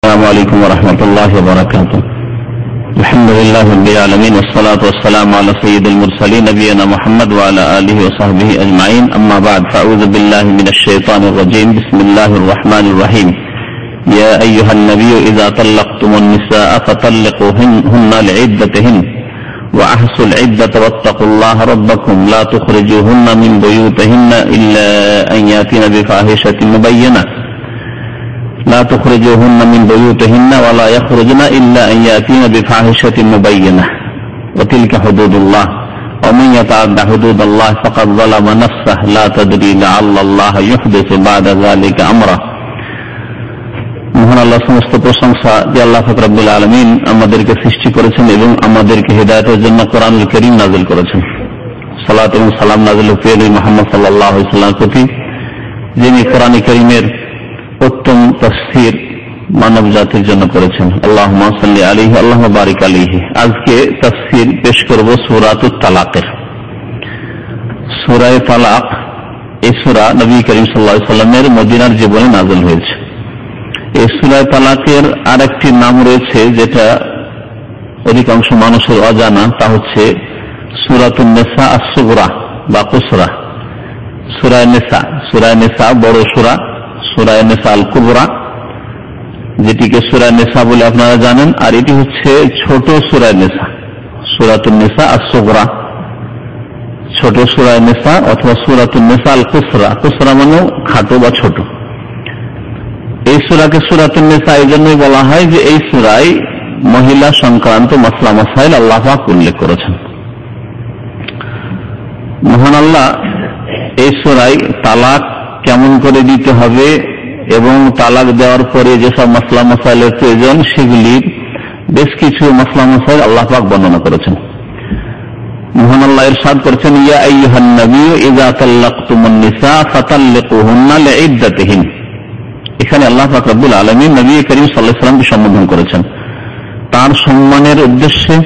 السلام عليكم ورحمة الله وبركاته. الحمد لله رب العالمين والصلاة والسلام على سيد المرسلين نبينا محمد وعلى آله وصحبه أجمعين. أما بعد فأعوذ بالله من الشيطان الرجيم. بسم الله الرحمن الرحيم. يا أيها النبي إذا طلقتم النساء فطلقوهن لعدتهن وأحصوا العدة واتقوا الله ربكم لا تخرجوهن من بيوتهن إلا أن يأتين بفاحشة مبينة لا تخرجوهن من بيوتهن ولا يخرجن إلا أن يأتين بفاحشة مبينة وتلك حدود الله ومن يتعد حدود الله فقد ظلم نفسه لا تدري لعل الله يحدث بعد ذلك أمره. মহান আল্লাহ সমস্ত প্রশংসা যে আল্লাহ পাক রব্বুল আলামিন আমাদেরকে সৃষ্টি করেছেন এবং আমাদেরকে হিদায়াতের জন্য কোরআনুল কারীম নাযিল করেছেন। সালাত এবং সালাম নাযিল প্রিয় মুহাম্মদ সাল্লাল্লাহু আলাইহি ওয়াসাল্লামের প্রতি, যিনি কোরআন কারীমের উত্তম তাফসীর মানব জাতির জন্য করেছেন। আল্লাহুম্মা সাল্লি আলাইহি আল্লাহুম্মা বারিক আলাইহি। আজকে তাফসীর পেশ করব সূরাতুত তালাকের। সূরা তালাক, এই সূরা নবী করিম সাল্লাল্লাহু আলাইহি ওয়াসাল্লামের মদিনার জীবনে নাযিল হয়েছে। এই সূরা তালাকের আরেকটি নাম রয়েছে যেটা অধিকাংশ মানুষের অজানা, তা হচ্ছে সূরাতুন নিসা আস-সুগরা বা কুসরা। সূরা নিসা, সূরা নিসা বড় সূরা, সূরা নিসা আল কুবরা, যেটিকে সূরা নিসা বলে আপনারা জানেন, আর এটি হচ্ছে ছোট সূরা নিসা, সূরাতুন নিসা আস-সুগরা, ছোট সূরা নিসা অথবা সূরাতুন নিসা আল কুসরা। কুসরা মানে খাটো বা ছোট। এই সূরাকে সূরাতুন নিসা এই জন্যই বলা হয় যে এই সূরায় মহিলা সংক্রান্ত মাসলা মাসাইল আল্লাহ পাক উল্লেখ করেছেন। মহান আল্লাহ এই সূরায় তালাক কেমন করে দিতে হবে এবং তালাক দেওয়ার পরে যেসব মাসলা মাসাইলের প্রয়োজন সেগুলির বেশ কিছু মাসলা মাসাইল আল্লাহ পাক বর্ণনা করেছেন। মহান আল্লাহ ইরশাদ করেছেন, ইয়া আইয়ুহান নবী ইযা তাল্লাকতুমুন নিসা ফাতাল্লিকুহুন্না লিইদ্দাতিহিন। এখানে আল্লাহ পাক রব্বুল আলামিন নবী করিম সাল্লাল্লাহু আলাইহি ওয়াসাল্লামকে সম্বোধন করেছেন তার সম্মানের উদ্দেশ্যে,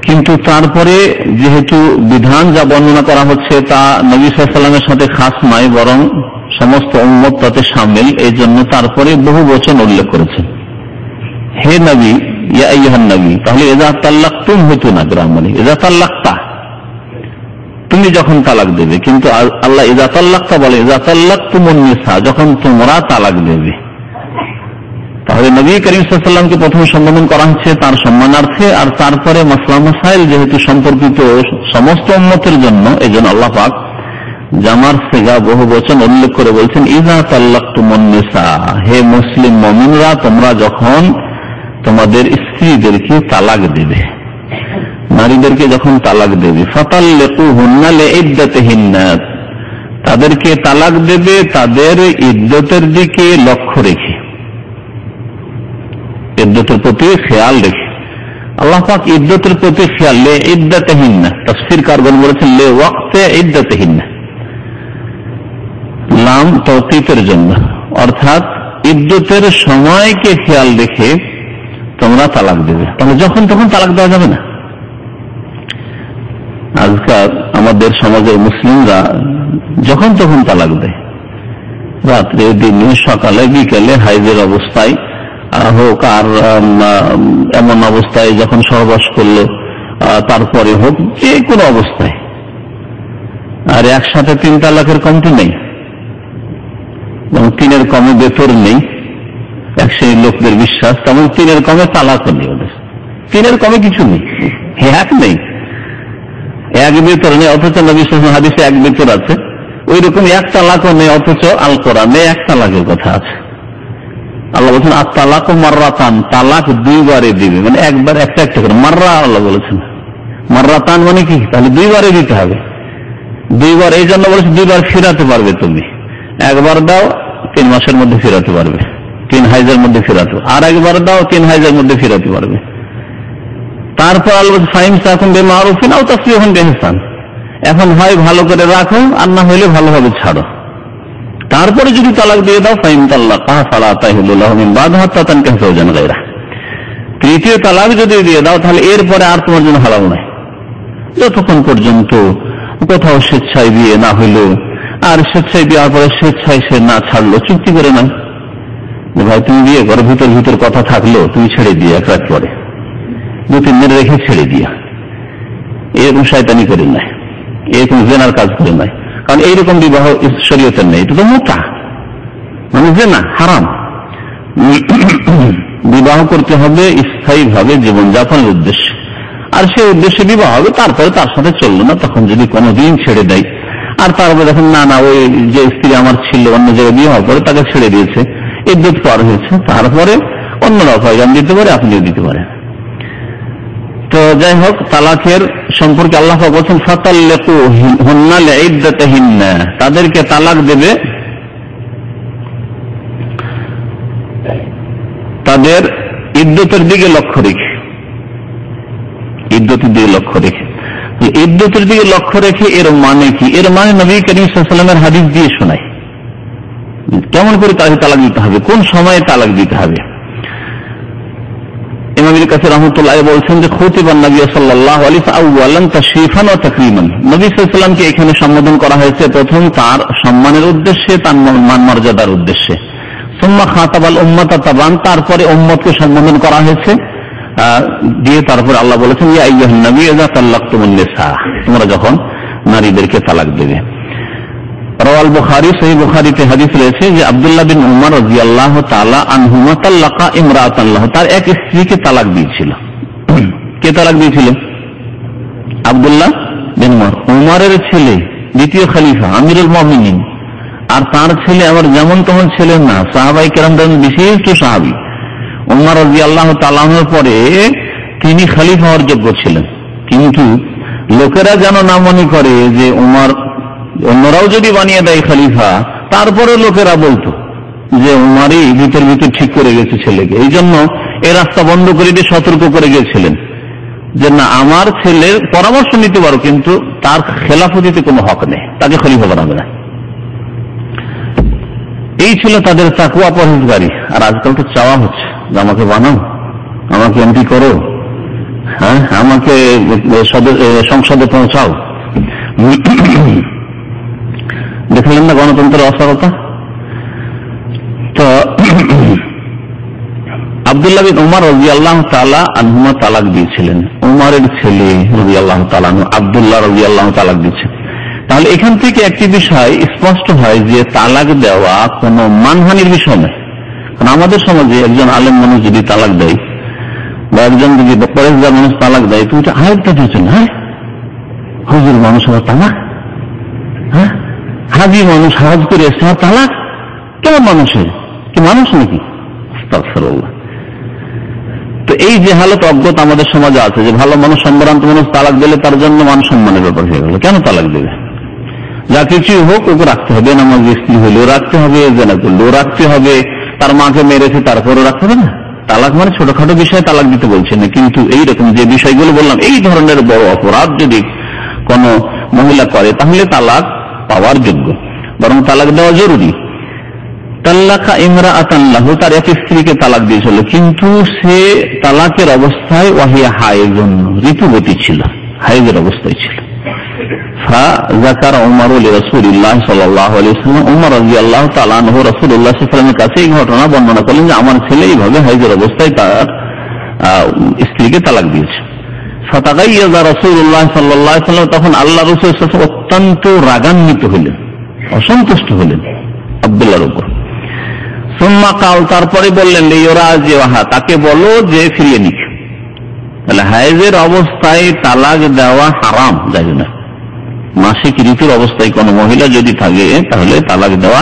কিন্তু তারপরে যেহেতু বিধান যা বর্ণনা করা হচ্ছে তা নবী সাল্লাল্লাহু আলাইহি ওয়াসাল্লামের সাথে খাস নয়, বরং সমস্ত উম্মত তাতে শামিল, এই জন্য তারপরে বহু বচন উল্লেখ করেছেন। হে নবী, ইয়া আইয়ুহান নবী, তাহলে ইযা তাল্লাকতুম হতো না গ্রামারে, ইযা তাল্লাকতা তুমি যখন তালাক দেবে, কিন্তু আল্লাহ ইযা তাল্লাকতা বলে, ইযা তাল্লাকতুমুন নিসা যখন তোমরা তালাক দেবে। তাহলে নবী করিম সাল্লাল্লাহু আলাইহি ওয়াসাল্লামকে প্রথম সম্বোধন করা হচ্ছে তার সম্মানার্থে, আর তারপরে মাসলা মাসাইল যেহেতু সম্পর্কিত সমস্ত উম্মতের জন্য, এই জন্য আল্লাহ পাক জামার সিগা বহু বচন উল্লেখ করে বলছেন, ইযা তাল্লাকতুমুন নিসা, হে মুসলিম মুমিনরা তোমরা যখন তোমাদের স্ত্রীদেরকে তালাক দেবে, নারীদেরকে যখন তালাক দেবে, ফাতাল্লিকুহুন্না লিইদ্দাতিহিন্না, তাদেরকে তালাক দেবে তাদের ইদ্দতের দিকে লক্ষ্য রেখে, ইদ্দতের প্রতি খেয়াল রেখে। আল্লাহ পাক ইদ্দতের প্রতি খেয়াল, লিইদ্দাতিহিন্না, তাফসীরকারগণ বলেছেন লি ওয়াক্তে ইদ্দাতিহিন্না, লাম তাওকীতের জন্য, অর্থাৎ ইদ্দতের সময়কে খেয়াল রেখে তোমরা তালাক দেবে। তাহলে যখন তখন তালাক দেওয়া যাবে না। আজকাল আমাদের সমাজের মুসলিমরা যখন তখন তালাক দেয়, রাত্রে, দিনে, সকালে, বিকেলে, হাইজের অবস্থায় হোক আর এমন অবস্থায় যখন সহবাস করলো তারপরে হোক, যে কোনো অবস্থায়। আর একসাথে 3 তালাকের কমতি নেই, এবং 3-এর কমে বেতর নেই, এক শ্রেণীর লোকদের বিশ্বাস, তেমন 3-এর কমে তালাকও নেই ওদের, 3-এর কমে কিছু নেই, এক নেই, এক বেতর নেই, অথচ নবী সাল্লাল্লাহু আলাইহি ওয়াসাল্লাম হাদিসে এক বেতর আছে। ওই রকম এক তালাকও নেই, অথচ আল কোরআনে এক তালাকের কথা আছে। আল্লাহ বলছেন আত-তালাকু মাররাতান, তালাক 2 বারে দিবে, মানে একবার একটা একটা করে। মাররা আল্লাহ বলেছেন, মাররাতান মানে কি, তাহলে 2 বারে দিতে হবে। 2 বার এই জন্য বলেছে 2 বার ফিরাতে পারবে তুমি, একবার দাও 3 মাসের মধ্যে ফিরাতে পারবে, 3 হাইজের মধ্যে ফিরাতে, আর একবার দাও 3 হাইজের মধ্যে ফিরাতে পারবে। তারপর আল্লাহ ফাইমসাকুম বিমারুফিন আও তাসরিহুন বিইহসান, এখন হয় ভালো করে রাখো, আর না হলে ভালোভাবে ছাড়ো। তারপরে যদি তালাক দিয়ে দাও, ফাইন তাল্লাকা ফালা তাহিলু লাহু মিন বা'দি হাত্তা তানকিহু যাওজান গায়রা, তৃতীয় তালাক যদি দিয়ে দাও তাহলে এরপরে আর তোমার জন্য হালাল নয়, যতক্ষণ পর্যন্ত কোথাও স্বেচ্ছায় বিয়ে না হইল, আর স্বেচ্ছায় বিয়ে পরে স্বেচ্ছায় সে না ছাড়লো, চুক্তি করে না, ভাই তুমি বিয়ে করো, ভিতর ভিতর কথা থাকলো, তুমি ছেড়ে দিয়ে এক রাত পরে 2-3 দিন রেখে ছেড়ে দিয়া, এরকম শয়তানি করে নাই, এরকম জেনার কাজ করে নাই। কারণ এইরকম বিবাহ শরীয়তের নেই, এটা তো মোটা, মানে জেনা হারাম। বিবাহ করতে হবে স্থায়ীভাবে জীবনযাপনের উদ্দেশ্যে, আর সেই উদ্দেশ্যে বিবাহ হবে, তারপরে তার সাথে চললো না, তখন যদি কোনোদিন ছেড়ে দেয়, আর তারপরে দেখেন না ওই যে স্ত্রী আমার ছিল অন্য জায়গায় বিবাহ করে তাকে ছেড়ে দিয়েছে, ইদ্যত পার হয়েছে, তারপরে অন্যরা পয়গাম দিতে পারে, আপনিও দিতে পারেন। তো যাই হোক, তালাকের সম্পর্কে আল্লাহ পাক বলেছেন ফাতাল্লিকুহুন্না লিইদ্দাতিহিন্না, তাদেরকে তালাক দেবে তাদের ইদ্যতের দিকে লক্ষ্য রেখে। ইদ্যতের দিকে লক্ষ্য রেখে, ইদ্যতের দিকে লক্ষ্য রেখে এর মানে কি? এর মানে নবী করিম সাল্লাল্লাহু আলাইহি ওয়াসাল্লামের হাদিস দিয়ে শোনায় কেমন করে তাকে তালাক দিতে হবে, কোন সময়ে তালাক দিতে হবে। ইমাম ইবনে কাসির রাহমাতুল্লাহ বলছেন যে খুতিবান নবী সাল্লাল্লাহু আলাইহি ওয়াসাল্লাম তাশরীফান ওয়া তাকরীমান, নবী সাল্লাল্লাহু আলাইহি ওয়াসাল্লামকে এখানে সম্বোধন করা হয়েছে প্রথম তার সম্মানের উদ্দেশ্যে, তার মান মর্যাদার উদ্দেশ্যে। সুম্মা খাতাবাল উম্মাতা তাবান, তারপরে উম্মতকে সম্বোধন করা হয়েছে দিয়ে তারপরে আল্লাহ বলেছেন ইয়া আইয়ুহান নবী ইযা তাল্লাকতুমুন নিসা, তোমরা যখন নারীদেরকে তালাক দেবে। রাওয়াল বুখারী, সহিহ বুখারীতে হাদিস রয়েছে যে আব্দুল্লাহ বিন উমর রাদিয়াল্লাহু তাআলা আনহুমা তাল্লাকা ইমরাতান লাহু, তার এক স্ত্রীকে তালাক দিয়েছিল। কে তালাক দিয়েছিল? আব্দুল্লাহ বিন উমর, উমরের ছেলে, দ্বিতীয় খলিফা, আমিরুল মুমিনিন। আর তার ছেলে আবার যেমন তেমন ছেলে না, সাহাবায়ে কেরামদের বিশিষ্ট সাহাবী। উমর রাদিয়াল্লাহু তাআলার পরে তিনি খলিফা হওয়ার যোগ্য ছিলেন, কিন্তু লোকেরা যেন না মনে করে যে উমর, অন্যরাও যদি বানিয়ে দেয় খলিফা, তারপরে লোকেরা বলতো যে উমরই ভিতর ভিতর ঠিক করে গেছে ছেলেকে, এই জন্য এই রাস্তা বন্ধ করে দিয়ে সতর্ক করে গিয়েছিলেন যে না, আমার ছেলের পরামর্শ নিতে পারো, কিন্তু তার খেলাফতিতে কোনো হক নেই, তাকে খলিফা বানাবে না। এই ছিল তাদের তাকওয়া পরহেজগারি। আর আজকাল তো চাওয়া হচ্ছে যে আমাকে বানাও, আমাকে এমপি করো, হ্যাঁ আমাকে সংসদে পৌঁছাও। দেখলেন না গণতন্ত্রের অসারতা। তো আব্দুল্লাহ বিন উমর রাদিয়াল্লাহু তাআলা আনহুমা তালাক দিয়েছিলেন, উমরের ছেলে রাদিয়াল্লাহু তাআলা আনহু আব্দুল্লাহ রাদিয়াল্লাহু তাআলা দিয়েছেন। তাহলে এখান থেকে একটি বিষয় স্পষ্ট হয় যে তালাক দেওয়া কোনো মানহানির বিষয় নয়। কারণ আমাদের সমাজে একজন আলেম মানুষ যদি তালাক দেয় বা একজন যদি পরেশগার মানুষ তালাক দেয়, তুমি এটা আরেকটা দিয়েছেন, হ্যাঁ হুজুর মানুষ আবার তালাক, হ্যাঁ হাজি মানুষ হাজ করে এসে তালাক, কেমন মানুষের কি মানুষ নাকি? আস্তাগফিরুল্লাহ। তো এই যে হালত অজ্ঞতা আমাদের সমাজে আছে যে ভালো মানুষ, সম্ভ্রান্ত মানুষ তালাক দিলে তার জন্য মান সম্মানের ব্যাপার হয়ে গেল। কেন তালাক দেবে? যা কিছুই হোক ওকে রাখতে হবে, নামাজি স্ত্রী হলেও রাখতে হবে, জেনা করলেও রাখতে হবে, তার মাকে মেরেছে তারপরও রাখতে হবে না। তালাক মানে ছোটখাটো বিষয়ে তালাক দিতে বলছে না, কিন্তু এইরকম যে বিষয়গুলো বললাম, এই ধরনের বড় অপরাধ যদি কোন মহিলা করে তাহলে তালাক পাওয়ার যোগ্য, বরং তালাক দেওয়া জরুরি। তাল্লাকা ইমরাআতান লাহু, তার এক স্ত্রীকে তালাক দিয়েছিল, কিন্তু সে তালাকের অবস্থায় ওয়াহিয়া হায়েজুন, ঋতুবতী ছিল, হায়েজের অবস্থায় ছিল। ফাযাকারা উমর লিরাসূলিল্লাহ সাল্লাল্লাহু আলাইহি ওয়াসাল্লাম, উমর রাদিয়াল্লাহু তাআলা আনহু রাসূলুল্লাহ সাল্লাল্লাহু আলাইহি ওয়াসাল্লামের কাছে এই ঘটনা বর্ণনা করলেন যে আমার ছেলে এইভাবে হায়েজের অবস্থায় তার স্ত্রীকে তালাক দিয়েছে। ফাতাগায়্যাযা রাসূলুল্লাহ সাল্লাল্লাহু আলাইহি ওয়াসাল্লাম, তখন আল্লাহ রাসূল অত্যন্ত রাগান্বিত হলেন, অসন্তুষ্ট হলেন আব্দুল্লাহর উপর। সুম্মা কাল, তারপরে বললেন লিয়ুরাজিউহা, তাকে বলো যে ফিরিয়ে নিক। তাহলে হায়েজের অবস্থায় তালাক দেওয়া হারাম, যাই না। মাসিক ঋতুর অবস্থায় কোন মহিলা যদি থাকে তাহলে তালাক দেওয়া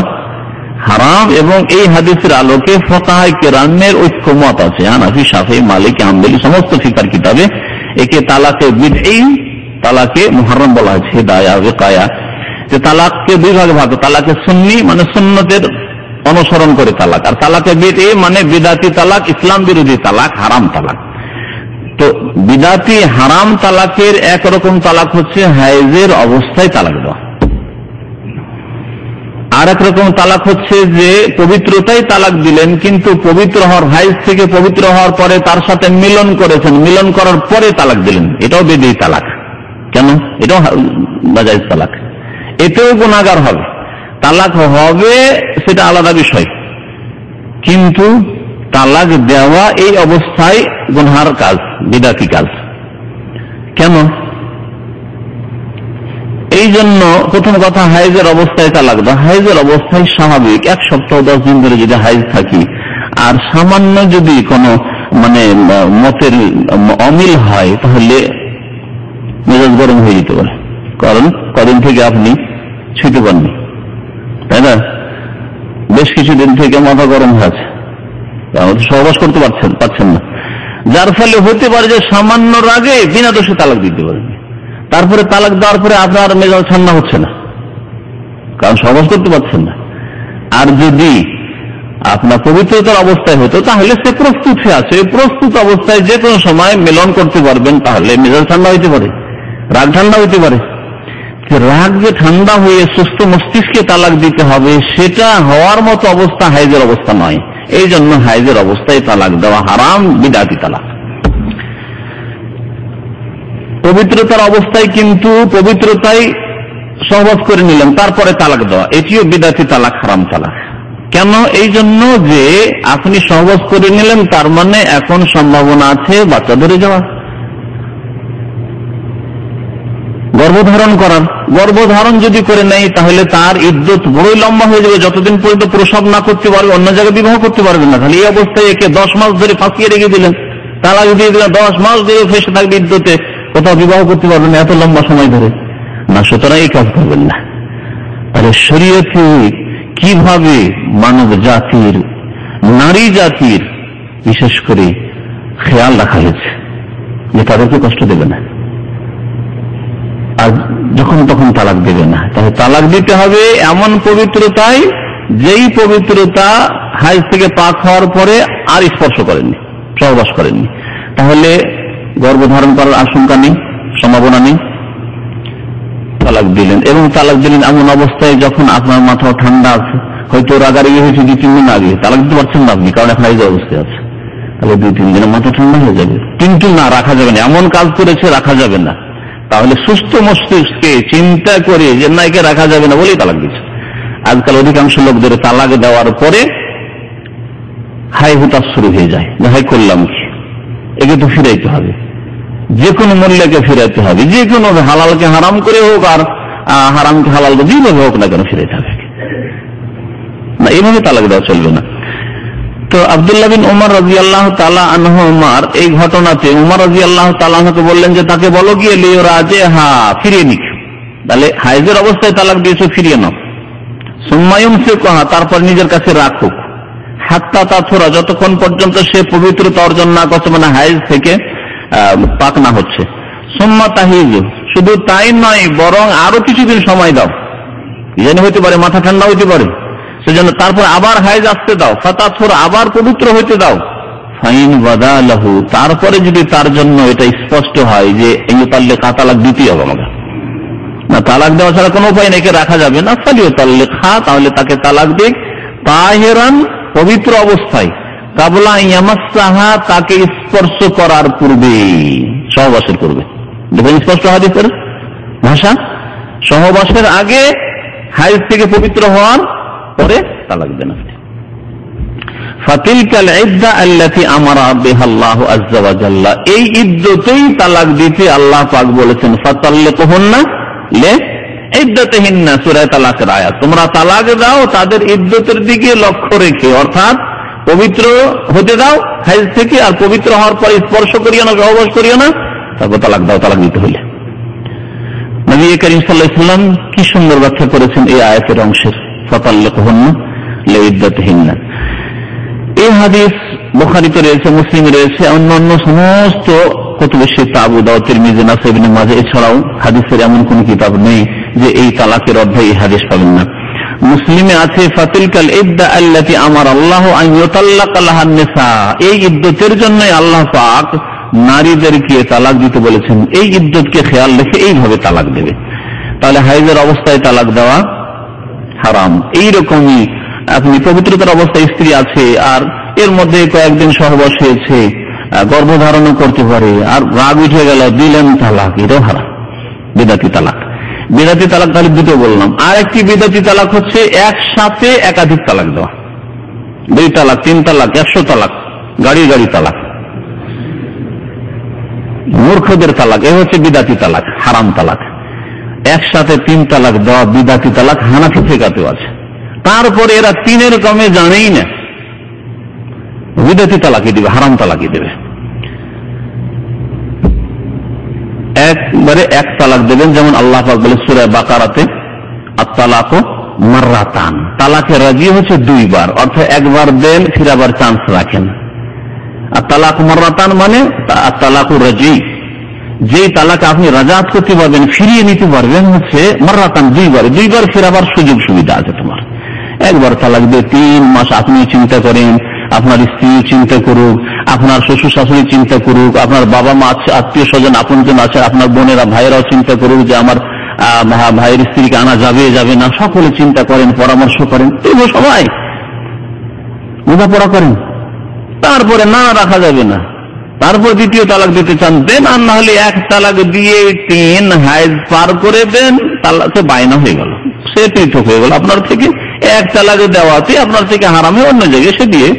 হারাম। এবং এই হাদিসের আলোকে ফুকাহায়ে কেরামের ঐক্যমত আছে, হানাফি, শাফিঈ, মালিকি, হাম্বলি সমস্ত ফিকহের কিতাবে একে তালাকে বিদঈ, তালাকে মুহাররম বলা হয়েছে। হিদায়া ওয়াকায়া, যে তালাককে দুই ভাগে ভাগ, তালাকে সুন্নি মানে সুন্নতের অনুসরণ করে তালাক, আর তালাকে বিদঈ মানে বিদআতি তালাক, ইসলাম বিরোধী তালাক, হারাম তালাক। তো বিদআতি হারাম তালাকের একরকম তালাক হচ্ছে হায়েজের অবস্থায় তালাক দেওয়া, আর একরকম তালাক হচ্ছে যে পবিত্রতাই তালাক দিলেন, কিন্তু পবিত্র হওয়ার, হায়েজ থেকে পবিত্র হওয়ার পরে তার সাথে মিলন করেছেন, মিলন করার পরে তালাক দিলেন, এটাও বিদঈ তালাক। কেন? এটাও নাজায়েজ তালাক, এতেও গুনাহগার হবে। তালাক হবে সেটা আলাদা বিষয়, কিন্তু তালাক দেওয়া এই অবস্থায় গুনহার কাজ, বিদআতি কাজ। কেন? এই জন্য প্রথম কথা, হাইজের অবস্থায় তালাক দেওয়া। হাইজের অবস্থায় স্বাভাবিক 1 সপ্তাহ 10 দিন ধরে যদি হাইজ থাকি, আর সামান্য যদি কোনো মতের অমিল হয়, তাহলে মেজাজ গরম হয়ে যেতে পারে। কারণ কদিন থেকে আপনি ছুঁতে পাননি, তাই না? বেশ কিছুদিন থেকে মাথা গরম হয়ে আছে, সহবাস করতে পারছেন না, যার ফলে হতে পারে যে সামান্য রাগে বিনা দোষে তালাক দিতে পারেন। তারপরে তালাক দেওয়ার পরে আপনার মেজাজ ঠান্ডা হচ্ছে না, কারণ সহবাস করতে পারছেন না। আর যদি আপনার পবিত্রতার অবস্থায় হতো, তাহলে সে প্রস্তুত হয়ে আছে, প্রস্তুত অবস্থায় যে কোনো সময় মিলন করতে পারবেন, তাহলে মেজাজ ঠান্ডা হইতে পারে, রাগ ঠান্ডা হইতে পারে। রাগ যে ঠান্ডা হয়ে সুস্থ মস্তিষ্কে তালাক দিতে হবে, সেটা হওয়ার মতো অবস্থা হাইজের অবস্থা নয়। এই জন্য হাইজের অবস্থায় তালাক দেওয়া হারাম, বিদআতি তালাক। পবিত্রতার অবস্থায় কিন্তু পবিত্রতায় সহবাস করে নিলেন, তারপরে তালাক দেওয়া, এটিও বিদআতি তালাক, হারাম তালাক। কেন? এই জন্য যে আপনি সহবাস করে নিলেন, তার মানে এখন সম্ভাবনা আছে বাচ্চা ধরে যাওয়া, গর্ভধারণ করার। গর্ভধারণ যদি করে নেয়, তাহলে তার ইদ্যত বড়ই লম্বা হয়ে যাবে, যতদিন পর্যন্ত প্রসব না করতে পারবে অন্য জায়গায় বিবাহ করতে পারবে না। তাহলে এই অবস্থায় একে 10 মাস ধরে ফাঁসিয়ে রেখে দিলেন, তালাক দিয়ে দিলেন, 10 মাস ধরে ফেসে থাকবে ইদ্যতে, কোথাও বিবাহ করতে পারবে না এত লম্বা সময় ধরে না। সুতরাং এই কাজ করবেন না। তাহলে শরীয়তে কিভাবে মানব জাতির, নারী জাতির বিশেষ করে খেয়াল রাখা হয়েছে যে তাদেরকে কষ্ট দেবে না, আর যখন তখন তালাক দেবে না। তাহলে তালাক দিতে হবে এমন পবিত্রতায়, যেই পবিত্রতা হাইজ থেকে পাক হওয়ার পরে আর স্পর্শ করেননি, সহবাস করেননি। তাহলে গর্ভধারণ করার আশঙ্কা নেই, সম্ভাবনা নেই, তালাক দিলেন। এবং তালাক দিলেন এমন অবস্থায় যখন আপনার মাথা ঠান্ডা আছে, হয়তো রাগারাগি হয়েছে 2-3 দিন আগে, তালাক দিতে পারছেন না আপনি, কারণ এখন হাইজ অবস্থায় আছে। তাহলে 2-3 দিনে মাথা ঠান্ডা হয়ে যাবে, কিন্তু না, রাখা যাবে না, এমন কাজ করেছে রাখা যাবে না। তাহলে সুস্থ মস্তিষ্কে চিন্তা করে যে না, একে রাখা যাবে না বলেই তালাক দিচ্ছে। আজকাল অধিকাংশ লোকদের তালাক দেওয়ার পরে হাই হুতাশ শুরু হয়ে যায়, যে হাই করলাম কি, একে তো ফিরাইতে হবে, যে কোনো মূল্যকে ফিরাইতে হবে, যে কোনো হালালকে হারাম করে হোক আর হারামকে হালাল যেভাবে হোক না কেন ফিরাইতে হবে না, এইভাবে তালাক দেওয়া চলবে না। তো আব্দুল্লাহ বিন উমর রাদিয়াল্লাহু তাআলা আনহুমার এই ঘটনাতে উমর রাদিয়াল্লাহু তাআলা আনহুকে বললেন যে তাকে বলো গিয়ে লিওরাজিহা, ফিরিয়ে নিক। তাহলে হাইজের অবস্থায় তালাক দিয়েছে, ফিরিয়ে নাও। সুম্মা ইউমসিকুহা, তারপর নিজের কাছে রাখুক, হাত্তা তাথুরা, যতক্ষণ পর্যন্ত সে পবিত্রতা অর্জন না করছে, মানে হাইজ থেকে পাক না হচ্ছে। সুম্মা তাহিজু, শুধু তাই নয়, বরং আরো কিছুদিন সময় দাও, জানি হইতে পারে মাথা ঠান্ডা হইতে পারে, সেজন্য তারপর আবার হাইজ আসতে দাও। ফাতাথুরা, আবার পবিত্র হইতে দাও। ফাইন বাদালাহু, তারপরে যদি তার জন্য এটা স্পষ্ট হয় যে এই তাল্লে তালাক দিতেই হবে আমাকে, না তালাক দেওয়া ছাড়া কোনো উপায় নেই, রাখা যাবে না, ফালিও তাল্লে খা, তাহলে তাকে তালাক দিক, তাহেরান, পবিত্র অবস্থায়, কাবলা ইয়ামাসসাহা, তাকে স্পর্শ করার পূর্বে, সহবাসের পূর্বে। দেখুন স্পষ্ট হাদিসের ভাষা, সহবাসের আগে হাইজ থেকে পবিত্র হওয়ার পরে তালাক দেন আপনি। ফাতিলকাল ইদ্দা আল্লাতী আমারা বিহা আল্লাহু আযজা ওয়া জাল্লা, এই ইদ্দতেই তালাক দিতে আল্লাহ পাক বলেছেন, ফাতাল্লিকুহুন্না লিইদ্দাতিহিন্না, সূরা তালাকের আয়াত। তোমরা তালাক দাও তাদের ইদ্দতের দিকে লক্ষ্য রেখে, অর্থাৎ পবিত্র হতে দাও হাইজ থেকে, আর পবিত্র হওয়ার পরে স্পর্শ করিও না, সহবাস করিও না, তারপর তালাক দাও, তালাক দিতে হলে। নবী করিম সাল্লাল্লাহু আলাইহি ওয়াসাল্লাম কি সুন্দর ব্যাখ্যা করেছেন এই আয়াতের অংশের, ফাতাল্লিকুহুন্না লিইদ্দাতিহিন্না। এই হাদিস বুখারীতে রয়েছে, মুসলিমে রয়েছে, অন্যান্য সমস্ত কুতুবে সিত্তা, আবু দাউদ, তিরমিজি, নাসাই, ইবনে মাজাহ, এছাড়াও হাদিসের এমন কোন কিতাব নেই যে এই তালাকের অধ্যায়ে এই হাদিস পাবেন না। মুসলিমে আছে ফাতিলকাল ইদ্দা আল্লাতী আমারা আল্লাহু আন ইউতাল্লাকা লাহান নিসা, এই ইদ্দতের জন্যই আল্লাহ পাক নারীদেরকে তালাক দিতে বলেছেন। এই ইদ্দতকে খেয়াল রেখে এইভাবে তালাক দেবে। তাহলে হাইজের অবস্থায় তালাক দেওয়া হারাম। এইরকমই আপনি পবিত্রতার অবস্থায় স্ত্রী আছে, আর এর মধ্যে কয়েকদিন সহবাস হয়েছে, গর্ভধারণও করতে পারে, আর রাগ উঠে গেল, দিলেন তালাক, এটাও হারাম, বিদআতি তালাক। বিদআতি তালাক তাহলে দুটো বললাম। আর একটি বিদআতি তালাক হচ্ছে একসাথে একাধিক তালাক দেওয়া। 2 তালাক, 3 তালাক, 100 তালাক, গাড়ি গাড়ি তালাক, মূর্খদের তালাক, এ হচ্ছে বিদাতি তালাক, হারাম তালাক। একসাথে 3 তালাক দেওয়া বিদাতি তালাক হানাফি ফিকাতেও আছে। তারপরে এরা 3-এর কমে জানেই না, বিদাতি তালাকই দিবে, হারাম তালাকই দেবে। একবারে 1 তালাক দেবেন, যেমন আল্লাহ পাক বলে সূরা বাকারাতে, আত-তালাকু মাররাতান, তালাকে রাজি হচ্ছে 2 বার, অর্থাৎ 1 বার দেন, ফির আবার চান্স রাখেন। আর তালাক মাররাতান মানে আত-তালাকু রাজি, যেই তালাকে আপনি রাজাত করতে পারবেন, ফিরিয়ে নিতে পারবেন, হচ্ছে মাররাতান 2 বার, 2 বার ফির আবার সুযোগ সুবিধা আছে তোমার। 1 বার তালাক দিয়ে 3 মাস আপনি চিন্তা করেন, আপনার স্ত্রী চিন্তা করুক, আপনার শ্বশুর শাশুড়ি চিন্তা করুক, আপনার বাবা মা আছে, আত্মীয় স্বজন আপনজন আছে, আপনার বোনেরা ভাইয়েরাও চিন্তা করুক যে আমার ভাইয়ের স্ত্রীকে আনা যাবে যাবে না, সকলে চিন্তা করেন, পরামর্শ করেন, এগুলো সবাই বোঝাপড়া করেন। তারপরে না রাখা যাবে না, তারপর 2য় তালাক দিতে চান দেন, আর না হলে 1 তালাক দিয়ে 3 হাইজ পার করে দেন, তালাকে বায়না হয়ে গেল, সে পৃথক হয়ে গেল আপনার থেকে। 1 তালাক দেওয়াতে আপনার থেকে হারামে অন্য জায়গায় সে দিয়ে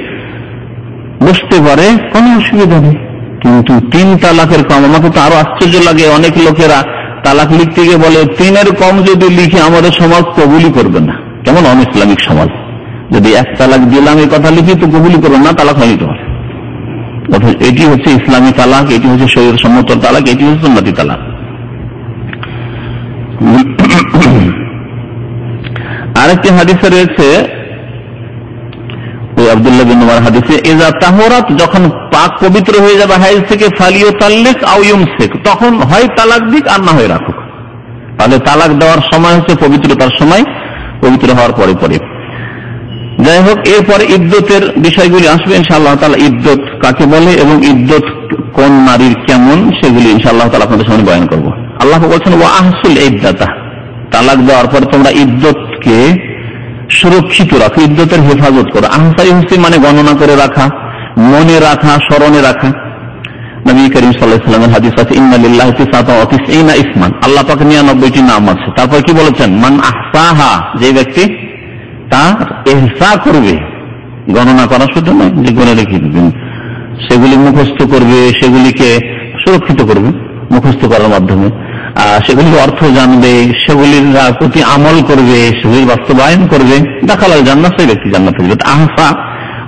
বসতে পারে, কোনো অসুবিধা নেই। কিন্তু 3 তালাকের কম, আমাকে তো আরো আশ্চর্য লাগে, অনেক লোকেরা তালাক লিখতে গিয়ে বলে 3-এর কম যদি লিখে আমাদের সমাজ কবুলই করবে না। কেমন অন ইসলামিক সমাজ, যদি 1 তালাক দিলাম এই কথা লিখি তো কবুলই করবে না, তালাক হয়নি তোমার। অথচ এটি হচ্ছে ইসলামী তালাক, এটি হচ্ছে শরীয়ত সম্মত তালাক, এটি হচ্ছে সুন্নতি তালাক। আরেকটি হাদিসে রয়েছে, আব্দুল্লাহ বিন উমর হাদিসে, ইজা তাহরাত, যখন পাক পবিত্র হয়ে যাবে হাইজ থেকে, ফালিয়ুতাল্লিক আও ইউমসিক, তখন হয় তালাক দিক আর না হয় রাখুক। তাহলে তালাক দেওয়ার সময় হচ্ছে পবিত্রতার সময়, পবিত্র হওয়ার পরে পরে। যাই হোক, এরপরে ইদ্যতের বিষয়গুলি আসবে ইনশাআল্লাহ তাআলা, ইদ্যত কাকে বলে এবং ইদ্যত কোন নারীর কেমন, সেগুলি ইনশাআল্লাহ তাআলা আপনাদের সামনে বয়ান করব। আল্লাহ বলছেন ওয়া আহসুল ইদ্দাতা, তালাক দেওয়ার পর তোমরা ইদ্যতকে সুরক্ষিত রাখো, ইদ্যতের হেফাজত করো। আহসাই হুসি মানে গণনা করে রাখা, মনে রাখা, স্মরণে রাখা। নবী করিম সাল্লাল্লাহু আলাইহি ওয়াসাল্লামের হাদিস আছে, ইন্না লিল্লাহি তিসআতা ওয়া তিসঈনা ইসমান, আল্লাহ পাক 99টি নাম আছে। তারপর কি বলেছেন, মান আহসাহা, যে ব্যক্তি তা ইহসা করবে, গণনা করা শুধু নয় যে গণে রেখে দিবেন, সেগুলি মুখস্থ করবে, সেগুলিকে সুরক্ষিত করবে মুখস্থ করার মাধ্যমে, সেগুলির অর্থ জানবে, সেগুলির প্রতি আমল করবে, সেগুলির বাস্তবায়ন করবে, দেখালাল জান্নাত, সেই ব্যক্তি জান্নাতে যাবে। আহসা,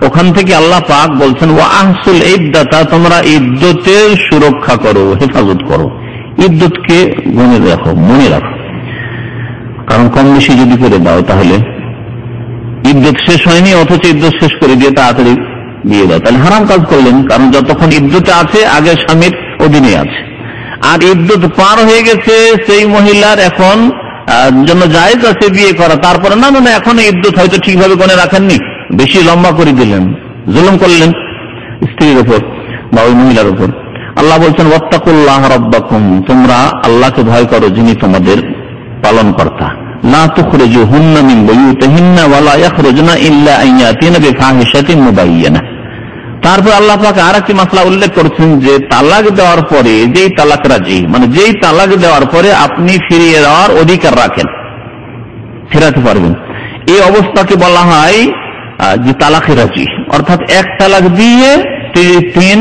ওখান থেকে আল্লাহ পাক বলছেন ওয়া আহসুল ইদ্দাতা, তোমরা ইদ্যতের সুরক্ষা করো, হেফাজত করো, ইদ্যতকে গণে রাখো, মনে রাখো। কারণ কম বেশি যদি করে দাও তাহলে ইদ্যত শেষ হয়নি, অথচ ইদ্যত শেষ করে দিয়ে তাড়াতাড়ি দিয়ে দাও, তাহলে হারাম কাজ করলেন। কারণ যতক্ষণ ইদ্যতে আছে আগে স্বামীর অধীনে আছে, আর ইদ্যত পার হয়ে গেছে সেই মহিলার এখন জন্য জায়েজ আছে বিয়ে করা। তারপরে না না এখন ইদ্যত হয়তো ঠিকভাবে গণে রাখেননি, বেশি লম্বা করে দিলেন, জুলুম করলেন স্ত্রীর উপর বা ওই মহিলার উপর। আল্লাহ বলছেন ওয়াত্তাকুল্লাহ রাব্বাকুম, তোমরা আল্লাহকে ভয় করো যিনি তোমাদের পালন কর্তা। লা তুখরিজুহুন্না মিন বুয়ুতিহিন্না ওয়া লা ইয়াখরুজনা ইল্লা আন ইয়াতিনা বিফাহিশাতিন মুবায়্যানাহ। তারপর আল্লাহ পাক আরেকটি মাসলা উল্লেখ করেছেন যে তালাক দেওয়ার পরে যেই তালাক রাজি, মানে যেই তালাক দেওয়ার পরে আপনি ফিরিয়ে দেওয়ার অধিকার রাখেন, ফেরাতে পারবেন, এই অবস্থাকে বলা হয় যে তালাক রাজি। অর্থাৎ 1 তালাক দিয়ে 3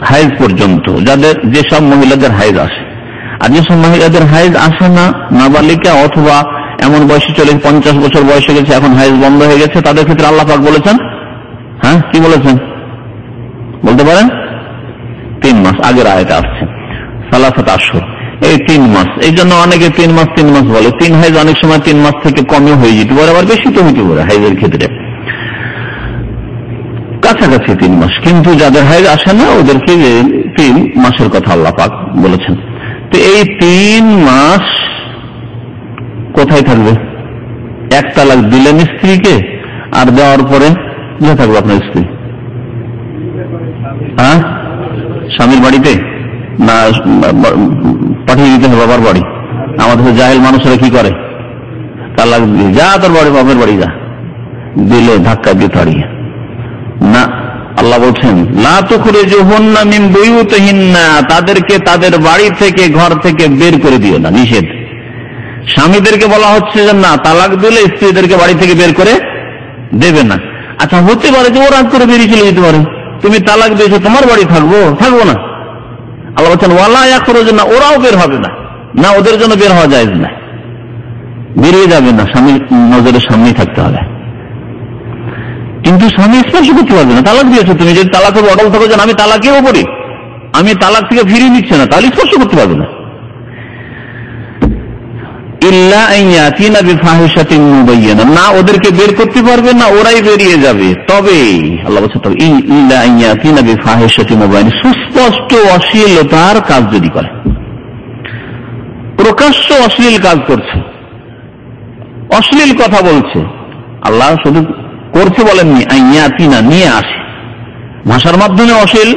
হাইজ পর্যন্ত, যাদের যেসব মহিলাদের হাইজ আসে। আর যেসব মহিলাদের হাইজ আসে না, নাবালিকা অথবা এমন বয়সে চলে 50 বছর বয়সে গেছে, এখন হাইজ বন্ধ হয়ে গেছে, তাদের ক্ষেত্রে আল্লাহ পাক বলেছেন, হ্যাঁ কি বলেছেন বলতে পারেন, 3 মাস, আগের আয়াতে আসছে সালাসাত আশহুর, এই 3 মাস। এই জন্য অনেকে 3 মাস বলে। 3 হাইজ অনেক সময় 3 মাস থেকে কমও হয়ে যেতে পারে, আবার বেশি তো হইতে পারে হাইজের ক্ষেত্রে, কাছাকাছি 3 মাস। কিন্তু যাদের হাইজ আসে না ওদেরকে 3 মাসের কথা আল্লাহ পাক বলেছেন। তো এই 3 মাস কোথায় থাকবে? 1 তালাক দিলেন স্ত্রীকে, আর দেওয়ার পরে কোথায় থাকবে আপনার স্ত্রী? হ্যাঁ, স্বামীর বাড়িতে না পাঠিয়ে দিতে হবে বাবার বাড়ি? আমাদের জাহেল মানুষেরা কি করে, তালাক দিয়ে যা তোর বাড়ি, বাপের বাড়ি যা, দিলে ধাক্কা দিয়ে তাড়িয়ে না। আল্লাহ বলছেন লা তুখরিজুহুন্না মিন বুয়ুতিহিন্না, তাদেরকে তাদের বাড়ি থেকে, ঘর থেকে বের করে দিও না, নিষেধ। স্বামীদেরকে বলা হচ্ছে যে না, তালাক দিলে স্ত্রীদেরকে বাড়ি থেকে বের করে দেবে না। আচ্ছা, হতে পারে যে ও রাগ করে বেরিয়ে চলে যেতে পারে, তুমি তালাক দিয়েছো, তোমার বাড়ি থাকবো না। আল্লাহ বলছেন ওয়ালা ইয়াখরুজুন, ওরাও বের হবে না, না ওদের জন্য বের হওয়া যায় না, বেরিয়ে যাবে না, স্বামীর নজরের সামনেই থাকতে হবে। কিন্তু স্বামী স্পর্শ করতে পারবে না। তালাক দিয়েছো তুমি, যদি তালাক হবে অটল থাকো, আমি তালাকেও করি, আমি তালাক থেকে ফিরিয়ে নিচ্ছি না, তাহলে স্পর্শ করতে পারবে না। ইল্লা আন ইয়াতিনা বিফাহিশাতিন মুবায়্যিনা, না ওদেরকে বের করতে পারবে না, ওরাই বেরিয়ে যাবে। তবে আল্লাহ বলছেন তবে ইল্লা আন ইয়াতিনা বিফাহিশাতিন মুবায়্যিনা, সুস্পষ্ট অশ্লীলতার কাজ যদি করে, প্রকাশ্য অশ্লীল কাজ করছে, অশ্লীল কথা বলছে, আল্লাহ শুধু করছে বলেননি, আন ইয়াতিনা নিয়ে আসে, ভাষার মাধ্যমে অশ্লীল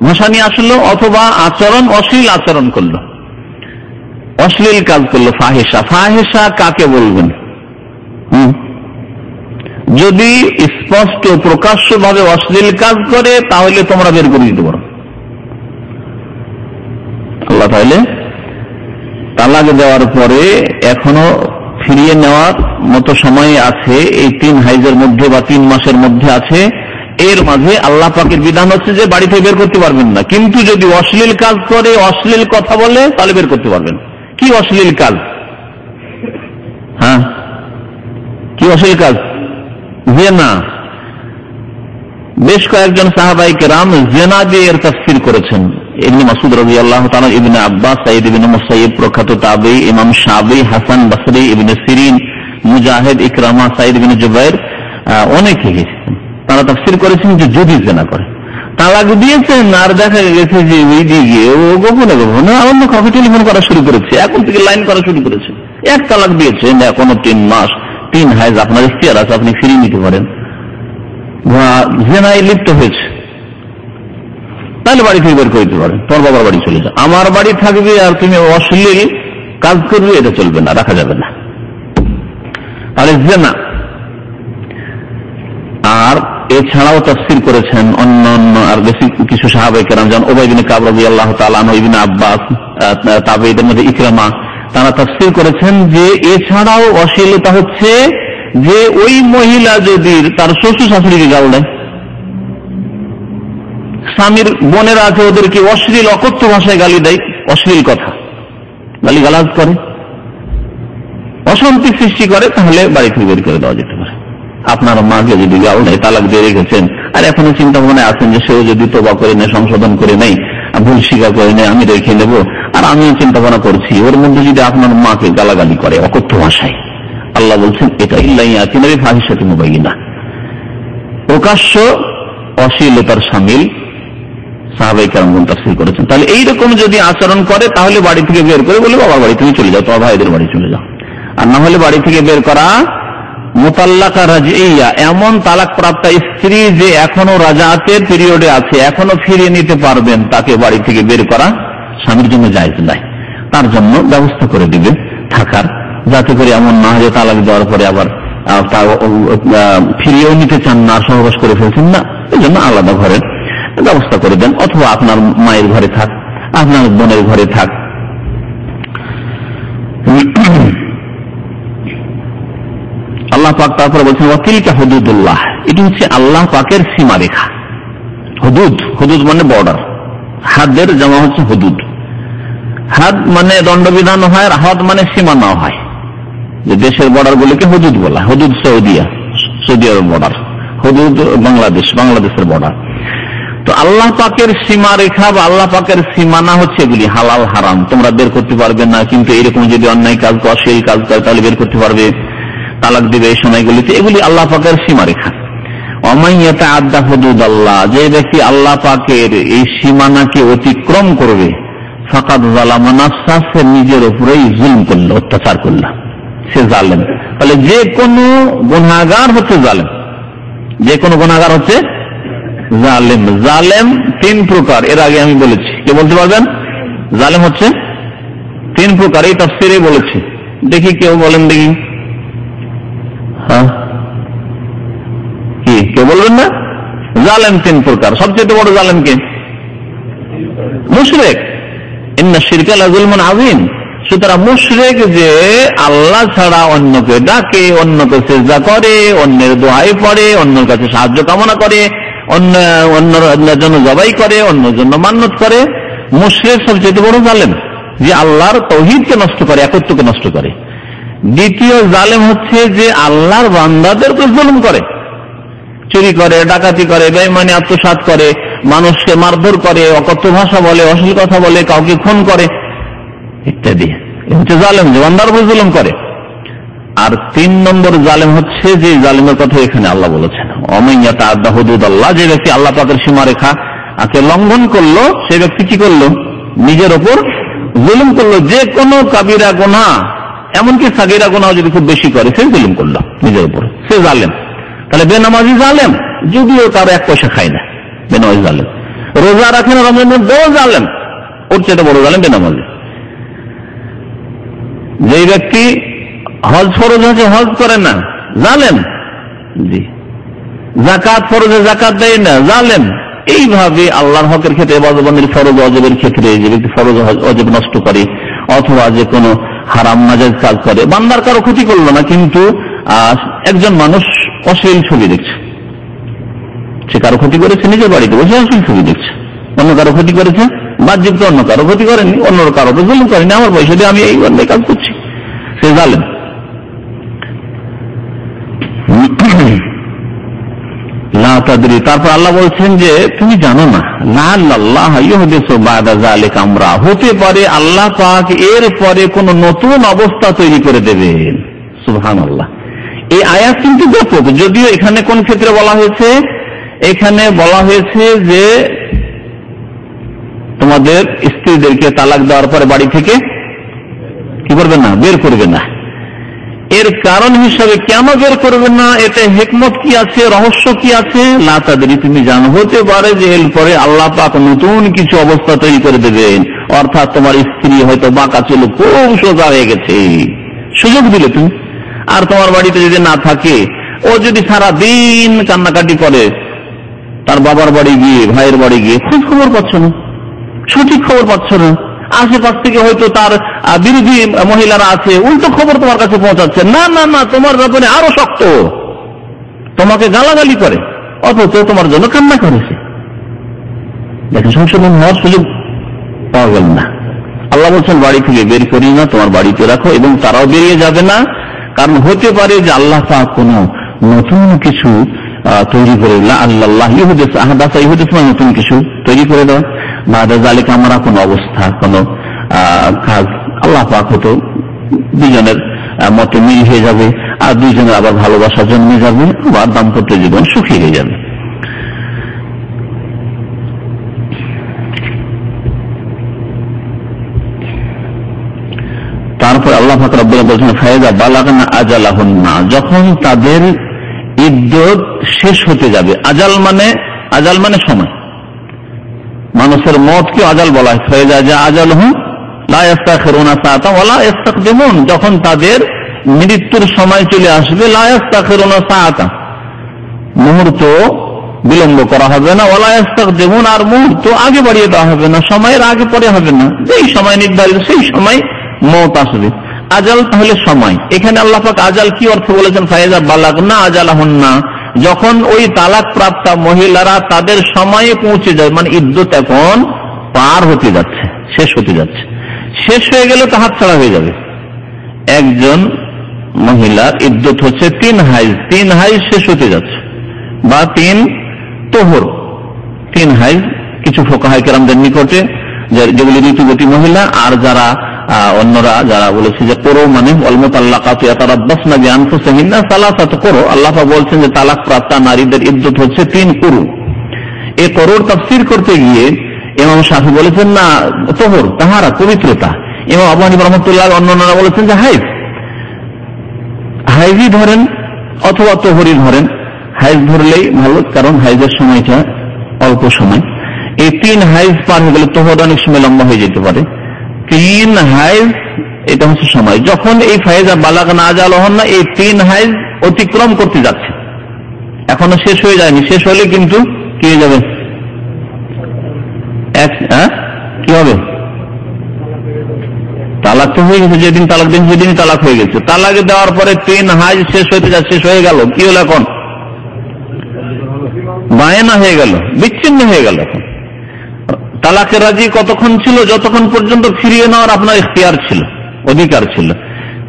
ভাষা নিয়ে আসলো, অথবা আচরণ অশ্লীল আচরণ করলো, অশ্লীল কাজ করলো। ফাহিশা, ফাহিশা কাকে বলবেন? যদি স্পষ্ট প্রকাশ্য ভাবে অশ্লীল কাজ করে তাহলে তোমরা বের করে দিতে পারো। আল্লাহ তাহলে তালাক দেওয়ার পরে এখনো ফিরিয়ে নেওয়ার মতো সময় আছে, এই 3 হাইজের মধ্যে বা 3 মাসের মধ্যে আছে, এর মাঝে আল্লাহ পাকের বিধান হচ্ছে যে বাড়ি থেকে বের করতে পারবেন না। কিন্তু যদি অশ্লীল কাজ করে, অশ্লীল কথা বলে, তাহলে বের করতে পারবেন। কি অশ্লীল কাজ? হ্যাঁ, কি অশ্লীল কাজ? জেনা। বেশ কয়েকজন সাহাবায়ে কেরাম জেনা দিয়ে এর তাফসীর করেছেন। ইবনে মাসউদ রাদিয়াল্লাহু তাআলা, ইবনে আব্বাস, সাঈদ ইবনে মুসাইয়্যিব প্রখ্যাত তাবেঈ, ইমাম শাফিঈ, হাসান বসরি, ইবনে সিরিন, মুজাহিদ, ইকরামা, সাঈদ ইবনে জুবাইর, অনেকে গেছেন, তারা তাফসীর করেছেন যে যদি জেনা করে, তালাক দিয়েছেন আর দেখা গেছে যে ওই দিকে ও গোপনে গোপনে অন্য কাউকে টেলিফোন করা শুরু করেছে, এখন থেকে লাইন করা শুরু করেছে, এক তালাক দিয়েছেন, এখনো 3 মাস 3 হাইজ আপনার ইখতিয়ার আছে, আপনি ফিরিয়ে নিতে পারেন, জেনায় লিপ্ত হয়েছে, তাহলে বাড়ি থেকে বের করে দিতে পারেন, তোর বাবার বাড়ি চলে যা, আমার বাড়ি থাকবে আর তুমি অশ্লীল কাজ করবে, এটা চলবে না, রাখা যাবে না। তাহলে জেনা। আর এছাড়াও তাফসীর করেছেন অন্যান্য আর বেশি কিছু সাহাবায়ে কেরাম, যেমন উবাই বিন কাব রাদিয়াল্লাহু তাআলা আনহু, ইবনে আব্বাস, তাবেঈদের মধ্যে ইকরামা, তারা তাফসীর করেছেন যে এছাড়াও অশ্লীলতা হচ্ছে যে ওই মহিলা যদি তার শ্বশুর শাশুড়িকে গাল দেয়, স্বামীর বোনেরা আছে ওদেরকে অশ্লীল অকথ্য ভাষায় গালি দেয়, অশ্লীল কথা গালিগালাজ করে, অশান্তি সৃষ্টি করে, তাহলে বাড়ি থেকে বের করে দেওয়া যেতে পারে। আপনার মাকে যদি গাল দেয়, তালাক দিয়ে রেখেছেন, আর এখনো চিন্তা ভাবনায় আছেন যে সেও যদি তোবা করে নেয়, সংশোধন করে নেই, ভুল স্বীকার করে নেয়, আমি রেখে নেবো, আর আমিও চিন্তা ভাবনা করছি, ওর মধ্যে যদি আপনার মাকে গালাগালি করে অকথ্য ভাষায়, আল্লাহ বলছেন এটা ইল্লা ইয়াতিনা বিফাহিশাতিন মুবায়্যিনা, প্রকাশ্য অশ্লীলতার শামিল। সাহাবায়ে কেরামগণ তাফসীর করেছেন। তাহলে এইরকম যদি আচরণ করে তাহলে বাড়ি থেকে বের করে বলে বাবার বাড়ি তুমি চলে যাও, তোমার ভাইদের বাড়ি চলে যাও। আর না হলে বাড়ি থেকে বের করা মুতাল্লাকা রাজঈয়া, এমন তালাক প্রাপ্ত স্ত্রী যে এখনো রাজাতের পিরিয়ডে আছে, এখনো ফিরিয়ে নিতে পারবেন, তাকে বাড়ি থেকে বের করা স্বামীর জন্য জায়েজ নাই। তার জন্য ব্যবস্থা করে দিবে থাকার, যাতে করে এমন না হয় যে তালাক দেওয়ার পরে আবার ফিরিয়েও নিতে চান না, সহবাস করে ফেলছেন না, এই জন্য আলাদা ঘরের ব্যবস্থা করে দেন, অথবা আপনার মায়ের ঘরে থাক, আপনার বোনের ঘরে থাক। আল্লাহ পাক তারপরে বলছেন ওয়াতিলকা হুদুদুল্লাহ, এটি হচ্ছে আল্লাহ পাকের সীমারেখা। হুদুদ, হুদুদ মানে বর্ডার, হাদের জামা হচ্ছে হুদুদ। হাদ মানে দণ্ডবিধান হয়, আর হাদ মানে সীমানা হয়, যে দেশের বর্ডার গুলিকে হুদুদ বলা। হুদুদ সৌদিয়া, সৌদি আরব বর্ডার, হুদুদ বাংলাদেশ, বাংলাদেশের বর্ডার। তো আল্লাহ পাকের সীমারেখা বা আল্লাহ পাকের সীমানা হচ্ছে এগুলি, হালাল হারাম তোমরা বের করতে পারবে না, কিন্তু এরকম যদি অন্যায় কাজ করে, অশ্লীল কাজ করে, তাহলে বের করতে পারবে, তালাক দিবে এই সময়গুলিতে, এগুলি আল্লাহ পাকের সীমারেখা। ওয়ামান ইয়াতাআদ্দা হুদুদাল্লাহ, যে ব্যক্তি আল্লাহ পাকের এই সীমানাকে অতিক্রম করবে, ফাকাদ যালামা নাফসা, সে নিজের উপরেই জুলম করলো, অত্যাচার করলো, সে জালেম। তাহলে যে কোনো গুনাহগার হচ্ছে জালেম, যে কোনো গুনাহগার হচ্ছে জালেম। জালেম 3 প্রকার, এর আগে আমি বলেছি, কে বলতে পারবেন? জালেম হচ্ছে 3 প্রকার, এই তাফসীরে বলেছি। দেখি কেউ বলেন, দেখি। হ্যাঁ, কি কেউ বলবেন না? জালেম 3 প্রকার। সবচেয়ে বড় জালেম কে? মুশরিক। ইন্না শিরকা লাযুলমুন আযীম, সুতরাং মুশরিক যে আল্লাহ ছাড়া অন্যকে ডাকে, অন্যকে সিজদা করে, অন্যের দোহাই পড়ে, অন্যের কাছে সাহায্য কামনা করে, অন্যের জন্য জবাই করে, অন্যের জন্য মান্নত করে, মুশরিক সবচেয়ে বড় জালেম, যে আল্লাহর তাওহীদকে নষ্ট করে, একত্বকে নষ্ট করে। দ্বিতীয় জালেম হচ্ছে যে আল্লাহর বান্দাদেরকে জুলুম করে, চুরি করে, ডাকাতি করে, বেঈমানি আত্মসাৎ করে, মানুষকে মারধর করে, অকথ্য ভাষা বলে, অশ্লীল কথা বলে, কাউকে খুন করে ইত্যাদি। হচ্ছে জালেম, যে বান্দার উপর জুলুম করে। আর 3 নম্বর জালেম হচ্ছে যে জালেমের কথা এখানে আল্লাহ বলেছেন, ওমাইয়া তাআদ্দা হুদুদাল্লাহ, যে ব্যক্তি আল্লাহ পাকের সীমারেখা লঙ্ঘন করলো, সে ব্যক্তি কি করলো? নিজের ওপর জুলুম করলো। যে কোনো কাবিরা গুনাহ, এমনকি সাগীরা গুনাহ যদি খুব বেশি করে, সে জুলুম করলো নিজের উপর, সে জালেম। তাহলে বেনামাজি জালেম, যদিও কারো 1 পয়সা খায় না, বেনামাজি জালেম। রোজা রাখেন, রমজানের বড় জালেম, ওর চেয়ে বড় জালেম বেনামাজি। যে ব্যক্তি হজ ফরজ আছে, হজ করে না, জালেম। জি, যাকাত ফরজ, যাকাত দেয় না, জালেম। এইভাবে আল্লাহর হকের ক্ষেত্রে, ইবাদতের ফরজ অজেবের ক্ষেত্রে যে ব্যক্তি ফরজ অজেব নষ্ট করে, অথবা যে কোনো হারাম নাজায়েজ কাজ করে, বান্দার কারো ক্ষতি করলো না, কিন্তু একজন মানুষ অশ্লীল ছবি দেখছে, সে কারো ক্ষতি করেছে, নিজের বাড়িতে বসে অশ্লীল ছবি দেখছে, অন্য কারো ক্ষতি করেছে, বাহ্যিক তো অন্য কারো ক্ষতি করেনি, অন্য কারো তো জুলুম করেনি, আমার পয়সা দিয়ে আমি এই অন্যায় কাজ করছি, সে জালেম। লা তাদরি, তারপর আল্লাহ বলছেন যে তুমি জানো না, লাআল্লাহ ইউহদিসু বা'দা যালিকা আমরা, হতে পারে আল্লাহ পাক এর পরে কোন নতুন অবস্থা তৈরি করে দেবেন। সুবহানাল্লাহ। এই আয়াত কিন্তু ব্যাপক, যদিও এখানে কোন ক্ষেত্রে বলা হয়েছে, এখানে বলা হয়েছে যে তোমাদের স্ত্রীদেরকে তালাক দেওয়ার পরে বাড়ি থেকে কি করবে না, বের করবে না। এর কারণ হিসাবে কেন বের করবে না, এতে হিকমত কি আছে, রহস্য কি আছে, লা তাদরি, তুমি জানো, হতে পারে যে এর পরে আল্লাহ পাক নতুন কিছু অবস্থা তৈরি করে দেবেন। অর্থাৎ তোমার স্ত্রী হয়তো বাঁকা ছিল, খুব সোজা হয়ে গেছে, সুযোগ দিলে তুমি, আর তোমার বাড়িতে যদি না থাকে, ও যদি সারা দিন কান্নাকাটি করে, তার বাবার বাড়ি গিয়ে, ভাইয়ের বাড়ি গিয়ে খোঁজ খবর পাচ্ছ না, সঠিক খবর পাচ্ছ না, আশেপাশ থেকে হয়তো তার বিরোধী মহিলারা আছে, উল্টো খবর তোমার কাছে পৌঁছাচ্ছে, না না না তোমার ব্যাপারে আরো শক্ত, তোমাকে গালাগালি করে, অথচ তোমার জন্য কান্না করেছে। দেখেন, সংশোধন হওয়ার সুযোগ পাওয়া গেল না। আল্লাহ বলছেন বাড়ি থেকে বের করি না, তোমার বাড়িতে রাখো, এবং তারাও বেরিয়ে যাবে না, কারণ হতে পারে যে আল্লাহ পাক কোনো নতুন কিছু তৈরি করে, আল্লাহ ইহুদিস আহাদাসা, ইহুদিস মানে নতুন কিছু তৈরি করে দেওয়া, বা'দা যালিকা আমরা কোন অবস্থা, কোন কাজ আল্লাহ পাক হতো দুজনের মতে মিল হয়ে যাবে, আর দুইজনের আবার ভালোবাসা জন্মে যাবে, আবার দাম্পত্য জীবন সুখী হয়ে যাবে। তারপর আল্লাহ পাক রব্বুল বলছেন, ফায়দা বালাগনা আজালাহুন্না, যখন তাদের ইদ্দত শেষ হতে যাবে। আজাল মানে সময়, মানুষের মতকে আজাল বলা হয়। ফায়দা জা আজালহুম লা ইস্তাখিরুনা সাআতান ওয়া লা ইস্তাকদিমুন, যখন তাদের মৃত্যুর সময় চলে আসবে, লা ইস্তাখিরুনা সাআতান, মুহূর্ত বিলম্ব করা হবে না, ওয়া লা ইস্তাকদিমুন, আর মুহূর্ত আগে বাড়িয়ে দেওয়া হবে না, সময়ের আগে পরে হবে না, যেই সময় নির্ধারিত সেই সময় মওত আসবে। আজাল তাহলে সময়। এখানে আল্লাহ পাক আজাল কি অর্থ বলেছেন, ফায়দা বালাগনা আজালাহুন্না, যখন ওই তালাক প্রাপ্ত মহিলারা তাদের সময়ে পৌঁছে যায়, মানে ইদ্যত এখন পার হতে যাচ্ছে, শেষ হতে যাচ্ছে, শেষ হয়ে গেলে তো হাত ছাড়া হয়ে যাবে। একজন মহিলার ইদ্যত হচ্ছে 3 হাইজ, 3 হাইজ শেষ হতে যাচ্ছে, বা 3 তোহর, 3 হাইজ কিছু ফুকাহায়ে কেরামদের নিকটে, যেগুলি ঋতুবতী মহিলা, আর যারা অন্যরা যারা বলেছে যে করো মানে অলমুতাল্লাকাতু ইয়াতারাব্বাসনা বিআনফুসিহিন্না সালাসাতু করো, আল্লাহ পাক বলছেন যে তালাক প্রাপ্তা নারীদের ইদ্যত হচ্ছে 3 কুরু। এই করোর তাফসীর করতে গিয়ে ইমাম শাফি বলেছেন না তোহর, তাহারা পবিত্রতা। ইমাম আবু হানিফা রাহমাতুল্লাহ অন্যরা বলেছেন যে হাইজই ধরেন অথবা তোহরই ধরেন, হাইজ ধরলেই ভালো, কারণ হাইজের সময়টা অল্প সময়। এই 3 হাইজ পার হয়ে গেলে তোহর অনেক সময় লম্বা হয়ে যেতে পারে। 3 হাইজ এটা হচ্ছে সময়, যখন এই ফায়দা বালাগনা আজালাহুন্না এই 3 হাইজ অতিক্রম করতে যাচ্ছে, এখনো শেষ হয়ে যায়নি, শেষ হলে কিন্তু কি হয়ে যাবে, কি হবে, তালাক তালাক তো হয়ে গেছে, যেদিন তালাক দিন সেদিনই তালাক হয়ে গেছে। তালাক দেওয়ার পরে 3 হাইজ শেষ হতে যাচ্ছে, শেষ হয়ে গেল, কি হলো এখন? বায়না হয়ে গেল, বিচ্ছিন্ন হয়ে গেল। এখন তালাকে রাজি কতক্ষণ ছিল? যতক্ষণ পর্যন্ত ফিরিয়ে নেওয়ার আপনার ইখতিয়ার ছিল, অধিকার ছিল।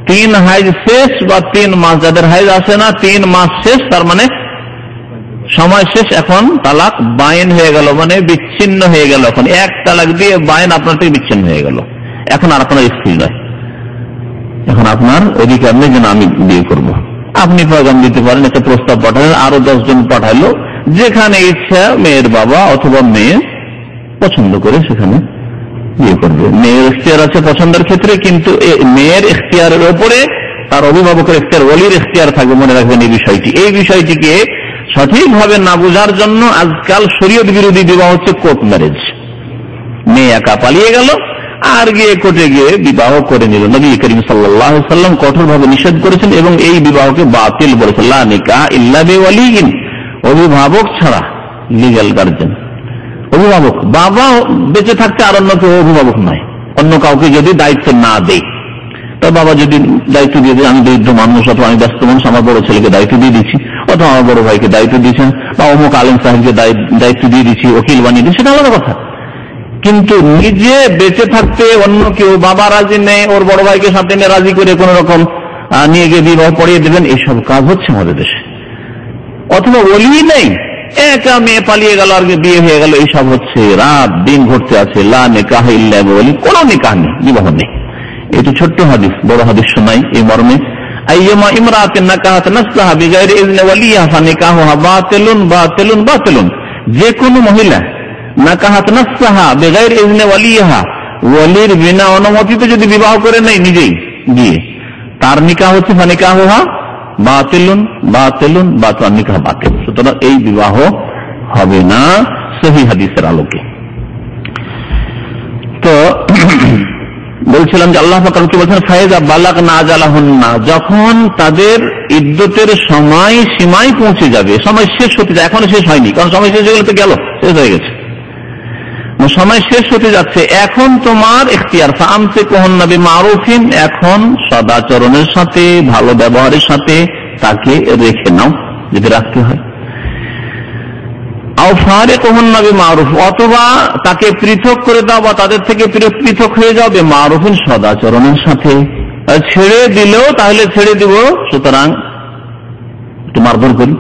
3 হাইজ শেষ বা 3 মাস, যাদের হাইজ আসে না 3 মাস শেষ, তার মানে সময় শেষ, এখন তালাক বাইন হয়ে গেল, মানে বিচ্ছিন্ন হয়ে গেল। এখন এক তালাক দিয়ে বাইন আপনার থেকে বিচ্ছিন্ন হয়ে গেল, এখন আর আপনার স্ত্রী নয়, এখন আপনার অধিকার নেই যেন আমি বিয়ে করব। আপনি পয়গাম দিতে পারেন, একটা প্রস্তাব পাঠালেন, আরো 10 জন পাঠালো, যেখানে ইচ্ছা মেয়ের বাবা অথবা মেয়ে পছন্দ করে সেখানে বিয়ে করবে। মেয়ের ইখতিয়ার আছে পছন্দের ক্ষেত্রে, কিন্তু মেয়ের ইখতিয়ারের ওপরে তার অভিভাবকের ইখতিয়ার, ওলির ইখতিয়ার থাকবে। মনে রাখবেন এই বিষয়টি। এই বিষয়টিকে সঠিকভাবে না বোঝার জন্য আজকাল শরীয়ত বিরোধী বিবাহ হচ্ছে কোর্ট ম্যারেজ। মেয়ে একা পালিয়ে গেল আর গিয়ে কোর্টে গিয়ে বিবাহ করে নিল। নবী করিম সাল্লাল্লাহু আলাইহি ওয়াসাল্লাম কঠোরভাবে নিষেধ করেছেন এবং এই বিবাহকে বাতিল বলেছেন। লা নিকাহ ইল্লা বিওয়ালিয়িন, অভিভাবক ছাড়া, লিগ্যাল গার্জেন, অভিভাবক, বাবা বেঁচে থাকতে আর অন্য কেউ অভিভাবক নয়। অন্য কাউকে যদি দায়িত্ব না দেয়, তো বাবা যদি দায়িত্ব দিয়ে দেয়, আমি বৃদ্ধ মানুষ অথবা আমি ব্যস্ত মানুষ, আমার বড় ছেলেকে দায়িত্ব দিয়ে দিচ্ছি, অথবা আমার বড় ভাইকে দায়িত্ব দিয়েছেন, বা অমুক আলেম সাহেবকে দায়িত্ব দিয়ে দিচ্ছি, ওকিল বানিয়ে দিচ্ছি, সেটা আলাদা কথা। কিন্তু নিজে বেঁচে থাকতে অন্য কেউ, বাবা রাজি নেই, ওর বড় ভাইকে সাথে নিয়ে রাজি করে কোন রকম নিয়ে গিয়ে বিবাহ পড়িয়ে দেবেন, এইসব কাজ হচ্ছে আমাদের দেশে। অথবা ওলি নেই, একা মেয়ে পালিয়ে গেল আর বিয়ে হয়ে গেল, এইসব হচ্ছে, রাত দিন ঘটতে আছে। লা নিকাহ ইল্লা বিওয়ালি, কোন নিকাহ নেই, বিবাহ নেই। এটা ছোট্ট হাদিস, বড় হাদিস শোনাই এই মর্মে। আইয়ামা ইমরাতিন নাকাহাত নাফসাহা বিগাইরি ইজনি ওয়ালিহা ফানিকাহুহা বাতিলুন বাতিলুন বাতিলুন, যে কোনো মহিলা নাকাহাত নাফসাহা বিগাইরি ইজনি ওয়ালিহা, ওয়ালির বিনা অনুমতিতে যদি বিবাহ করে নেয় নিজেই গিয়ে, তার নিকাহ হচ্ছে ফানিকাহুহা বাতিলুন বাতিলুন বাতিল, নিকাহ বাতিল। সুতরাং এই বিবাহ হবে না সহিহ হাদিসের আলোকে। তো বলছিলাম যে আল্লাহ পাক কি বলছেন, ফায়দা বালাগনা আজালাহুন্না, যখন তাদের ইদ্দতের সময় সীমায় পৌঁছে যাবে, সময় শেষ হতে যায়, এখনো শেষ হয়নি, কারণ সময় শেষ হয়ে গেলে তো গেল, শেষ হয়ে গেছে, সময় শেষ হতে যাচ্ছে, এখন তোমার ইখতিয়ার। ফামসিকুহুন্না বিমারুফিন, এখন সদাচরণের সাথে, ভালো ব্যবহারের সাথে তাকে রেখে নাও যদি রাখতে হয়। আও ফারিকুহুন্না বিমারুফ, অথবা তাকে পৃথক করে দাও বা তাদের থেকে পৃথক হয়ে যাও বিমারুফিন, সদাচরণের সাথে। ছেড়ে দিলেও তাহলে ছেড়ে দিব, সুতরাং একটু মারধর করি,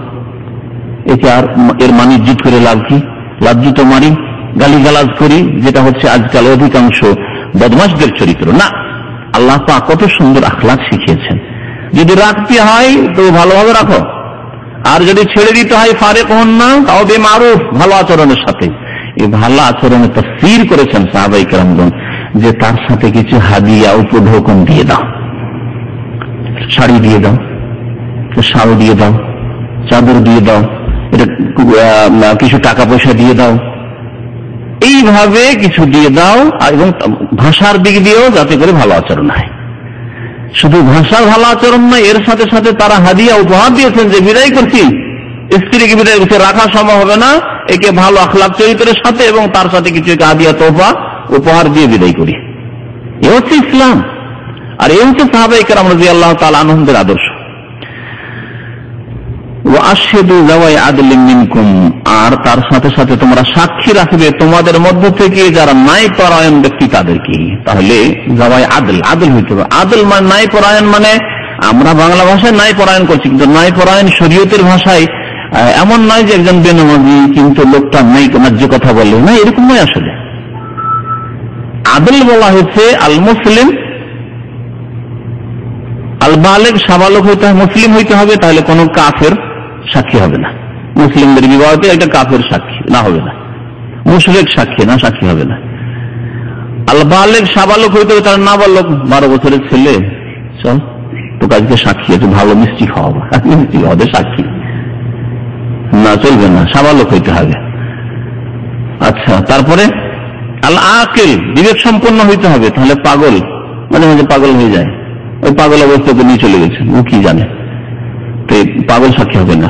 একে আর এর মানি জিত করে লাভ কি? লাজ্জিত মারি, গালিগালাজ করি, যেটা হচ্ছে আজকাল অধিকাংশ বদমাশদের চরিত্র। না, আল্লাহ পাক কত সুন্দর আখলাক শিখিয়েছেন। যদি রাখতে হয় তো ভালোভাবে রাখো, আর যদি ছেড়ে দিতে হয় ফারিকুহুন্না তাও বিমারুফ, ভালো আচরণের সাথে। এই ভালো আচরণের তাফসীর করেছেন সাহাবায়ে কেরামগণ, যে তার সাথে কিছু হাদিয়া উপঢৌকন দিয়ে দাও, শাড়ি দিয়ে দাও, শাল দিয়ে দাও, চাদর দিয়ে দাও, এটা কিছু টাকা পয়সা দিয়ে দাও, এইভাবে কিছু দিয়ে দাও, এবং ভাষার দিক দিয়েও যাতে করে ভালো আচরণ হয়। শুধু ভাষার ভালো আচরণ নয়, এর সাথে সাথে তারা হাদিয়া উপহার দিয়েছেন, যে বিদায় করছি, স্ত্রীকে বিদায় করছে, রাখা সম্ভব হবে না, একে ভালো আখলাক চরিত্রের সাথে এবং তার সাথে কিছু হাদিয়া তোহফা উপহার দিয়ে বিদায় করি। এ হচ্ছে ইসলাম, আর এ হচ্ছে সাহাবায়ে কেরাম রাদিয়াল্লাহু তাআলা আনহুদের আদর্শ। ওয়াশহাদু যাওয়াই আদলিন মিনকুম, আর তার সাথে সাথে তোমরা সাক্ষী রাখবে তোমাদের মধ্য থেকে যারা ন্যায়পরায়ণ ব্যক্তি তাদেরকে। তাহলে যাওয়াই আদল, আদল হইতে হবে। আদল মানে ন্যায়পরায়ণ, মানে আমরা বাংলা ভাষায় ন্যায়পরায়ণ করছি, কিন্তু ন্যায়পরায়ণ শরীয়তের ভাষায় এমন নয় যে একজন বেনামাজি কিন্তু লোকটা ন্যায্য কথা বলে, না, এরকম নয়। আসলে আদল বলা হয়েছে আল মুসলিম আল বালেগ, সাবালক হইতে হবে, মুসলিম হইতে হবে, তাহলে কোন কাফের সাক্ষী হবে না। মুসলিমদের বিবাহতে একটা কাফের সাক্ষী না হবে না, মুশরিক সাক্ষী না, সাক্ষী হবে না। আল বালেগ, সাবালক হইতে হবে, তার নাবালক 12 বছরের ছেলে, চল তো কাজকে সাক্ষী, একটু ভালো মিষ্টি খাওয়াবো, মিষ্টি খাওয়াবে সাক্ষী না, চলবে না, সাবালক হইতে হবে। আচ্ছা, তারপরে আল আকিল, বিবেক সম্পন্ন হইতে হবে, তাহলে পাগল, মাঝে মাঝে পাগল হয়ে যায়, ওই পাগল অবস্থাকে নিয়ে চলে গেছে, ও কি জানে, তো পাগল সাক্ষী হবে না।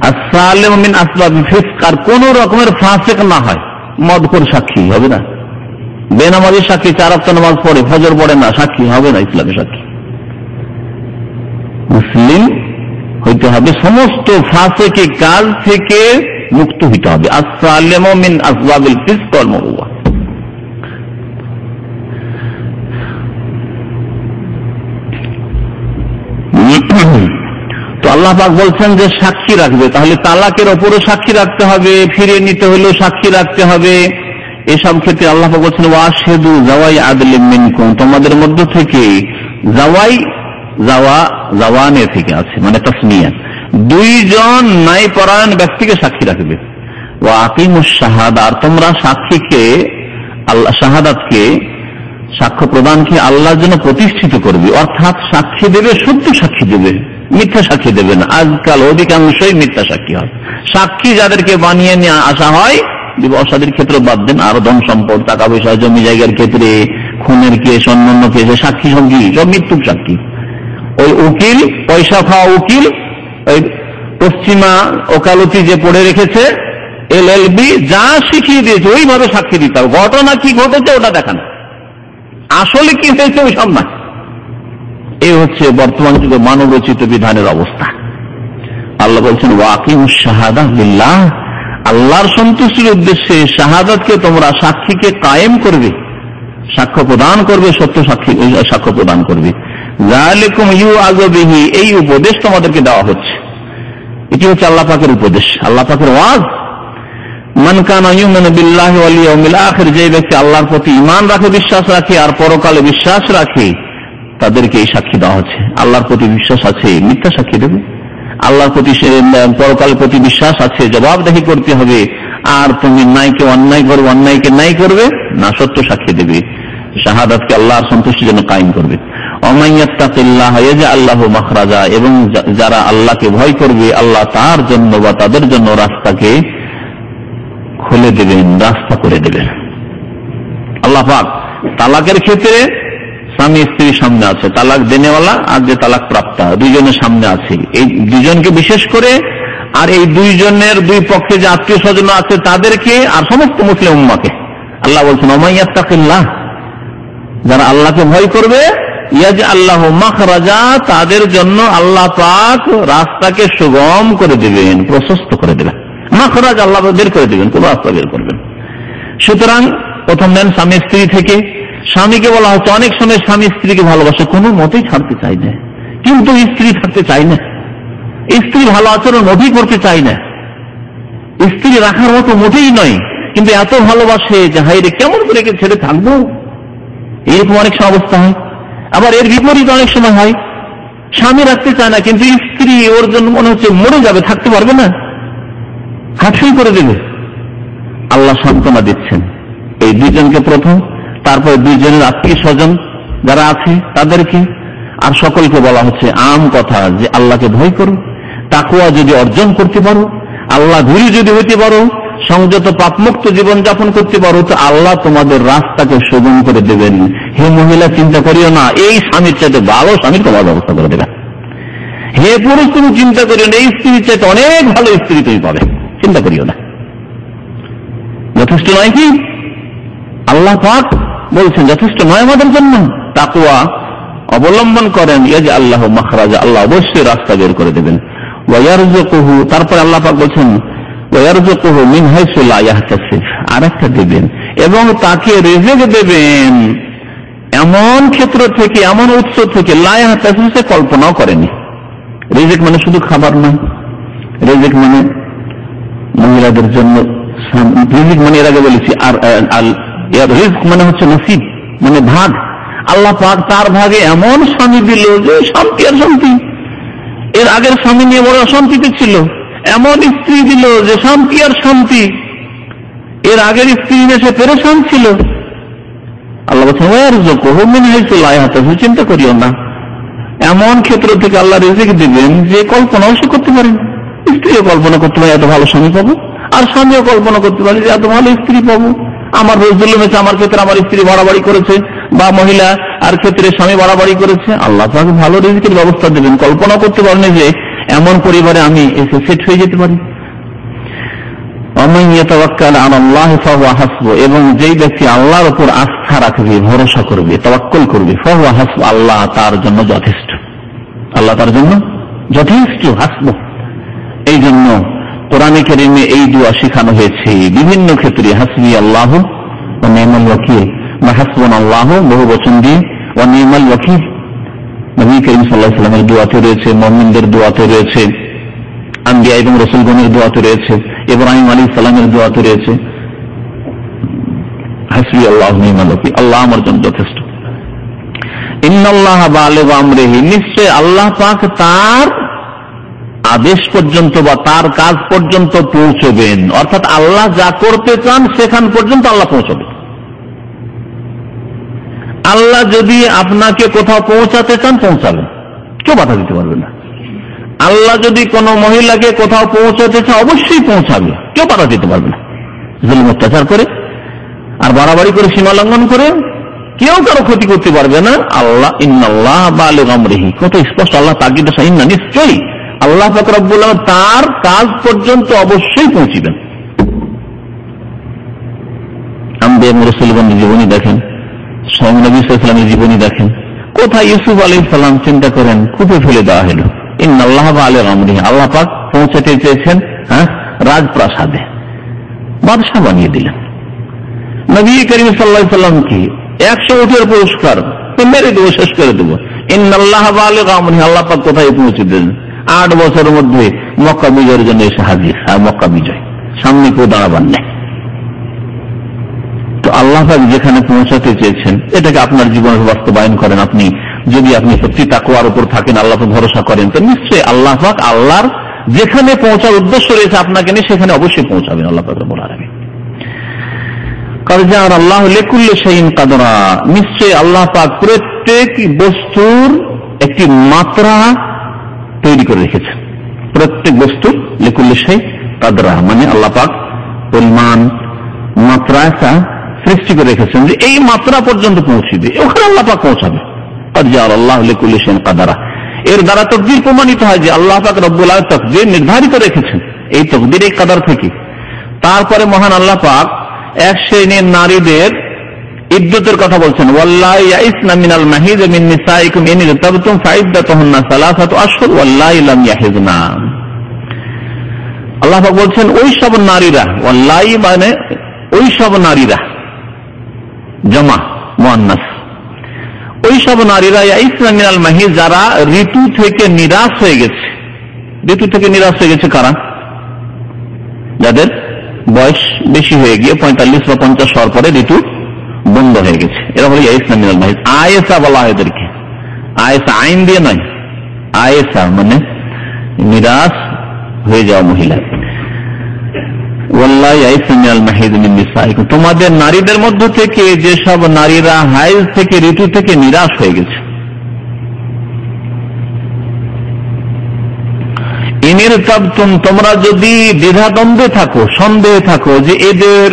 আসসালিম মিন আসবাবিল ফিসক, আর কোন রকমের ফাসিক না হয়, মদখোর সাক্ষী হবে না, বেনামাজি সাক্ষী, 4 ওয়াক্ত নামাজ পড়ে, ফজর পড়ে না, সাক্ষী হবে না ইসলামে সাক্ষী। মুসলিম হইতে হবে, সমস্ত ফাসিকি কাজ থেকে মুক্ত হইতে হবে। আসসালিমু মিন আসবাবিল ফিসক ওয়াল মুরুয়া। তো আল্লাহ পাক বলছেন যে সাক্ষী রাখবে, তাহলে তালাকের ওপরও সাক্ষী রাখতে হবে, ফিরিয়ে নিতে হলেও সাক্ষী রাখতে হবে। এসব ক্ষেত্রে আল্লাহ পাক বলছেন ওয়াশহিদু যাওয়াই আদলিম মিনকুম, তোমাদের মধ্য থেকে যাওয়াই জাওয়ানে থেকে আছে, মানে তাসমিয়া, 2 জন ন্যায়পরায়ণ ব্যক্তিকে সাক্ষী রাখবে। ওয়া আকিমুশ শাহাদা, আর তোমরা সাক্ষীকে, আল্লাহ শাহাদাতকে, সাক্ষ্য প্রদানকে আল্লাহর জন্য প্রতিষ্ঠিত করবে, অর্থাৎ সাক্ষী দেবে, সত্য সাক্ষী দেবে, মিথ্যা সাক্ষী দেবে না। আজকাল অধিকাংশই মিথ্যা সাক্ষী হয়। সাক্ষী যাদেরকে বানিয়ে নিয়ে আসা হয়, অসাধীর ক্ষেত্রে বাদ দেন, আর ধন সম্পদ, টাকা পয়সা, জমি জায়গার ক্ষেত্রে, খুনের কেস, অন্যান্য কেসে সাক্ষী সব মৃত্যুর সাক্ষী। ওই উকিল, পয়সা খাওয়া উকিল, ওই পশ্চিমা ওকালতি যে পড়ে রেখেছে, LLB, যা শিখিয়ে দিয়েছে ওইভাবে সাক্ষী দিতে হবে। ঘটনা কি ঘটেছে ওটা দেখান, আসলে কি হয়েছে ওই সব না। এই হচ্ছে বর্তমান যুগে মানব রচিত বিধানের অবস্থা। আল্লাহ বলছেন ওয়াকিমুশ শাহাদা বিল্লাহ, আল্লাহর সন্তুষ্টির উদ্দেশ্যে শাহাদাতকে তোমরা, সাক্ষীকে কায়েম করবে, সাক্ষ্য প্রদান করবে, সত্য সাক্ষ্য প্রদান করবে। যালিকুম ইউআযু বিহি, এই উপদেশ তোমাদেরকে দেওয়া হচ্ছে। এটি হচ্ছে আল্লাহ পাকের উপদেশ, আল্লাহ পাকের ওয়াজ। মান কানা ইউমিনু বিল্লাহি ওয়াল ইয়াউমিল আখির, যে ব্যক্তি আল্লাহর প্রতি ঈমান রাখে, বিশ্বাস রাখে, আর পরকালে বিশ্বাস রাখে, তাদেরকে এই সাক্ষী দেওয়া হচ্ছে। আল্লাহর প্রতি বিশ্বাস আছে, মিথ্যা সাক্ষী দেবে। আল্লাহর প্রতি, পরকালের প্রতি বিশ্বাস আছে, জবাবদিহি করতে হবে। আর তুমি ন্যায়কে অন্যায় করবে, অন্যায়কে ন্যায় করবে না, সত্য সাক্ষী দেবে, শাহাদাতকে আল্লাহর সন্তুষ্টির জন্য কায়েম করবে। ওমান ইয়াত্তাকিল্লাহ ইয়াজআল লাহু মাখরাজা, এবং যারা আল্লাহকে ভয় করবে, আল্লাহ তার জন্য বা তাদের জন্য রাস্তাকে খুলে দেবেন, রাস্তা করে দেবেন। আল্লাহ পাক তালাকের ক্ষেত্রে স্বামী স্ত্রীর সামনে আছে, তালাক দেনেওয়ালা আর যে তালাক প্রাপ্তা, 2 জনের সামনে আছে। এই 2 জনকে বিশেষ করে, আর এই 2 জনের 2 পক্ষে যে আত্মীয় স্বজন আছে তাদেরকে, আর সমস্ত মুসলিম উম্মাহকে আল্লাহ বলছেন ওমান ইয়াত্তাকিল্লাহ, যারা আল্লাহকে ভয় করবে, ইয়াজআল লাহু মাখরাজা, তাদের জন্য আল্লাহ পাক রাস্তাকে সুগম করে দিবেন, প্রশস্ত করে দিবেন। মাখরাজ আল্লাহ বের করে দিবেন, কোন রাস্তা বের করবেন। সুতরাং প্রথম নেন স্বামী স্ত্রী থেকে। স্বামীকে বলা হচ্ছে, অনেক সময় স্বামী স্ত্রীকে ভালোবাসে, কোনো মতেই ছাড়তে চাই না, কিন্তু স্ত্রী থাকতে চায় না, স্ত্রী ভালো আচরণ মোটেই করতে চায় না, স্ত্রী রাখার মতো মোটেই নয়, কিন্তু এত ভালোবাসে যে হাইরে কেমন করে ছেড়ে থাকবো, এরকম অনেক সময় অবস্থা হয়। আবার এর বিপরীত অনেক সময় হয়, স্বামী রাখতে চায় না, কিন্তু স্ত্রী ওর জন্য মনে হচ্ছে মরে যাবে, থাকতে পারবে না, হাঁটুই করে দেবে। আল্লাহ সান্ত্বনা দিচ্ছেন এই 2 জনকে প্রথম, তারপরে 2 জনের আত্মীয় স্বজন যারা আছে তাদেরকে, আর সকলকে বলা হচ্ছে আম কথা যে আল্লাহকে ভয় করো, তাকওয়া যদি অর্জন করতে পারো, আল্লাহ ভীরু যদি হইতে পারো, সংযত পাপমুক্ত জীবন যাপন করতে পারো, তো আল্লাহ তোমাদের রাস্তাকে সুগম করে দেবেন। হে মহিলা, চিন্তা করিও না, এই স্বামীর চাইতে ভালো স্বামী তোমার ব্যবস্থা করে দেবে। হে পুরুষ, তুমি চিন্তা করিও না, এই স্ত্রীর চাইতে অনেক ভালো স্ত্রী তুমি পাবে, চিন্তা করিও না। যথেষ্ট নয় কি? আল্লাহ পাক বলছেন যথেষ্ট নয় আমাদের জন্য? তাকওয়া অবলম্বন করেন, ইয়াজআল লাহু মাখরাজা, আল্লাহ অবশ্যই রাস্তা বের করে দেবেন। ওয়া ইয়ারযুকুহু, তারপর আল্লাহ পাক বলছেন ওয়া ইয়ারযুকুহু মিন হাইসু লা ইয়াহতাসিব, আরেকটা দেবেন, এবং তাকে রিজিক দেবেন এমন ক্ষেত্র থেকে, এমন উৎস থেকে, লা ইয়াহতাসিব, সে কল্পনাও করেনি। রিজিক মানে শুধু খাবার নয়, রিজিক মানে মহিলাদের জন্য, রিজিক মানে এর আগে বলেছি, আর রিজক মানে হচ্ছে নসিব, মানে ভাগ। আল্লাহ পাক তার ভাগে এমন স্বামী দিল যে শান্তি আর শান্তি। এর আগের স্বামী নিয়ে বড় অশান্তিতে ছিল, এমন স্ত্রী দিল যে শান্তি আর শান্তি। এর আগের স্ত্রী সে পেরেশান ছিল। আল্লাহ বলছেন চিন্তা করিও না, এমন ক্ষেত্র থেকে আল্লাহ রিজিক দিবেন যে কল্পনাও সে করতে পারেন। স্ত্রীও কল্পনা করতে পারে এত ভালো স্বামী পাবো, আর স্বামীও কল্পনা করতে পারে যে এত ভালো স্ত্রী পাবো। আমার রোজুল হয়েছে, আমার ক্ষেত্রে আমার স্ত্রী বাড়াবাড়ি করেছে, বা মহিলা আর ক্ষেত্রে স্বামী বাড়াবাড়ি করেছে, আল্লাহ তাকে ভালো রিজিকের ব্যবস্থা দেবেন। কল্পনা করতে পারেন যে এমন পরিবারে আমি এসে সেট হয়ে যেতে পারি। এবং যেই ব্যক্তি আল্লাহর উপর আস্থা রাখবে, ভরসা করবে, তাওয়াক্কুল করবে, ফাহুয়া হাসবু, আল্লাহ তার জন্য যথেষ্ট, আল্লাহ তার জন্য যথেষ্ট, হাসবু। এই জন্য কোরআনে কারিমে এই দুআ শেখানো হয়েছে বিভিন্ন ক্ষেত্রে, হাসবি আল্লাহু ওয়া নি'মাল ওয়াকিল, বা হাসবুনাল্লাহু বহু বচন দিয়ে, ওয়া নি'মাল ওয়াকিল। নবী করিম সাল্লাল্লাহু আলাইহি ওয়াসাল্লামের দোয়াতে রয়েছে, মুমিনদের দোয়াতে রয়েছে, আম্বিয়া এবং রাসূলগণের দোয়াতে রয়েছে, ইব্রাহিম আলাইহিস সালামের দোয়াতে রয়েছে, হাসবি আল্লাহু ওয়া নি'মাল ওয়াকিল, আল্লাহ আমার জন্য যথেষ্ট। ইন্নাল্লাহা বালিগু আমরিহি, নিশ্চয় আল্লাহ পাক তার আদেশ পর্যন্ত বা তার কাজ পর্যন্ত পৌঁছবেন, অর্থাৎ আল্লাহ যা করতে চান সেখান পর্যন্ত আল্লাহ পৌঁছবে। আল্লাহ যদি আপনাকে কোথাও পৌঁছাতে চান, পৌঁছাবেন, কেউ বাধা দিতে পারবে না। আল্লাহ যদি কোনো মহিলাকে কোথাও পৌঁছাতে চান, অবশ্যই পৌঁছাবে, কেউ বাধা দিতে পারবে না। জুলুম অত্যাচার করে আর বাড়াবাড়ি করে, সীমা লঙ্ঘন করে কেউ কারো ক্ষতি করতে পারবে না। আল্লাহ ইন্নাল্লাহ বালিগু আমরিহি, কত স্পষ্ট আল্লাহ তাকিদ, না নিশ্চয়ই আল্লাহ পাক রব্বুল আলামিন তার কাজ পর্যন্ত অবশ্যই পৌঁছিবেন। আম্বিয়া এবং রাসূলগণের জীবনী দেখেন, স্বয়ং নবী সাল্লাল্লাহু আলাইহি ওয়াসাল্লামের জীবনী দেখেন, কোথায় ইউসুফ আলাইহিস সালাম চিন্তা করেন কূপে ফেলে দেওয়া হলো, ইন্নাল্লাহ বালিগু আমরিহি, আল্লাহ পাক পৌঁছাতে চেয়েছেন রাজপ্রাসাদে, বাদশা বানিয়ে দিলেন। নবী করিম সাল্লাল্লাহু আলাইহি ওয়াসাল্লামকে 100 উটের পুরস্কার, মেরে দেবো, শেষ করে দেবো, ইন্নাল্লাহ বালিগু আমরিহি, আল্লাহ পাক কোথায় পৌঁছে দিলেন। 8 বছরের মধ্যে মক্কা বিজয়ের জন্য এসে হাজির, আর মক্কা বিজয়, সামনে কেউ দাঁড়াবার নেই। তো আল্লাহ পাক যেখানে পৌঁছাতে চেয়েছেন, এটাকে আপনার জীবনে বাস্তবায়ন করেন। আপনি যদি সত্যি তাকওয়ার উপর থাকেন, আল্লাহকে ভরসা করেন, তো নিশ্চয়ই আল্লাহ পাক আল্লাহর যেখানে পৌঁছার উদ্দেশ্য রয়েছে আপনাকে নিয়ে, সেখানে অবশ্যই পৌঁছাবেন আল্লাহ পাক রব্বুল আলামিন। কাদ জাআলা আল্লাহু লিকুল্লি শাইইন কাদরা, নিশ্চয়ই আল্লাহ পাক প্রত্যেক বস্তুর একটি মাত্রা তৈরি করে রেখেছেন। প্রত্যেক বস্তুর লিকুল্লি শাই কাদরা, মানে আল্লাহ পাক পরিমাণ, মাত্রা একটা সৃষ্টি করে রেখেছেন যে এই মাত্রা পর্যন্ত পৌঁছবে, ওখানে আল্লাহ পাক পৌঁছাবে। কাদ জাআলা আল্লাহু লিকুল্লি শাইইন কাদরা, এর দ্বারা তাকদীর প্রমাণিত হয় যে আল্লাহ পাক রব্বুল আলামিন তাকদীর নির্ধারিত রেখেছেন, এই তাকদীর, এই কাদার থেকে। তারপরে মহান আল্লাহ পাক এক শ্রেণীর নারীদের ইদ্দতের কথা বলছেন, ওয়াল্লাহি ইয়াইসনা মিনাল মাহিদ মিন নিসাইকুম ইন ইরতাবতুম ফাইদ্দাতুহুন্না সালাসাতু আশহুর ওয়াল্লাহি লাম ইয়াহিদনা। আল্লাহ পাক বলছেন ওই সব নারীরা, ওয়াল্লাহি মানে ওই সব নারীরা, জামা মুয়ান্নাস, ওই সব নারীরা ইয়াইসনা মিনাল মাহিদ, যারা ঋতু থেকে নিরাশ হয়ে গেছে। ঋতু থেকে নিরাশ হয়ে গেছে কারা? যাদের বয়স বেশি হয়ে গিয়ে 45 বা 50 হওয়ার পরে ঋতু বন্ধ হয়ে গেছে, এরা হলো ইয়াইসনা মিনাল মাহিদ। আয়েশা বলা হয় এদেরকে, আয়েশা আইন দিয়ে নয়, আয়েশা মানে নিরাশ হয়ে যাওয়া মহিলা। ওয়াল্লাহি ইয়াইসনা মিনাল মাহিদ মিন নিসাইকুম, তোমাদের নারীদের মধ্য থেকে যেসব নারীরা হাইজ থেকে, ঋতু থেকে নিরাশ হয়ে গেছে। ইনির তাবতুম, তোমরা যদি দ্বিধাদ্বন্দ্বে থাকো, সন্দেহে থাকো যে এদের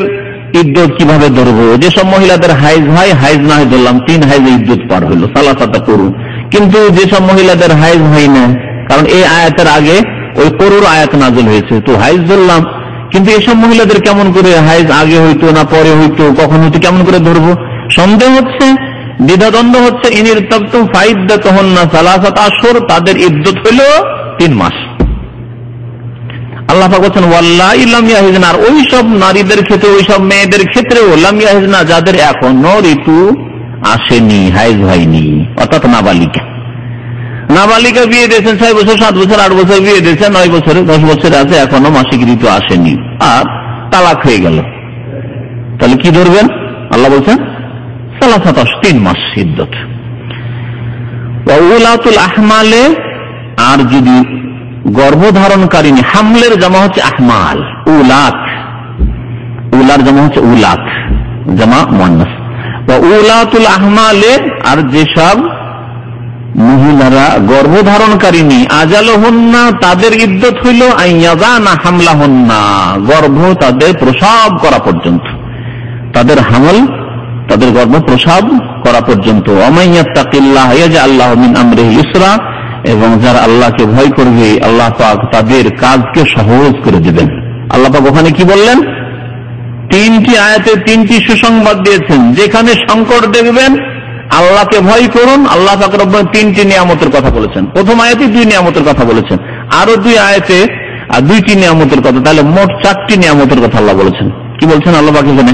ইদ্যত কিভাবে ধরবো, যেসব মহিলাদের হাইজ হয়, হাইজ না হয় ধরলাম 3 হাইজে ইদ্যত পার হইলো, সালাসাতা করুন। কিন্তু যেসব মহিলাদের হাইজ হয় না, কারণ এই আয়াতের আগে ওই করুর আয়াত নাযিল হয়েছে, তো হাইজ ধরলাম, কিন্তু এসব মহিলাদের কেমন করে হাইজ আগে হইতো না পরে হইতো, কখন হইতো, কেমন করে ধরবো, সন্দেহ হচ্ছে, দ্বিধাদ্বন্দ্ব হচ্ছে। ইনির তাবতুম ফাইদ্দাতুহুন্না সালাসাতা আশহুর, তাদের ইদ্যত হইল 3 মাস। আল্লাহ পাক বলেন ওয়াল্লাহি লাম ইয়াহিজনা, আর ওই সব নারীদের ক্ষেত্রে, ওই সব মেয়েদের ক্ষেত্রেও লাম ইয়াহিজনা, যাদের এখনো ঋতু আসেনি, হাইজ হয়নি, অর্থাৎ নাবালিকা। নাবালিকা বিয়ে দিয়েছেন 6 বছর, 7 বছর, 8 বছর বিয়ে দিয়েছেন, 9 বছরে, 10 বছরে আছে, এখনো মাসিক ঋতু আসেনি, আর তালাক হয়ে গেল, তাহলে কি ধরবেন? আল্লাহ বলছেন সালাসাত, 3 মাস ইদ্যত। ওয়া উলাতুল আহমালে, আর যদি গর্ভধারণকারিনী, হামলের জামা হচ্ছে আহমাল, উলাত, উলার জামা হচ্ছে উলাত, জামা মুয়ান্নাস। ওয়া উলাতুল আহমালে, আর যেসব মহিলারা গর্ভধারণকারিনী, আজালুহুন্না, তাদের ইদ্যত হইল আইয়াযানা হামলাহুন্না, গর্ভ তাদের প্রসব করা পর্যন্ত, তাদের হামল, তাদের গর্ভ প্রসব করা পর্যন্ত। ওয়া মাইয়াত্তাকিল্লাহ ইয়াজআল লাহু মিন আমরিহি ইসরা, এবং যারা আল্লাহকে ভয় করবে, আল্লাহ পাক তাদের কাজকে সহজ করে দেবেন। আল্লাহ পাক ওখানে কি বললেন? 3টি আয়াতে 3টি সুসংবাদ দিয়েছেন। যেখানে সংকট দেখবেন আল্লাহকে ভয় করুন। আল্লাহ পাক রব্বুল 3টি নিয়ামতের কথা বলেছেন। প্রথম আয়াতে 2 নিয়ামতের কথা বলেছেন, আরো 2 আয়াতে 2টি নিয়ামতের কথা, তাহলে মোট 4টি নিয়ামতের কথা আল্লাহ বলেছেন। কি বলছেন আল্লাহ পাক এখানে?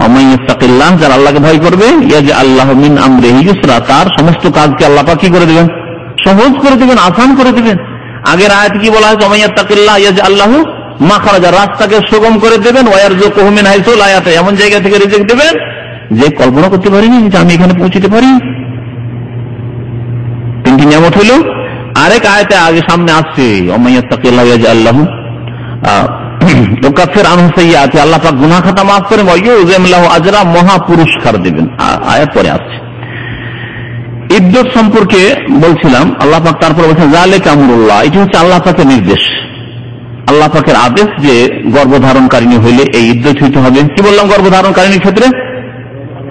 ওমাইয়াত্তাকিল্লাহ, যারা আল্লাহকে ভয় করবে, ইয়াজআল লাহু মিন আমরিহি ইউসরা, তার সমস্ত কাজকে আল্লাহ পাক কি করে দিবেন? সহজ করে দিবেন, আসান করে দিবেন। আগের আয়াতে কি বলা হয়েছে? ওমাইয়াত্তাকিল্লাহ ইয়াজআল লাহু মাখরাজা, রাস্তাকে সুগম করে দেবেন। ওয়ারযুকুহু মিন হাইসু লা ইয়াহতাসিব, এমন জায়গা থেকে রিজিক দেবেন যে কল্পনা করতে পারিনি যে আমি এখানে পৌঁছতে পারি। 3টি নিয়ামত হলো। আরেক আয়াতে আগে সামনে আসছে ওমাইয়াত্তাকিল্লাহ ইয়াজআল লাহু ইউকাফির আনহু সাইয়্যাতি, আল্লাহ পাক গুনাহ খাতা মাফ করে ওয়া ইউযিম লাহু আজরা, মহা পুরস্কার দেবেন। আয়াত পরে আসছে। ইদ্দত সম্পর্কে বলছিলাম, আল্লাহ পাক তারপর বলছেন যালিকা আমরুল্লাহ, এটা হচ্ছে আল্লাহ পাকের নির্দেশ, আল্লাহ পাকের আদেশ যে গর্ভধারণকারিণী হইলে এই ইদ্দত হইতে হবে। কি বললাম গর্ভধারণকারিণীর ক্ষেত্রে?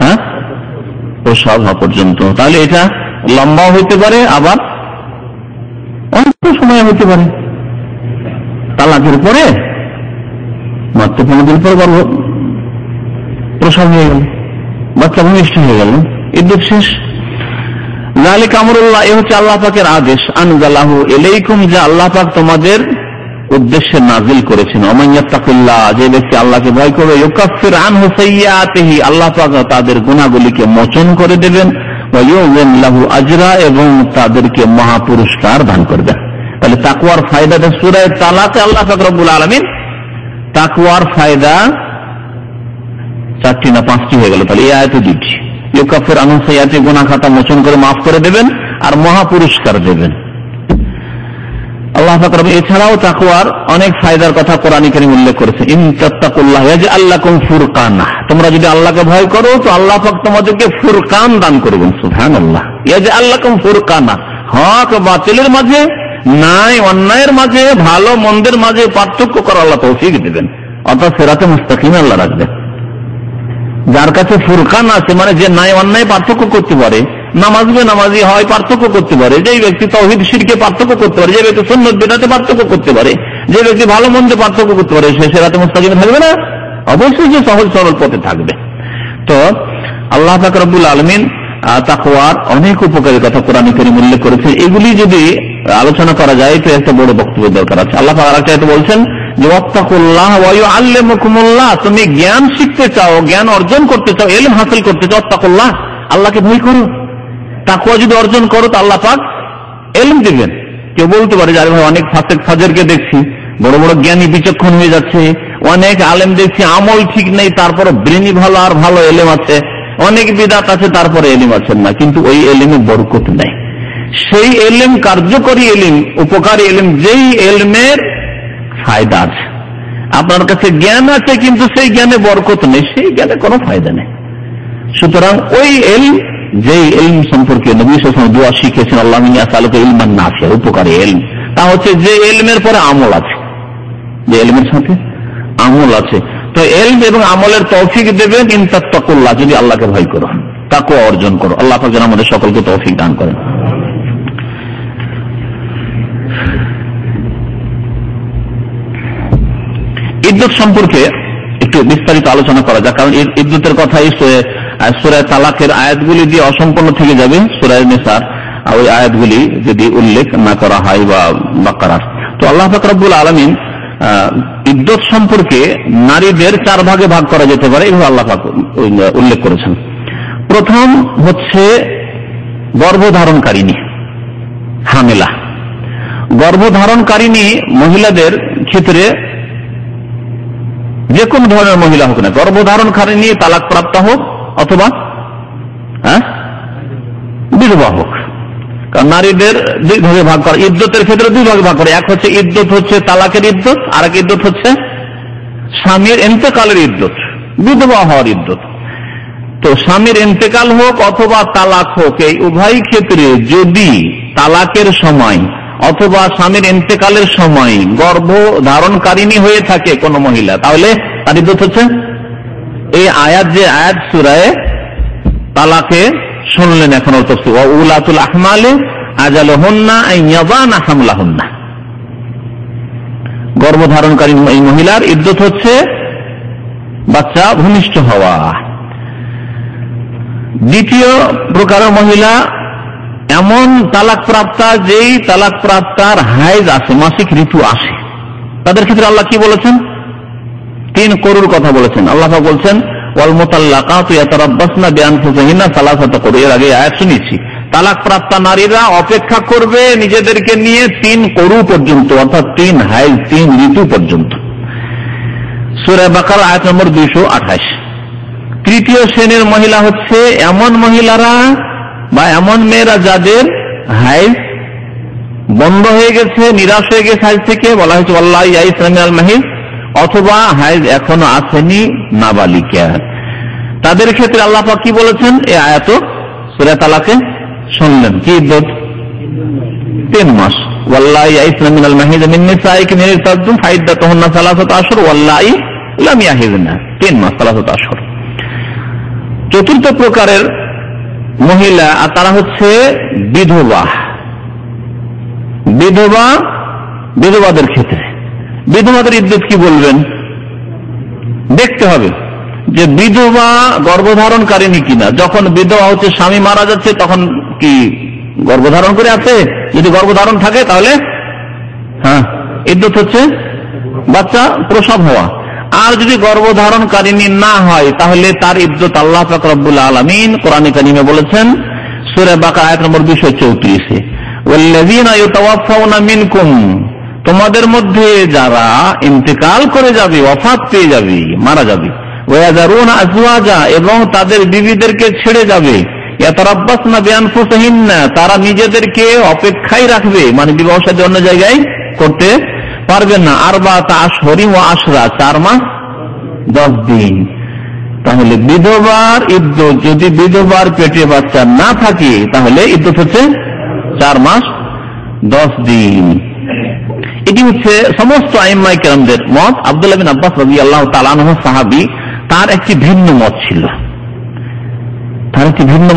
হ্যাঁ, প্রসব হওয়া পর্যন্ত। তাহলে এটা লম্বাও হইতে পারে, আবার অল্প সময় হইতে পারে। তালাকের পরে মাত্র 15 দিন পর গর্ভ প্রসব হয়ে গেল, বাচ্চা ভূমিষ্ঠ হয়ে গেল, ইদ্দত শেষ। যালিকা আমরুল্লাহ, এ হচ্ছে আল্লাহ পাকের আদেশ। আনজালাহু ইলাইকুম, যা আল্লাহ পাক তোমাদের উদ্দেশ্যে নাজিল করেছেন। ওমাইয়াত্তাকিল্লাহ, যে ব্যক্তি আল্লাহকে ভয় করবে, ইউকাফির আনহু সাইয়্যাতিহি, আল্লাহ পাক তাদের গুনাহগুলিকে মোচন করে দেবেন। ওয়া ইউযিম লাহু আজরা, এবং তাদেরকে মহা পুরস্কার দান করবেন। তাহলে তাকওয়ার ফায়দাটা সূরা তালাকে আল্লাহ পাক রব্বুল আলামিন তাকওয়ার ফায়দা 4টি না 5টি হয়ে গেল। তাহলে এই আয়াতে 2টি, ইউকাফির আনহু সাইয়্যাতিহি, গুনাহ খাতা মোচন করে মাফ করে দেবেন, আর মহা পুরস্কার দেবেন আল্লাহ পাক রব্বুল। এছাড়াও তাকওয়ার অনেক ফায়দার কথা কোরআনে কারীম উল্লেখ করেছে। ইন তাত্তাকুল্লাহ ইয়াজআল লাকুম ফুরকানা, তোমরা যদি আল্লাহকে ভয় করো তো আল্লাহ পাক তোমাদেরকে ফুরকান দান করবেন। সুবহানাল্লাহ, ইয়াজআল লাকুম ফুরকানা, হক বাতিলের মাঝে, ন্যায় অন্যায়ের মাঝে, ভালো মন্দের মাঝে পার্থক্য করার আল্লাহ তৌফিক দিবেন, অর্থাৎ সিরাতে মুস্তাকিম আল্লাহ রাখবেন। যার কাছে ফুরকান আছে, মানে যে ন্যায় অন্যায় পার্থক্য করতে পারে, নামাজি হয় পার্থক্য করতে পারে, যে ব্যক্তি তাওহীদ শিরকে পার্থক্য করতে পারে, যে ব্যক্তি সুন্নাত বিদআতে পার্থক্য করতে পারে, যে ব্যক্তি ভালো মন্দে পার্থক্য করতে পারে, সে সিরাতে মুস্তাকিমে থাকবে না? অবশ্যই যে সহজ সরল পথে থাকবে। তো আল্লাহ পাক রব্বুল আলামিন তাকওয়ার অনেক উপকারী কথা কোরআনে কারীম উল্লেখ করেছে। এগুলি যদি আলোচনা করা যায় তো একটা বড় বক্তব্য দরকার আছে। আল্লাহ পাক আরেকটা আয়াতে বলছেন যে ওয়াত্তাকুল্লাহ ওয়া ইউআল্লিমুকুমুল্লাহ, তুমি জ্ঞান শিখতে চাও, জ্ঞান অর্জন করতে চাও, ইলম হাসিল করতে চাও, ওয়াত্তাকুল্লাহ, আল্লাহকে ভয় করো। তাকওয়া যদি অর্জন করো তো আল্লাহ পাক ইলম দিবেন। কেউ বলতে পারে যে আরে ভাই, অনেক ফাসেক ফাজেরকে দেখছি বড় বড় জ্ঞানী বিচক্ষণ হয়ে যাচ্ছে, অনেক আলেম দেখছি আমল ঠিক নেই, তারপরে ব্রেনি ভালো আর ভালো এলেম আছে, অনেক বিদআত আছে তারপরে এলিম আছেন না, কিন্তু ওই এলিমে বরকত নাই। সেই এলিম কার্যকরী এলিম, উপকারী এলিম, যেই এলমের ফায়দা আছে। আপনার কাছে জ্ঞান আছে কিন্তু সেই জ্ঞানে বরকত নেই, সেই জ্ঞানে কোনো ফায়দা নেই। সুতরাং ওই এলম, যেই এলম সম্পর্কে নবী সাল্লাল্লাহু আলাইহি ওয়াসাল্লাম দোয়া শিখেছেন, আল্লাহুম্মা ইন্নী আসআলুকা ইলমান নাফিআ, উপকারী এলম, তা হচ্ছে যে এলমের পরে আমল আছে, যে এলমের সাথে আমল আছে। তো এলম এবং আমলের তৌফিক দেবেন ইন তাত্তাকুল্লাহ, যদি আল্লাহকে ভয় করো, তাকওয়া অর্জন করো। আল্লাহ পাক যেন আমাদের সকলকে তৌফিক দান করেন। ইদ্দত সম্পর্কে একটু বিস্তারিত আলোচনা করা যাক, কারণ ইদ্দতের কথা সূরা তালাকের আয়াতগুলি দিয়ে অসম্পূর্ণ থেকে যাবে। সূরা নিসার ওই আয়াতগুলি যদি উল্লেখ না করা হয় বা বাকারার, তো আল্লাহ পাক রব্বুল আলামিন ইদ্দত সম্পর্কে নারীদের 4 ভাগে ভাগ করা যেতে পারে, এভাবে আল্লাহ পাক উল্লেখ করেছেন। প্রথম হচ্ছে গর্ভধারণকারিণী, হামেলা। গর্ভধারণকারিণী মহিলাদের ক্ষেত্রে যে কোন ধরনের মহিলা হোক না, গর্ভধারণকারিণী তালাক প্রাপ্ত হোক অথবা বিধবা হোক, কারণ নারীদের 2 ভাগে ভাগ করা, ইদ্দতের ক্ষেত্রে 2 ভাগে ভাগ করে। এক হচ্ছে ইদ্দত হচ্ছে তালাকের ইদ্দত, আর এক ইদ্দত হচ্ছে স্বামীর ইন্তেকালের ইদ্দত, বিধবা হওয়ার ইদ্দত। তো স্বামীর ইন্তেকাল হোক অথবা তালাক হোক, এই উভয় ক্ষেত্রে যদি তালাকের সময় অথবা স্বামীর ইন্তেকালের সময় গর্ভ ধারণকারিণী হয়ে থাকে কোন মহিলা, তাহলে তার ইদ্দত হচ্ছে এই আয়াত, যে আয়াত সূরায়ে তালাকে শুনলেন এখন তাফসীর, ওয়া উলাতুল আহমালি আজালুহুন্না আন ইয়াদানা হামলাহুন্না। গর্ভধারণকারী এই মহিলার ইদ্যত হচ্ছে বাচ্চা ভূমিষ্ঠ হওয়া। দ্বিতীয় প্রকারের মহিলা এমন তালাক প্রাপ্তা যেই তালাক প্রাপ্তার হাইজ আসে, মাসিক ঋতু আসে, তাদের ক্ষেত্রে আল্লাহ কি বলেছেন? 3 করুর কথা বলেছেন। আল্লাহ বলছেন ওয়াল মুতাল্লাকাতু ইয়াতারাব্বাসনা বিআনফুসিহিন্না সালাসাতা করু। এর আগে আয়াত শুনেছি, তালাক প্রাপ্তা নারীরা অপেক্ষা করবে নিজেদেরকে নিয়ে 3 করু পর্যন্ত, অর্থাৎ 3 হাইজ, 3 ঋতু পর্যন্ত। সূরা বাকারা আয়াত নম্বর 228। তৃতীয় শ্রেণীর মহিলা হচ্ছে এমন মহিলারা বা এমন মেয়েরা যাদের হাইজ বন্ধ হয়ে গেছে, নিরাশ হয়ে গেছে হাইজ থেকে, বলা হয়েছে ওয়াল্লাহি ইয়াইসনা মিনাল মাহিদ, অথবা হাইজ এখনো আসেনি নাবালিকা। তাদের ক্ষেত্রে আল্লাহ পাক কি বলেছেন এই আয়াত সূরা তালাকে শুনলেন? কি ইদ্যত? 3 মাস। ওয়াল্লাহি ইয়াইসনা মিনাল মাহিদ মিন নিসাইকুম ইন ইরতাবতুম ফাইদ্দাতুহুন্না সালাসাতু আশহুর ওয়াল্লাহি লাম ইয়াহিদনা, 3 মাস, সালাসাতু আশহুর। চতুর্থ প্রকারের মহিলা আর তারা হচ্ছে বিধবা। বিধবাদের ক্ষেত্রে বিধবাদের ইদ্যত কি বলবেন? দেখতে হবে যে বিধবা গর্ভধারণকারিনী কিনা। যখন বিধবা হচ্ছে, স্বামী মারা যাচ্ছে, তখন কি গর্ভধারণ করে আছে? যদি গর্ভধারণ থাকে তাহলে ইদ্যত হচ্ছে বাচ্চা প্রসব হওয়া। আর যদি গর্ভধারণকারিনী না হয় তাহলে তার ইদ্যত আল্লাহ পাক রব্বুল আলামিন কোরআনে কারিমে বলেছেন সূরা বাকারা আয়াত নম্বর 234, ওয়াল্লাযীনা ইউতাওয়াফাউনা মিনকুম, তোমাদের মধ্যে যারা ইন্তেকাল করে যাবে, ওয়াফাত পেয়ে যাবে, মারা যাবে, ওয়াযারুনা আজওয়াজা, এবং তাদের বিবিদেরকে ছেড়ে যাবে, ইয়াতারাব্বাসনা বিআনফুসিহিন্না, তারা নিজেদেরকে অপেক্ষায় রাখবে, মানে বিবাহ শাদী অন্য জায়গায় করতে পারবেন না, আরবাতা আশহুরিন ওয়া আশরা, 4 মাস 10 দিন। তাহলে বিধবার ইদ্যত, যদি বিধবার পেটে বাচ্চা না থাকে তাহলে ইদ্যত হচ্ছে 4 মাস 10 দিন। এটি হচ্ছে সমস্ত আইম্মায়ে কেরামদের মত। আব্দুল্লাহ বিন আব্বাস রাদিয়াল্লাহু তাআলা আনহু সাহাবী, তার একটি ভিন্ন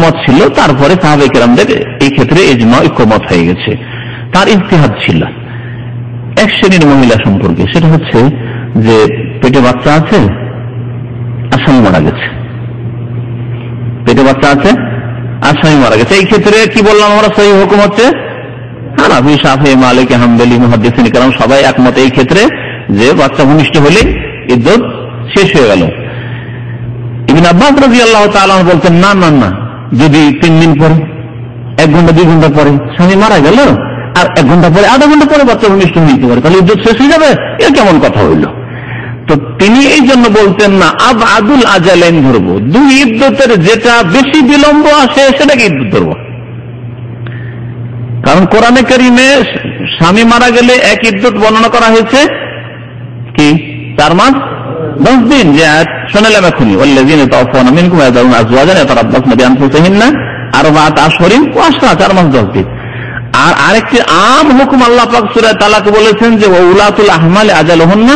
মত ছিল, তারপরে সাহাবায়ে কেরামদের এই ক্ষেত্রে ইজমা, ঐক্যমত হয়ে গেছে। তার ইজতিহাদ ছিল এক শ্রেণীর মহিলা সম্পর্কে, সেটা হচ্ছে যে পেটে বাচ্চা আছে আর স্বামী মারা গেছে, পেটে বাচ্চা আছে আর স্বামী মারা গেছে। এই ক্ষেত্রে কি বললাম আমরা? সহিহ হুকুম হচ্ছে হানাফি, শাফিঈ, মালিকি, হাম্বলি, মুহাদ্দিসিন কেরাম সবাই একমত এই ক্ষেত্রে যে বাচ্চা ভূমিষ্ঠ হলে ইদ্যত শেষ হয়ে গেল। ইবনে আব্বাস রাদিয়াল্লাহু তাআলা বলতেন না না না, যদি 3 দিন পরে, 1 ঘন্টা 2 ঘন্টা পরে স্বামী মারা গেল আর 1 ঘন্টা পরে, আধা ঘন্টা পরে বাচ্চা ভূমিষ্ঠ হইতে পারে, তাহলে ইদ্যত শেষ হয়ে যাবে, এর কেমন কথা হইল? তো তিনি এই জন্য বলতেন না, আবআদুল আজালাইন ধরবো, 2 ইদ্যতের যেটা বেশি বিলম্ব আসে সেটাকে ইদ্যত ধরবো। কারণ কোরআনে কারিমে স্বামী মারা গেলে এক ইদ্যত বর্ণনা করা হয়েছে কি 4 মাস 10 দিন, যে শোনালাম এখনই, ওয়াল্লাযীনা তাওফাউনা মিনকুম ওয়াযারুনা আজওয়াজান ইয়াতারাব্বাসনা বিআনফুসিহিন্না আরবাআতা আশহুরিন ওয়া আশরা, 4 মাস 10 দিন। আর আরেকটি আম হুকুম আল্লাহ পাক সূরা তালাক বলেছেন যে উলাতুল আহমালি আজালুহুন্না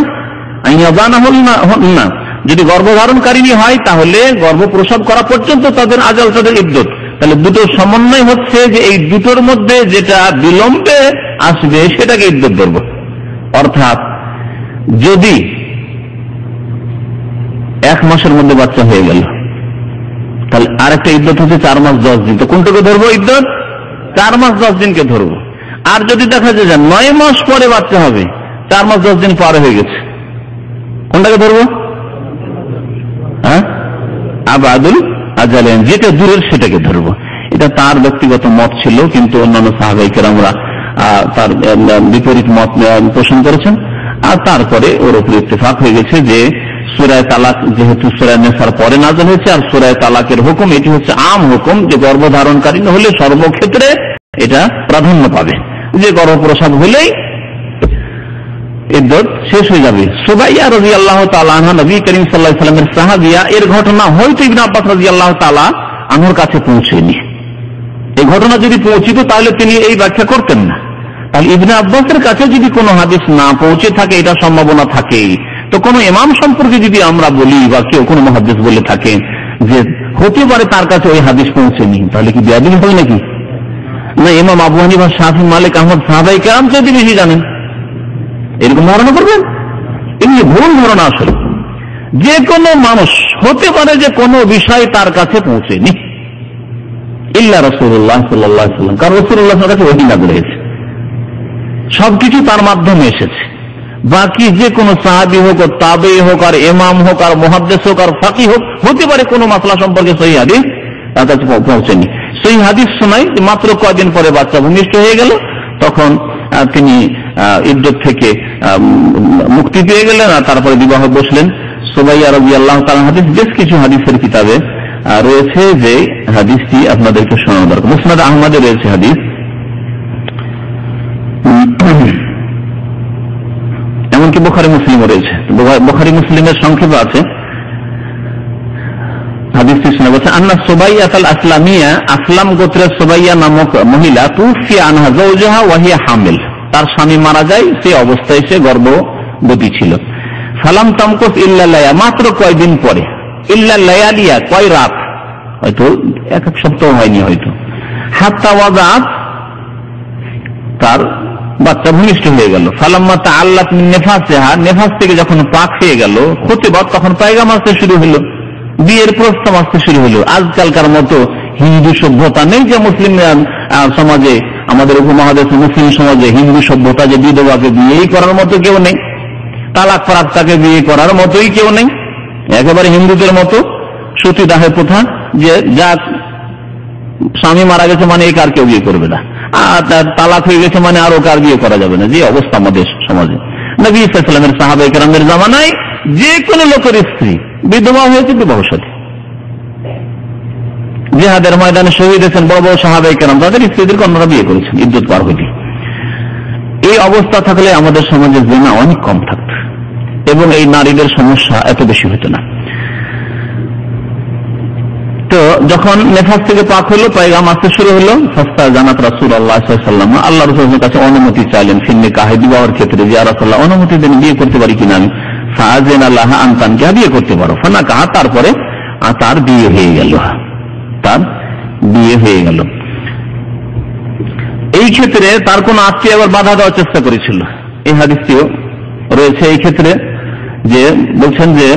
আইয়াযানাহুন্না, যদি গর্ভধারণকারিনী হয় তাহলে গর্ভ প্রসব করা পর্যন্ত তাদের আজাল, তাদের ইদ্যত। তাহলে দুটোর সমন্বয় হচ্ছে যে এই দুটোর মধ্যে যেটা বিলম্বে আসবে সেটাকে ইদ্যত ধরব। অর্থাৎ যদি 1 মাসের মধ্যে বাচ্চা হয়ে গেল তাহলে আরেকটা ইদ্যত হচ্ছে 4 মাস 10 দিন। তো কোনটাকে ধরবো ইদ্যত? 4 মাস 10 দিনকে ধরবো। আর যদি দেখা যায় যে 9 মাস পরে বাচ্চা হবে, 4 মাস 10 দিন পার হয়ে গেছে, কোনটাকে ধরবো? আবআদুল আজালাইন, যেটা দূরের সেটাকে ধরবো। এটা তার ব্যক্তিগত মত ছিল, কিন্তু অন্যান্য সাহাবায়ে কেরামরা তার বিপরীত মত পোষণ করেছেন। আর তারপরে ওর উপর ইত্তেফাক হয়ে গেছে যে সূরা তালাক যেহেতু সূরা নিসার পরে নাযিল হয়েছে, আর সূরা তালাকের হুকুম এটি হচ্ছে আম হুকুম, যে গর্ভধারণকারী হলে সর্বক্ষেত্রে এটা প্রাধান্য পাবে, যে গর্ভপ্রসব হলেই ইদ্যত শেষ হয়ে যাবে। সুবাইয়া রাদিয়াল্লাহু তাআলা আনহা, নবী করিম সাল্লাল্লাহু আলাইহি ওয়াসাল্লামের সাহাবিয়া, এর ঘটনা হয়তো ইবনে আব্বাস রাদিয়াল্লাহু তাআলা আনহুর কাছে পৌঁছেনি। এই ঘটনা যদি পৌঁছিত তাহলে তিনি এই ব্যাখ্যা করতেন না। তাহলে ইবনে আব্বাসের কাছে যদি কোনো হাদিস না পৌঁছে থাকে, এটা সম্ভাবনা থাকে, তো কোনো ইমাম সম্পর্কে যদি আমরা বলি বা কেউ কোনো মুহাদ্দিস বলে থাকে যে হতে পারে তার কাছে ওই হাদিস পৌঁছেনি, তাহলে কি বেয়াদবি হয় নাকি? না, ইমাম আবু হানিফা, শাফি, মালিক, আহমদ সাহাবায়ে কেরাম যদি বেশি জানেন, এরকম ধারণা করবেন? এমনি ভুল ধারণা। আসলে যে কোনো মানুষ হতে পারে যে কোনো বিষয় তার কাছে পৌঁছেনি, ইল্লা রাসূলুল্লাহ সাল্লাল্লাহু আলাইহি ওয়াসাল্লাম, কারণ রাসূলুল্লাহর কাছে ওহী নাযিল হয়েছে, সবকিছু তার মাধ্যমে এসেছে। বাকি যে কোনো সাহাবী হোক, তাবেঈ হোক, আর ইমাম হোক, আর মুহাদ্দিস হোক, আর ফাকিহ হোক, হতে পারে কোনো মাসলা সম্পর্কে সহিহ হাদিস তার কাছে পৌঁছেনি। সেই হাদিস শোনায় মাত্র কয়েকদিন পরে বাচ্চা ভূমিষ্ঠ হয়ে গেল, তখন তিনি ইদ্দত থেকে মুক্তি পেয়ে গেলেন, আর তারপরে বিবাহ বসলেন। সুবাইয়া রাদিয়াল্লাহু তাআলা হাদিস বেশ কিছু হাদিসের কিতাবে রয়েছে, যে হাদিসটি আপনাদেরকে শোনানো দরকার। মুসনাদ আহমদে রয়েছে হাদিস, এমনকি বুখারী মুসলিমও রয়েছে। বুখারী মুসলিমের সংক্ষেপে আছে হাদিসটি শুনে বলছে, আন্না সুবাইয়া আল আসলামিয়া, আসলাম গোত্রের সুবাইয়া নামক মহিলা, তুফি আনহা যাওজাহা ওয়া হিয়া হামিল, তার স্বামী মারা যায়, সেই অবস্থায় সে গর্ভবতী ছিল। ফালাম তামকুস ইল্লা লায়া, মাত্র কয়দিন পরে, ইল্লা লায়ালিয়া, কয় রাত, হয়তো এক সপ্তাহ হয়নি হয়তো, হাত্তা ওয়াজাত, তার বাচ্চা ভূমিষ্ঠ হয়ে গেল। ফালাম্মা তাআল্লাত মিন নিফাসিহা, নিফাস থেকে যখন পাক হয়ে গেল, খুতিবাত, তখন পয়গাম আসতে শুরু হলো, বিয়ের প্রস্তাব আসতে শুরু হলো। আজকালকার মতো হিন্দু সভ্যতা নেই যে মুসলিম সমাজে, আমাদের উপমহাদেশে মুসলিম সমাজে হিন্দু সভ্যতা যে বিধবাকে বিয়েই করার মতো কেউ নেই, তালাক প্রাপ্তাকে বিয়ে করার মতোই কেউ নেই। একেবারে হিন্দুদের মতো সতীদাহের প্রথা, যে যা স্বামী মারা গেছে মানে এই কার কেউ বিয়ে করবে না, আর তালাক হয়ে গেছে মানে আরো কার বিয়ে করা যাবে না, যে অবস্থা আমাদের সমাজে। নবী সাল্লাল্লাহু আলাইহি ওয়াসাল্লামের সাহাবায়ে কেরামের জামানায় যে কোনো লোকের স্ত্রী বিধবা হয়েছে, বিবাহ সাথী, জিহাদের ময়দানে শহীদ হয়েছেন বড় বড় সাহাবায়ে কেরাম, তাদের স্ত্রীদেরকে অন্যরা বিয়ে করেছেন ইদ্দত পার হইতে। এই অবস্থা থাকলে আমাদের সমাজে জিনা অনেক কম থাকত এবং এই নারীদের সমস্যা এত বেশি হতো না। তো যখন নেফাস থেকে পাক হলো, পয়গাম আসতে শুরু হলো, ফাস্তাজানাত রাসূলুল্লাহ সাল্লাল্লাহু আলাইহি ওয়াসাল্লাম, আল্লাহ রাসূলের কাছে অনুমতি চাইলেন ফিন্নে কাহে, বিবাহের ক্ষেত্রে, যে ইয়া রাসূলুল্লাহ অনুমতি দেন, বিয়ে করতে পারি কিনা আমি। ফাআযানা লাহা আন তানকিহা, বিয়ে করতে পারো। ফানাকাহা, তারপরে তার বিয়ে হয়ে গেল, তার বিয়ে হয়ে গেল। এই ক্ষেত্রে তার কোন আত্মীয় আবার বাধা দেওয়ার চেষ্টা করেছিল, এই হাদিসটিও রয়েছে এই ক্ষেত্রে, যে বলছেন যে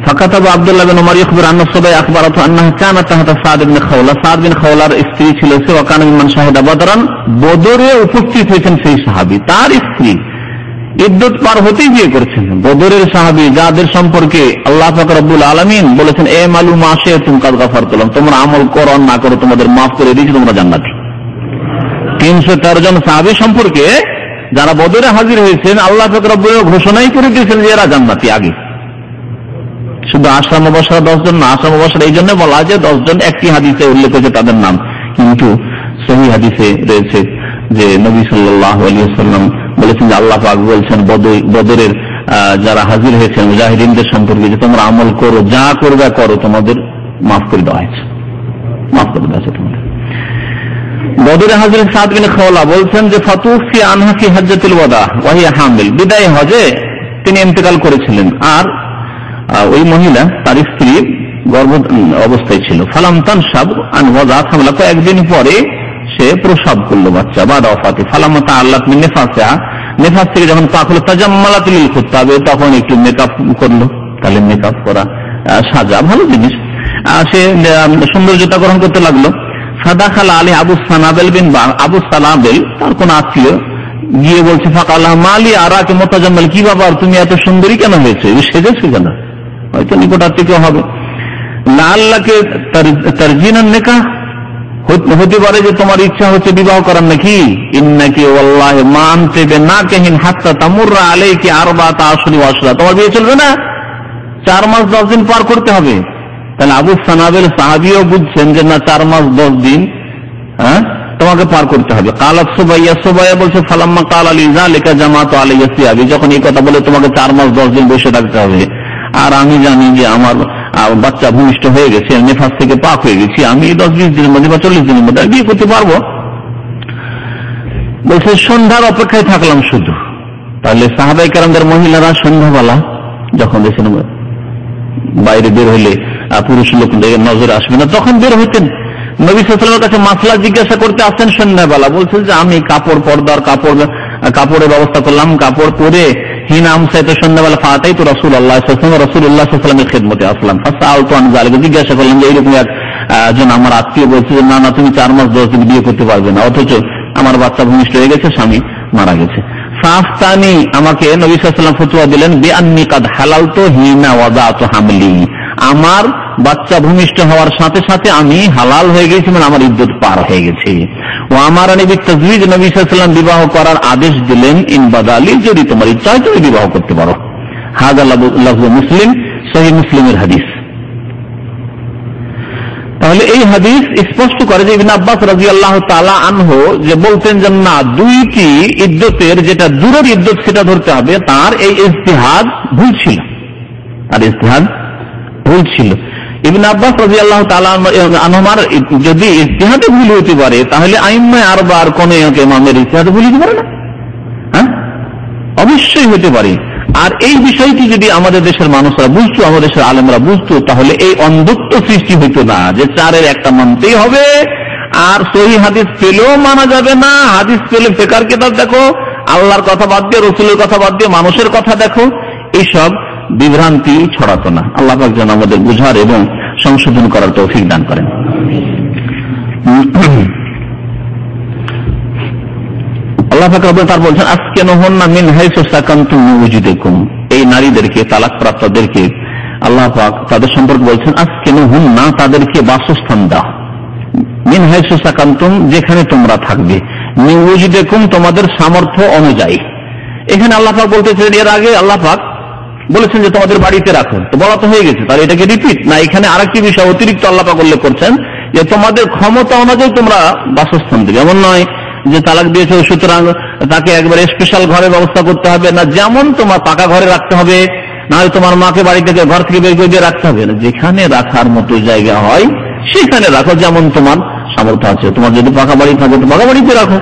ফাকাতাবা আব্দুল্লাহ বিন উমর ইখবর আন্না সুবাইয়া আখবারাতহু আন্নাহা কানাত তাহতা সাদ বিন খাওলা, সাদ বিন খাওলার স্ত্রী ছিল সে, ওয়া কানা মিম্মান শাহিদা বদরান, বদরে উপস্থিত হয়েছেন সেই সাহাবী, তার স্ত্রী ইদ্দত পার হতেই বিয়ে করেছেন। বদরের সাহাবী, যাদের সম্পর্কে আল্লাহ পাক রব্বুল আলামিন বলেছেন এ মালু মা শি'তুম কাদ গাফারতু লাকুম, তোমরা আমল করো না করো তোমাদের মাফ করে দিয়েছি, তোমরা জান্নাতি। 313 জন সাহাবী সম্পর্কে যারা বদরে হাজির হয়েছেন, আল্লাহ পাক রব্বুল ঘোষণাই করে দিয়েছেন যে এরা জান্নাতি। আগে শুধু আশরা মুবাশশারা 10 জন না, আশরা মুবাশশারা এই জন্য বলা যে 10 জন একটি হাদিসে উল্লেখ হয়েছে তাদের নাম, কিন্তু সহিহ হাদিসে রয়েছে যে নবী সাল্লাল্লাহু আলাইহি ওয়াসাল্লাম বলেছেন যে আল্লাহ পাক বলছেন বদরের যারা হাজির হয়েছেন মুজাহিদিনদের সম্পর্কে, যে তোমরা আমল করো, যা করবে করো, তোমাদের মাফ করে দেওয়া হয়েছে, মাফ করে দেওয়া হয়েছে তোমাদের। বদরে হাজির সাদ বিন খাওলা বলছেন যে ফাতুফি আনহা ফি হাজ্জাতুল ওয়াদা ওয়া হিয়া হামিল, বিদায় হজে তিনি ইন্তেকাল করেছিলেন, আর ওই মহিলা তার স্ত্রী গর্ভ অবস্থায় ছিল। ফালাম তানসাব আন ওয়াজাত হামলা, কয়েকদিন পরে সে প্রসব করলো বাচ্চা, বাদা ওয়াফাতি। ফালামা তাআল্লাত মিন নিফাসিহা, নিফাস থেকে যখন পাক হলো, তাজাম্মালাত লিল খুত্তাবে, তখন একটু মেকআপ করলো। তাহলে মেকআপ করা সাজা ভালো জিনিস, সে সৌন্দর্যতা গ্রহণ করতে লাগলো। ফাদাখালা আলী আবু সানাবেল বিন আবু সানাবেল, তার কোন আত্মীয়, গিয়ে বলছে ফাকাল্লাহ মালি আরাকে মুতাজাম্মাল, কি বাবা তুমি এত সুন্দরী কেন হয়েছে, সেজেছো কেন, হয়তো নিকটাত্মীয় হবে। লাআল্লাকে তারজিনান নিকাহ, হতে পারে যে তোমার ইচ্ছা হচ্ছে বিবাহ করার নাকি। ইন্নাকি ওয়াল্লাহি মা আনতি বিনাকিহিন হাত্তা তামুররা আলাইকি আরবাতা আশরি ওয়া আশরা, তোমার বিয়ে চলবে না, 4 মাস 10 দিন পার করতে হবে। তাহলে আবু সানাবেল সাহাবীও বুঝছেন যে না, 4 মাস 10 দিন তোমাকে পার করতে হবে। কালাত সুবাইয়া, সুবাইয়া বলছে ফালাম্মা কালা লিযালিকা জামাতু আলাইয়া সিয়াবি, যখন এই কথা বলে তোমাকে 4 মাস 10 দিন বসে থাকতে হবে, আর আমি জানি যে আমার বাচ্চা ভূমিষ্ঠ হয়ে গেছে, নেফাস থেকে পাক হয়ে গেছি, আমি 10-20 দিনের মধ্যে বা 40 দিনের মধ্যে বিয়ে করতে পারবো। বলছে সন্ধ্যার অপেক্ষায় থাকলাম শুধু। তাহলে সাহাবায়ে কেরামদের মহিলারা সন্ধ্যাবেলা যখন দেখছেন বাইরে বের হলে পুরুষ লোক নজরে আসবে না, তখন বের হতেন। নবী সাল্লাল্লাহু আলাইহি ওয়াসাল্লামের কাছে মাসলা জিজ্ঞাসা করতে আসছেন সন্ধ্যাবেলা, বলছেন যে আমি কাপড়ের ব্যবস্থা করলাম, কাপড় পরে হিনা আমসাইতে সন্ধ্যাবেলা ফাতাই তো রাসূলুল্লাহ সাল্লাল্লাহু আলাইহি ওয়াসাল্লামের খেদমতে আসলাম। ফাসআলতু আন যালিকা, জিজ্ঞাসা করলাম যে এইরকম একজন আমার আত্মীয় বলছে যে না তুমি 4 মাস 10 দিন বিয়ে করতে পারবে না, অথচ আমার বাচ্চা ভূমিষ্ঠ হয়ে গেছে, স্বামী মারা গেছে। ফাফতানি, আমাকে নবী সাল্লাল্লাহু আলাইহি ওয়াসাল্লাম ফতোয়া দিলেন বিআন্নী কাদ হালালতু হিনা ওয়াদাতু হামলি, আমার বাচ্চা ভূমিষ্ঠ হওয়ার সাথে সাথে আমি হালাল হয়ে গেছি, মানে আমার ইদ্দত পার হয়ে গেছে। ও আমার নবী তাজওয়ীজ, নবী সাল্লাল্লাহু আলাইহি ওয়াসাল্লাম বিবাহ করার আদেশ দিলেন, ইন বাদালি, যদি তোমার ইচ্ছা হয় তুমি বিবাহ করতে পারো। হাযা লাফজ মুসলিম, সহিহ মুসলিমের হাদিস। তাহলে এই হাদিস স্পষ্ট করে যে ইবনে আব্বাস রাদিয়াল্লাহু তাআলা আনহু যে বলতেন যে না, দুইটি ইদ্দতের যেটা দূরের ইদ্দত সেটা ধরতে হবে, তার এই ইজতিহাদ ভুল ছিল, ইবনে আব্বাস রাদিয়াল্লাহু তাআলা আনহুমার যদি ইজতিহাদে ভুল হতে পারে, তাহলে আইম্মা আরবার কোন এক ইমামের ইজতিহাদে ভুল হতে পারে না? হ্যাঁ, অবশ্যই হতে পারে। আর এই বিষয়টি যদি আমাদের দেশের মানুষরা বুঝতো, আমাদের দেশের আলেমরা বুঝতো, তাহলে এই অন্ধত্ব সৃষ্টি হইতো না যে 4-এর একটা মানতেই হবে, আর সহিহ হাদিস পেলেও মানা যাবে না, হাদিস পেলে ফিকহ কিতাব দেখো, আল্লাহর কথা বাদ দিয়ে, রসুলের কথা বাদ দিয়ে মানুষের কথা দেখো, এইসব বিভ্রান্তি ছড়াতো না। আল্লাহ পাক যেন আমাদের বুঝার এবং সংশোধন করার তৌফিক দান করেন। আল্লাহ পাক তার বলছেন আসকিনুহুন্না মিন হাইসু সাকানতুম মিন ওয়াজদিকুম, এই নারীদেরকে, তালাক প্রাপ্তদেরকে আল্লাহ পাক তাদের সম্পর্কে বলছেন আসকিনুহুন্না, তাদেরকে বাসস্থান দাও, মিন হাইসু সাকানতুম, যেখানে তোমরা থাকবে, মিন ওয়াজদিকুম, তোমাদের সামর্থ্য অনুযায়ী। এখানে আল্লাহ পাক বলতেছেন, এর আগে আল্লাহ পাক বলেছেন যে তোমাদের বাড়িতে রাখো, তো বলা তো হয়ে গেছে, তাহলে এটাকে রিপিট না, এখানে আরেকটি বিষয় অতিরিক্ত আল্লাহ পাক উল্লেখ করছেন যে তোমাদের ক্ষমতা অনুযায়ী তোমরা বাসস্থান দেবে। এমন নয় যে তালাক দিয়েছে সুতরাং তাকে একবারে স্পেশাল ঘরের ব্যবস্থা করতে হবে না, যেমন তোমার পাকা ঘরে রাখতে হবে, না তোমার মাকে বাড়ি থেকে ঘর থেকে বের করে দিয়ে রাখতে হবে না, যেখানে রাখার মতো জায়গা হয় সেখানে রাখো, যেমন তোমার সামর্থ্য আছে। তোমার যদি পাকা বাড়ি থাকে তো পাকা বাড়িতে রাখো,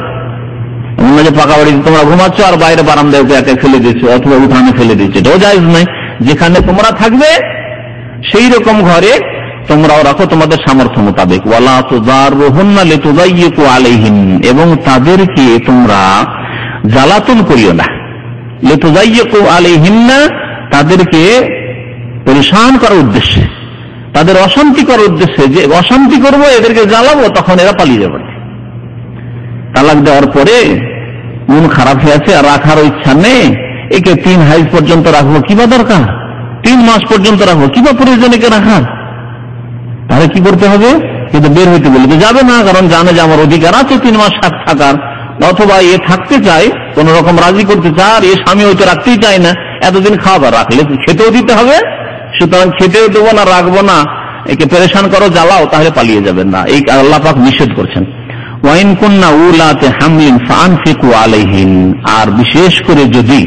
এমন না যে পাকা বাড়িতে তোমরা ঘুমাচ্ছ আর বাইরে বারান্দায় একা ফেলে দিচ্ছো অথবা উঠানে ফেলে দিচ্ছ, এটাও জায়েজ নাই। যেখানে তোমরা থাকবে সেই রকম ঘরে তোমরাও রাখো তোমাদের সামর্থ্য মোতাবেক। ওয়ালা তুদাররুহুন্না লিতুদাইয়িকু আলাইহিন, এবং তাদেরকে তোমরা জ্বালাতন করিও না, লিতুদাইয়িকু আলাইহিন্না, তাদেরকে পরেশান করার উদ্দেশ্যে, তাদের অশান্তি করার উদ্দেশ্যে, যে অশান্তি করবো এদেরকে জ্বালাবো, তখন এরা পালিয়ে যাবে। তালাক দেওয়ার পরে মন খারাপ হয়ে আছে আর রাখার ইচ্ছা নেই, একে 3 হাইজ পর্যন্ত রাখবো, কিবা দরকার, 3 মাস পর্যন্ত রাখবো, কিবা প্রয়োজন একে রাখার, তাহলে কি করতে হবে? কিন্তু বের হইতে বলতে যাবে না, কারণ জানে যে আমার অধিকার আছে 3 মাস থাকার, অথবা এ থাকতে চায়, কোন রকম রাজি করতে চায়, আর এ স্বামী হয়তো রাখতেই চায় না, এতদিন খাবার রাখলে খেতেও দিতে হবে, সুতরাং খেতেও দেবো না, রাখবো না, একে পেরেশান করো, জ্বালাও, তাহলে পালিয়ে যাবেন না, এই আল্লাহ পাক নিষেধ করছেন। ওয়াইন কুন্না উলাতে হামলিন ফাআনফিকু আলাইহিন, আর বিশেষ করে যদি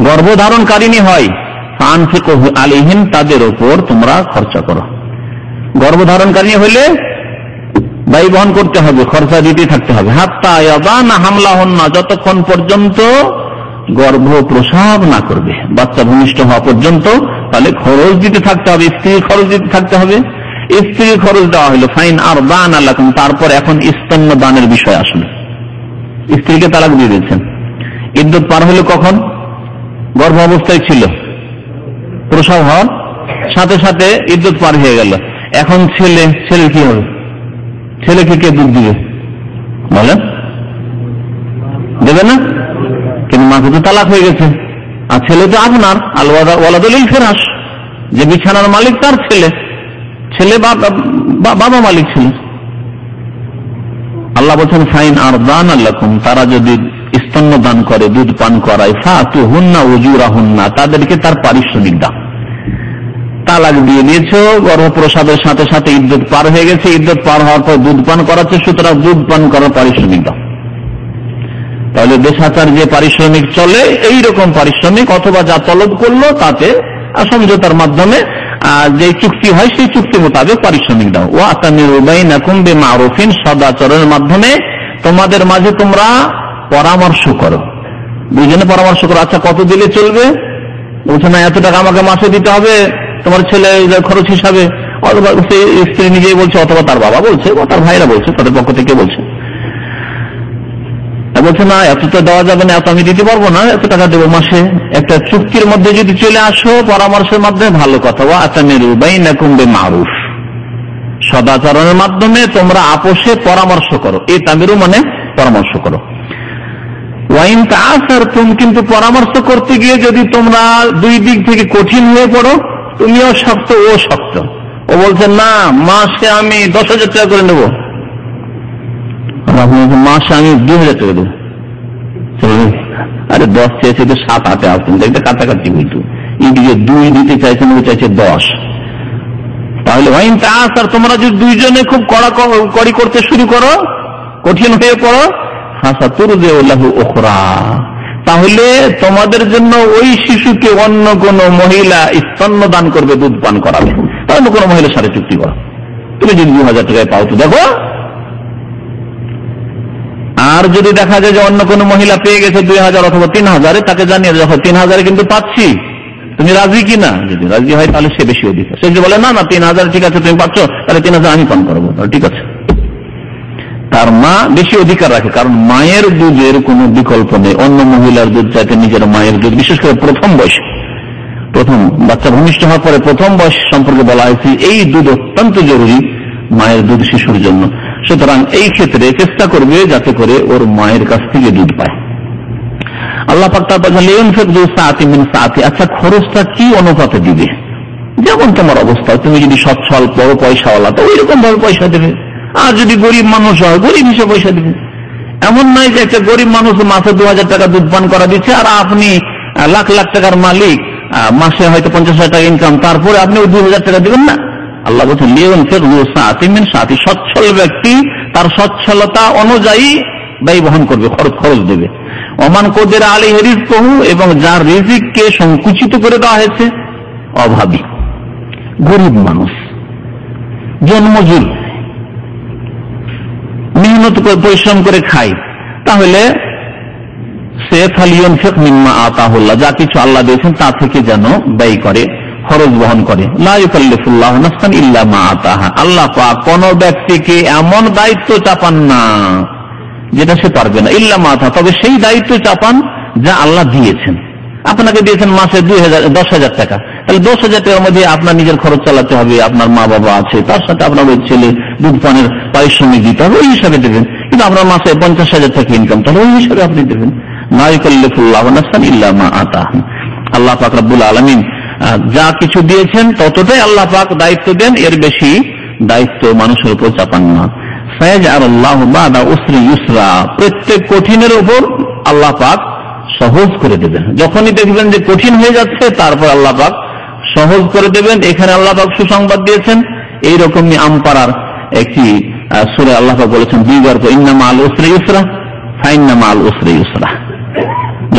গর্ভধারণকারিণী হয়, ফাআনফিকু আলাইহিন, তাদের উপর তোমরা খরচা করো। গর্ভধারণকারিণী হইলে ব্যয় বহন করতে হবে, খরচা দিতে থাকতে হবে। হাত্তা ইয়াদানা হামলাহুন্না, যতক্ষণ পর্যন্ত গর্ভ প্রসব না করবে, বাচ্চা ভূমিষ্ঠ হওয়া পর্যন্ত, তাহলে খরচ দিতে থাকতে হবে, স্ত্রীর খরচ দিতে থাকতে হবে। স্ত্রীর খরচ দেওয়া হলো, ফাইন আর দান আলাকুম, তারপর এখন স্তন্য দানের বিষয় আসলো। স্ত্রীকে তালাক দিয়ে দিয়েছেন, ইদ্যত পার হলো কখন? গর্ভ অবস্থায় ছিল, প্রসব হওয়ার সাথে সাথে ইদ্যত পার হয়ে গেল। এখন ছেলের কি হবে? ছেলেকে কে দুধ দিবে বলেন? দেবে না, কিন্তু মাকে তো তালাক হয়ে গেছে, আর ছেলে তো আপনার, আল ওয়ালাদুল ফিরাশ, যে বিছানার মালিক তার ছেলে, ছেলে বাবা মালিক ছিল। আল্লাহ বলছেন ফাইন আর দান আল্লাকুম, তারা যদি স্তন্য দান করে, দুধ পান করায়, ফাতুহুন্না উজুরাহুন্না, তাদেরকে তার পারিশ্রমিক দাও। তালাক দিয়ে দিয়েছ, গর্ভপ্রসাদের সাথে সাথে ইদ্যত পার হয়ে গেছে, ইদ্যত পার হওয়ার পর দুধ পান করাচ্ছে, সুতরাং দুধ পান করার পারিশ্রমিক দাও। তাহলে দেশাচার যে পারিশ্রমিক চলে, এইরকম পারিশ্রমিক অথবা যা তলব করলো তাতে সমঝোতার মাধ্যমে যে চুক্তি হয় সেই চুক্তি মোতাবেক পারিশ্রমিক দাও। ওয়াতামিরু বাইনাকুম বিমারুফিন, সদাচরণের মাধ্যমে তোমাদের মাঝে তোমরা পরামর্শ করো, দুইজনে পরামর্শ করো। আচ্ছা কত দিলে চলবে? বলছে না এত টাকা আমাকে মাসে দিতে হবে তোমার ছেলে খরচ হিসাবে, অথবা স্ত্রী নিজেই বলছে, অথবা তার বাবা বলছে, বা তার ভাইরা বলছে, তাদের পক্ষ থেকে বলছে, বলছে না এত তো দেওয়া যাবে না, এত আমি দিতে পারবো না, এত টাকা দেবো মাসে। একটা চুক্তির মধ্যে যদি চলে আসো পরামর্শের মাধ্যমে, ভালো কথা। ওয়া আতামিরু বাইনাকুম বিমারুফ, সদাচরণের মাধ্যমে তোমরা আপোষে পরামর্শ করো। এই তামিরু মানে পরামর্শ করো। ওয়াইন তাআসারতুম, কিন্তু পরামর্শ করতে গিয়ে যদি তোমরা দুই দিক থেকে কঠিন হয়ে পড়ো, তুমিও শক্ত ও শক্ত। ও বলছে না মাসে আমি 10,000 টাকা করে নেবো, মাসে আমি 2,000 টাকা দেবো। আরে 10 চেয়েছে তো 7-8 আসতেন, একটা কাছাকাছি হইতো। এদিকে 2 দিতে চাইছেন, ও চাইছে 10। তাহলে ওয়াইন তাআসার, তোমরা যদি দুইজনে খুব কড়াকড়ি করতে শুরু করো, কঠিন হয়ে পড়ো, ফাসাতুরদিউ লাহু উখরা, তাহলে তোমাদের জন্য ওই শিশুকে অন্য কোন মহিলা স্তন্য দান করবে, দুধ পান করাবে। অন্য কোন মহিলার সাথে চুক্তি করো। তুমি যদি 2,000 টাকায় পাও তো দেখো, আর যদি দেখা যায় যে অন্য কোন মহিলা পেয়ে গেছে 2,000 অথবা 3,000, তাকে জানিয়ে দেখো 3,000 কিন্তু পাচ্ছি, তুমি রাজি কিনা। যদি রাজি হয় তাহলে সে বেশি অধিকার। সে যদি বলে না না 3,000 ঠিক আছে তুমি পাচ্ছ, তাহলে 3,000 আমি পান করবো, তাহলে ঠিক আছে। তার মা বেশি অধিকার রাখে, কারণ মায়ের দুধের কোনো বিকল্প নেই। অন্য মহিলার দুধ চাইতে নিজের মায়ের দুধ, বিশেষ করে প্রথম বয়সে, প্রথম বাচ্চা ভূমিষ্ঠ হওয়ার পরে প্রথম বয়স সম্পর্কে বলা হয়েছে এই দুধ অত্যন্ত জরুরি মায়ের দুধ শিশুর জন্য। সুতরাং এই ক্ষেত্রে চেষ্টা করবে যাতে করে ওর মায়ের কাছ থেকে দুধ পায়। আল্লাহ পাক তার আচ্ছা খরচটা কি অনুপাতে দিবে, যেমন তোমার অবস্থা। তুমি যদি সচ্ছল বড় পয়সাওয়ালা তো ওই রকম ভাবে পয়সা দেবে, আর যদি গরিব মানুষ হয় গরিব হিসেবে পয়সা দেবে। এমন নয় যে একটা গরিব মানুষ মাসে 2,000 টাকা দুধ পান করা দিচ্ছে, আর আপনি লাখ লাখ টাকার মালিক, মাসে হয়তো 50,000 টাকা ইনকাম, তারপরে আপনি ওই 2,000 টাকা দিবেন না। আল্লাহ বলছেন সচ্ছল ব্যক্তি তার সচ্ছলতা অনুযায়ী ব্যয় বহন করবে, খরচ দেবে। ওমান কদির আলাইহি রিজকুহু, এবং যার রিজিককে সংকুচিত করে দেওয়া হয়েছে, অভাবী গরিব মানুষ, জন্মজুর, মেহনত করে পরিশ্রম করে খায়, তাহলে সে ফালিয়ুনফিক মিম্মা আতাহুল্লাহ, যা কিছু আল্লাহ দিয়েছেন তা থেকে যেন ব্যয় করে, খরচ বহন করে। লা ইউকাল্লিফুল্লাহু নাফসান ইল্লা মা আতাহা, আল্লাহ পাক কোন ব্যক্তিকে এমন দায়িত্ব চাপান না যেটা সে পারবে না, ইল্লা মা আতাহা, তবে সেই দায়িত্ব চাপান যা আল্লাহ দিয়েছেন। আপনাকে দিয়েছেন মাসে 10,000 টাকা, তাহলে 10,000 টাকার মধ্যে আপনার নিজের খরচ চালাতে হবে, আপনার মা বাবা আছে, তার সাথে আপনার ওই ছেলে দুধ পানের পারিশ্রমিক দিতে হবে, ওই হিসাবে দেবেন। কিন্তু আপনার মাসে 50,000 টাকা ইনকাম, তাহলে ওই হিসাবে আপনি দেবেন। লা ইউকাল্লিফুল্লাহু নাফসান ইল্লা মা আতাহা। আল্লাহ পাক রব্বুল আলামিন যা কিছু দিয়েছেন ততটাই আল্লাহ পাক দায়িত্ব দেন, এর বেশি দায়িত্ব মানুষের উপর চাপান না। সায়াজআলুল্লাহু বা'দা উসরি ইউসরা, প্রত্যেক কঠিনের উপর আল্লাহ পাক সহজ করে দেবেন। যখনই দেখবেন যে কঠিন হয়ে যাচ্ছে, তারপর আল্লাহ পাক সহজ করে দেবেন। এখানে আল্লাহ পাক সুসংবাদ দিয়েছেন। এইরকমই আমপারার একটি সূরা আল্লাহ পাক বলেছেন দুইবার, ইন্না মা'আল উসরি ইউসরা ফাইন্না মা'আল উসরি ইউসরা,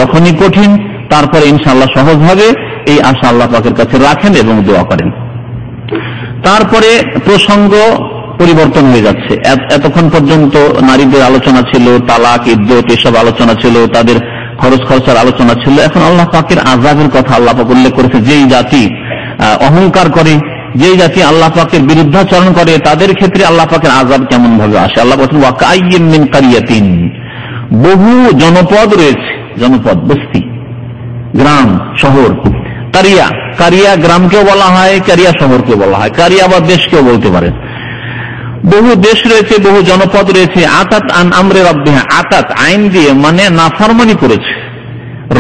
যখনই কঠিন তারপরে ইনশাআল্লাহ সহজ হবে, এই আশা আল্লাহ পাকের কাছে রাখেন এবং দোয়া করেন। তারপরে প্রসঙ্গ পরিবর্তন হয়ে যাচ্ছে। এতক্ষণ পর্যন্ত নারীদের আলোচনা ছিল, তালাক, ইদ্দত, এসব আলোচনা ছিল, তাদের খরচ খরচার আলোচনা ছিল। এখন আল্লাহ পাকের আযাবের কথা আল্লাহ পাক উল্লেখ করেছে। যেই জাতি অহংকার করে, যেই জাতি আল্লাহ পাকের বিরুদ্ধাচরণ করে, তাদের ক্ষেত্রে আল্লাহ পাকের আযাব কেমন ভাবে আসে। আল্লাহ বলেন ওয়াকাইয়্যিম মিন কারিয়াতিন, বহু জনপদ রয়েছে, জনপদ বস্তি, গ্রাম, শহর। কারিয়া, কারিয়া গ্রামকেও বলা হয়, কারিয়া শহরকেও বলা হয়, কারিয়া বা দেশকেও বলতে পারেন। বহু দেশ রয়েছে, বহু জনপদ রয়েছে। আতাত আন আমরে রাব্বিহা, আতাত আইন দিয়ে মানে নাফরমানি করেছে,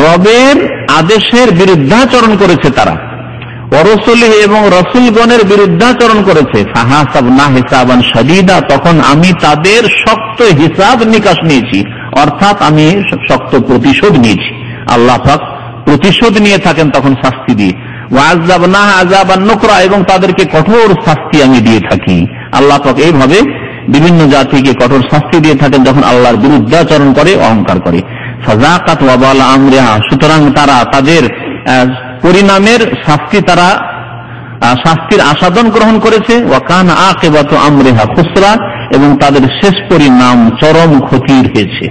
রবের আদেশের বিরুদ্ধাচরণ করেছে তারা, ওয়ারাসূলিহি এবং রাসূলগণের বিরুদ্ধাচরণ করেছে। ফাহাসাবনা হিসাবান শাদীদা, তখন আমি তাদের শক্ত হিসাব নিকাশ নিয়েছি, অর্থাৎ আমি শক্ত প্রতিশোধ নিয়েছি। আল্লাহ পাক প্রতিশোধ নিয়ে থাকেন তখন শাস্তি দিয়ে। ওয়াযাবনা আযাবান নুকরা, এবং তাদেরকে কঠোর শাস্তি আমি দিয়ে থাকি। আল্লাহ পাক এইভাবে বিভিন্ন জাতিকে কঠোর শাস্তি দিয়ে থাকেন যখন আল্লাহর বিরুদ্ধাচরণ করে, অহংকার করে। ফাযাকাত ওয়াবালা আমরিহা, সুতরাং তারা তাদের পরিণামের শাস্তি, তারা শাস্তির আস্বাদন গ্রহণ করেছে। ওয়া কানা আকিবাতু আমরিহা খুসরা, এবং তাদের শেষ পরিণাম চরম ক্ষতির হয়েছে।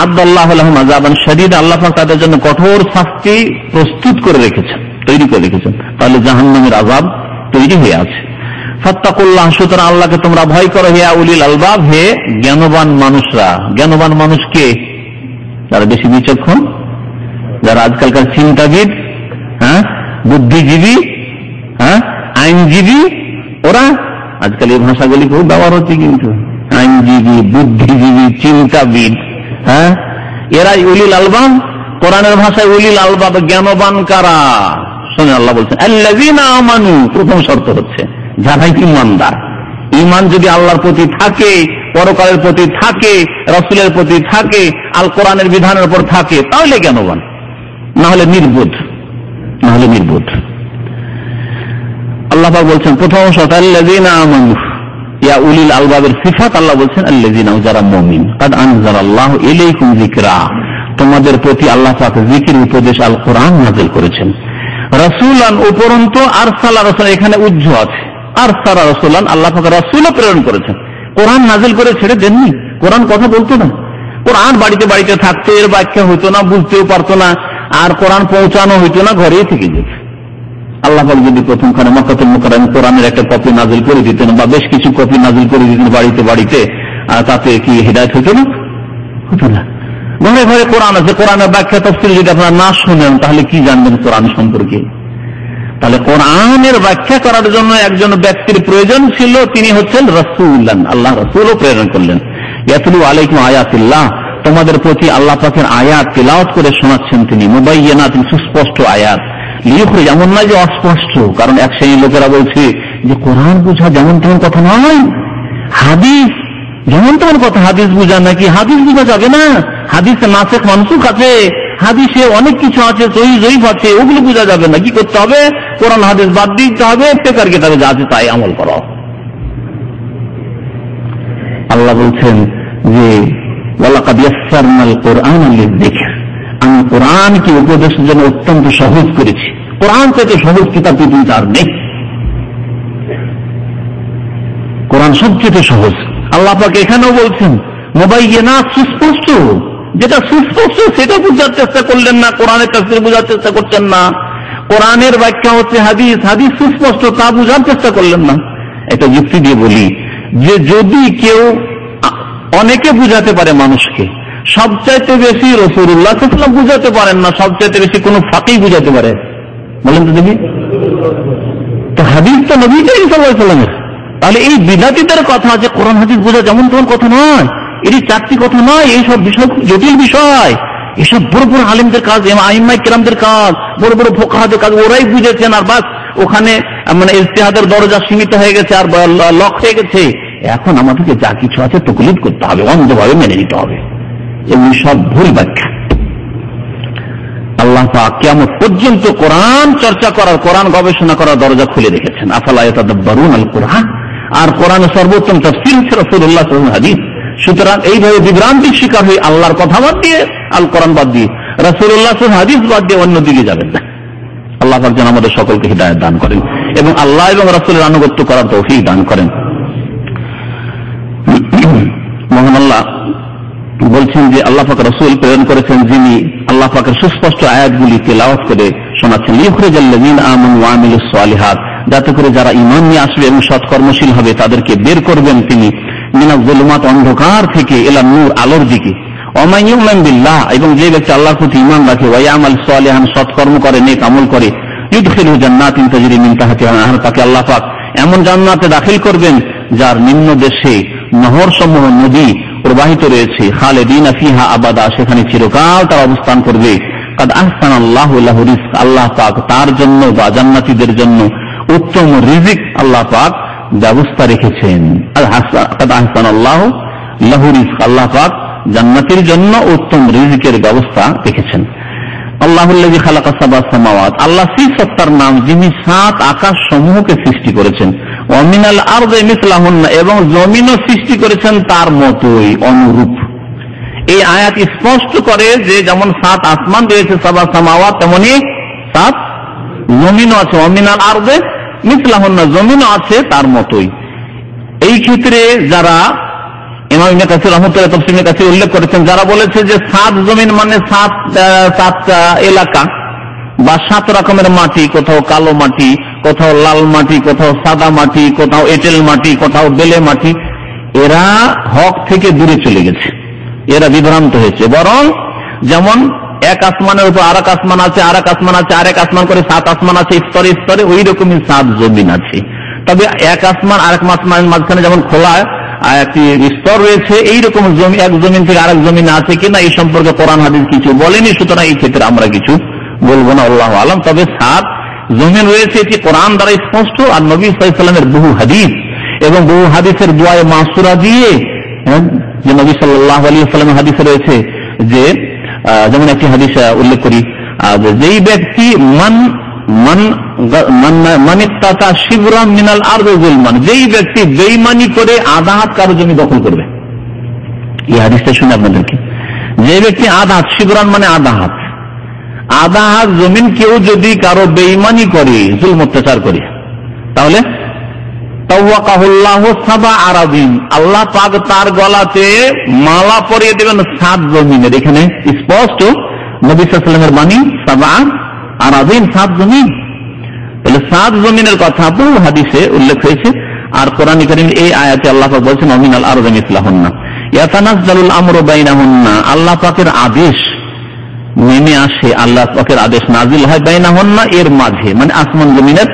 আদাল্লাহু লাহুম আযাবান শাদীদা, আল্লাহ পাক তাদের জন্য কঠোর শাস্তি প্রস্তুত করে রেখেছেন, তৈরি করে রেখেছেন। তাহলে জাহান্নামের আযাব তৈরি হয়ে আছে। ফাত্তাকুল্লাহ, সুতরাং আল্লাহকে তোমরা ভয় করো, হে উলিল আলবাব, হে জ্ঞানবান মানুষরা। জ্ঞানবান মানুষ কে? যারা বেশি বিচক্ষণ, যারা আজকালকার চিন্তাবিদ, বুদ্ধিজীবী, আইনজীবী, ওরা আজকাল এই ভাষাগুলি খুব ব্যবহার হচ্ছে, কিন্তু আইনজীবী, বুদ্ধিজীবী, চিন্তাবিদ, এরাই উলিল আলবাব। কোরআনের ভাষায় উলিল আলবাব জ্ঞানবান কারা? শুনে আল্লাহ বলছেন আল্লাযীনা আমানু, প্রথম শর্ত হচ্ছে যারা ঈমানদার। ঈমান যদি আল্লাহর প্রতি থাকে, পরকালের প্রতি থাকে, রাসূলের প্রতি থাকে, আল কোরআনের বিধানের উপর থাকে, তাহলে জ্ঞানবান, না হলে নির্বোধ, না হলে নির্বোধ। আল্লাহ পাক বলছেন প্রথম শর্ত আল্লাযীনা আমানু, ইয়া উলিল আলবাবের সিফাত আল্লাহ বলছেন আল্লাযীনা, যারা মুমিন। কাদ আনজালাল্লাহু ইলাইকুম যিকরা, তোমাদের প্রতি আল্লাহ পাক জিকির উপদেশ আল কোরআন নাযিল করেছেন। রাসূলান, উপরন্ত আরসালা রাসূল, এখানে উজ্জ আছে, আরসালা রাসূলান, আল্লাহ পাক রাসূলও প্রেরণ করেছেন। কোরআন নাযিল করে ছেড়ে দেননি। কোরআন কথা বলতো না, কোরআন বাড়িতে বাড়িতে থাকতো, এর ব্যাখ্যা হইতো না, বুঝতেও পারতো না, আর কোরআন পৌঁছানো হইতো না, ঘরেই থেকে যেত। আল্লাহ পাক যদি প্রথমখানে মক্কাতুল মুকাররমে কোরআনের একটা কপি নাযিল করে দিতেন, বা বেশ কিছু কপি নাযিল করে দিতেন বাড়িতে বাড়িতে, তাতে কি হিদায়াত হতো না? হতো না। ঘরে ঘরে কোরআন আছে, কোরআনের ব্যাখ্যা তাফসীর যদি আপনারা না শুনেন, তাহলে কি জানবেন কোরআন সম্পর্কে? তাহলে কোরআনের ব্যাখ্যা করার জন্য একজন ব্যক্তির প্রয়োজন ছিল, তিনি হচ্ছেন রাসূলুল্লাহ, আল্লাহ রাসূলও প্রেরণ করলেন। ইয়াতলু আলাইকুম আয়াতিল্লাহ, তোমাদের প্রতি আল্লাহ পাকের আয়াত তিলাওয়াত করে শোনাচ্ছেন তিনি, মুবায়্যিনাত, সুস্পষ্ট আয়াত। লিইখরিজ, এমন নয় যে অস্পষ্ট, কারণ এক শ্রেণীর লোকেরা বলছে যে কোরআন বুঝা যেমন তেমন কথা নয়, হাদিস যেমন তেমন কথা, হাদিস বুঝা নাকি? হাদিস বুঝা যাবে না, হাদিসে নাসেখ মানসুখ আছে, হাদিসে অনেক কিছু আছে, সহিহ যঈফ আছে, ওগুলো বুঝা যাবে না। কি করতে হবে? কোরআন হাদিস বাদ দিতে হবে, পেকার কিতাবে যা আছে তাই আমল করো। আল্লাহ বলছেন যে ওয়ালাকাদ ইয়াসসারনাল কুরআনা লিযিকর, আমি কোরআনকে উপদেশের জন্য অত্যন্ত সহজ করেছি। কোরআন থেকে সহজ কিতাব পৃথিবীতে আর নেই, কোরআন সবচেয়ে সহজ। আল্লাহ পাক এখানেও বলছেন মুবায়্যিনাত, সুস্পষ্ট, যেটা সুস্পষ্ট সেটা বোঝার চেষ্টা করলেন না, কোরআনের তাফসীর বোঝার চেষ্টা করছেন না। কোরআনের ব্যাখ্যা হচ্ছে হাদিস, হাদিস সুস্পষ্ট, তা বোঝার চেষ্টা করলেন না। এটা যুক্তি দিয়ে বলি যে যদি কেউ, অনেকে বুঝাতে পারে মানুষকে, সবচাইতে বেশি রাসূলুল্লাহ সাল্লাল্লাহু আলাইহি ওয়াসাল্লাম বুঝাতে পারেন না, সবচাইতে বেশি কোন ফাকিহ বুঝাতে পারে? বলেন তো দেখি। তো হাদিস তো নবী করিম সাল্লাল্লাহু আলাইহি ওয়াসাল্লামের। তাহলে এই বিদাতীদের কথা যে কোরআন হাদিস বোঝা যেমন তেমন কথা নয়, এটি চারটি কথা নয়, এইসব বিষয় খুব জটিল বিষয়, এসব বড় বড় আলেমদের কাজ, আইম্মায়ে কেরামদের কাজ, বড় বড় ফুকাহাদের কাজ, ওরাই বুঝেছেন। আর বাস ওখানে মানে ইজতিহাদের দরজা সীমিত হয়ে গেছে, আর লক হয়ে গেছে। এখন আমাদেরকে যা কিছু আছে তাকলিদ করতে হবে, অন্ধভাবে মেনে নিতে হবে। এগুলি সব ভুল ব্যাখ্যা। আল্লাহ পাক কিয়ামত পর্যন্ত কোরআন চর্চা করার, কোরআন গবেষণা করার দরজা খুলে রেখেছেন। আফালা ইয়াতাদাব্বারুনাল কুরআন, আর কোরআনের সর্বোত্তম তাফসীর হচ্ছে রাসূলুল্লাহ সাল্লাল্লাহু আলাইহি ওয়াসাল্লাম হাদিস। সুতরাং এইভাবে বিভ্রান্তির শিকার হয়ে আল্লাহর কথা বাদ দিয়ে, আল কোরআন বাদ দিয়ে, রাসূলুল্লাহ সাল্লাল্লাহু আলাইহি ওয়াসাল্লাম হাদিস বাদ দিয়ে অন্য দিকে যাবেন না। আল্লাহ পাক যেন আমাদের সকলকে হিদায়াত দান করেন এবং আল্লাহ এবং রাসূলের আনুগত্য করার তৌফিক দান করেন। মহান আল্লাহ বলছেন যে আল্লাহ পাক রাসূল প্রেরণ করেছেন, যিনি আল্লাহ পাকের সুস্পষ্ট আয়াতগুলি তেলাওয়াত করে শোনাচ্ছেন। লিইখরিজাল্লাযীনা আমানু ওয়া আমিলুস সালিহাত, যাতে করে যারা ঈমান নিয়ে আসবে এবং সৎকর্মশীল হবে তাদেরকে বের করবেন তিনি মিনাজ যুলুমাত, অন্ধকার থেকে, ইলা নূর, আলোর দিকে। ওয়া মান ইউমিন বিল্লাহ, এবং যে ব্যক্তি আল্লাহর প্রতি ঈমান রাখে, ওয়া ইয়ামাল সালিহান, সৎকর্ম করে, নেক আমল করে, ইউদখিলু জান্নাতিন তাজরি মিন তাহতিহা আল-আনহার, তাকে আল্লাহ পাক এমন জান্নাতে দাখিল করবেন যার নিম্ন দেশে নহর সমূহ, নদী প্রবাহিত রয়েছে। খালিদিনা ফিহা আবাদা, সেখানে চিরকাল তার অবস্থান করবে। কাদ আহসানাল্লাহু লাহু রিজক, আল্লাহ পাক তার জন্য বা জান্নাতীদের জন্য উত্তম রিজিক আল্লাহ পাক ব্যবস্থা রেখেছেন। কাদ আহসানাল্লাহু লাহু রিজক, আল্লাহ পাক জান্নাতীর জন্য উত্তম রিজিকের ব্যবস্থা রেখেছেন। আল্লাহুল্লাযী খালাকা সাবআ সামাওয়াত, আল্লাহ সেই সত্তার নাম যিনি 7 আকাশ সমূহকে সৃষ্টি করেছেন। ওয়া মিনাল আরদি মিসলাহুন্না, এবং জমিনও সৃষ্টি করেছেন তার মতোই, অনুরূপ। এই আয়াত স্পষ্ট করে যে যেমন 7 আসমান রয়েছে সাবআ সামাওয়াত, তেমনি 7 জমিনও আছে। ওয়া মিনাল আরদি মিসলাহুন্না, জমিনও আছে তার মতোই। এই ক্ষেত্রে যারা ইমাম ইবনে কাসির রাহমাতুল্লাহ তাফসীরে কাছে উল্লেখ করেছেন, যারা বলেছে যে 7 জমিন মানে 7 এলাকা বা 7 রকমের মাটি, কোথাও কালো মাটি, কোথাও লাল মাটি, কোথাও সাদা মাটি, কোথাও এঁটেল মাটি, কোথাও বেলে মাটি। এরা হক থেকে দূরে চলে গেছে, এরা বিভ্রান্ত হয়েছে। বরং যেমন এক আসমানের উপর আর এক আসমান আছে, আর এক আসমান আছে, আর এক আসমান করে 7 আসমান আছে, স্তরে স্তরে ওই রকমই 7 জমিন আছে। তবে এক আসমান আর এক আসমানের মাঝখানে যেমন খোলা একটি স্তর রয়েছে, এইরকম জমি এক জমিন থেকে আরেক জমিন আছে কিনা এই সম্পর্কে কোরআন হাদিস কিছু বলেনি, সুতরাং এই ক্ষেত্রে আমরা কিছু বলবো না, আল্লাহু আলাম। তবে 7 জমিন রয়েছে এটি কোরআন দ্বারা স্পষ্ট, আর নবী সাল্লাল্লাহু আলাইহি ওয়াসাল্লামের বহু হাদিস এবং বহু হাদিসের দুআয়ে মাসুরা দিয়ে, যে নবী সাল্লাল্লাহু আলাইহি ওয়াসাল্লামের হাদিসে রয়েছে যে, যেমন একটি হাদিস উল্লেখ করি, যেই ব্যক্তি যেই ব্যক্তি বেঈমানি করে আধা হাত কারো জমি দখল করবে, এই হাদিসটা শুনে আপনাদেরকে, যে ব্যক্তি আধা হাত, শিবরান মানে আধা হাত, আধা হাত জমিন কেউ যদি কারো বেঈমানি করে, জুলম অত্যাচার করে, তাহলে আল্লাহ পাক তার গলাতে মালা পরিয়ে দেবেন 7 জমিনের। এখানে স্পষ্ট নবী সাল্লাল্লাহু আলাইহি ওয়াসাল্লামের বাণী, 7 আরাদিন, 7 জমিন। তাহলে 7 জমিনের কথা বহু হাদিসে উল্লেখ হয়েছে। আর কোরআনে কারীম এই আয়াতে আল্লাহ পাক বলেছেন অমিনাল আরদি মিসলাহুন্না ইয়াতানাজ্জালুল আমরু বাইনাহুন্না, আল্লাহ পাকের আদেশ নেমে আসে, আল্লাহ পাকের আদেশ নাজিল হয় বাইনাহুন্না, এর মাঝে, মানে আসমান জমিনের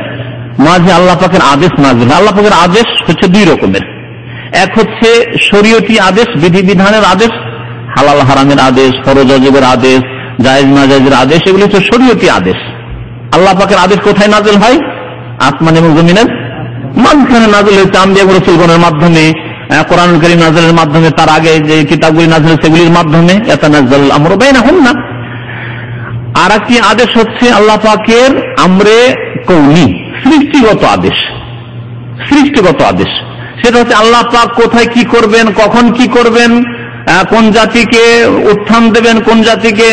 মাঝে আল্লাহ পাকের আদেশ নাজিল হয়। আল্লাহ পাকের আদেশ হচ্ছে 2 রকমের, এক হচ্ছে শরীয়তি আদেশ, বিধিবিধানের আদেশ, হালাল হারামের আদেশ, ফরজ ওয়াজিবের আদেশ, জায়েজ নাজায়েজের আদেশ, এগুলো হচ্ছে শরীয়তি আদেশ। আল্লাহ পাকের আদেশ কোথায় নাজিল হয়? আসমান এবং জমিনের মাঝখানে নাজিল হয়েছে আম্বিয়া ও রাসূলগণের মাধ্যমে, কোরআনুল কারীম নাজিলের মাধ্যমে, তার আগে যে কিতাবগুলি নাজিল সেগুলির মাধ্যমে। ইয়াতানাজ্জালুল আমরু বাইনাহুন্না। আর একটি আদেশ হচ্ছে আল্লাহ পাকের আমরে কওনি, সৃষ্টিগত আদেশ, সৃষ্টিগত আদেশ। সেটা হচ্ছে আল্লাহ পাক কোথায় কি করবেন, কখন কি করবেন, কোন জাতিকে উত্থান দেবেন, কোন জাতিকে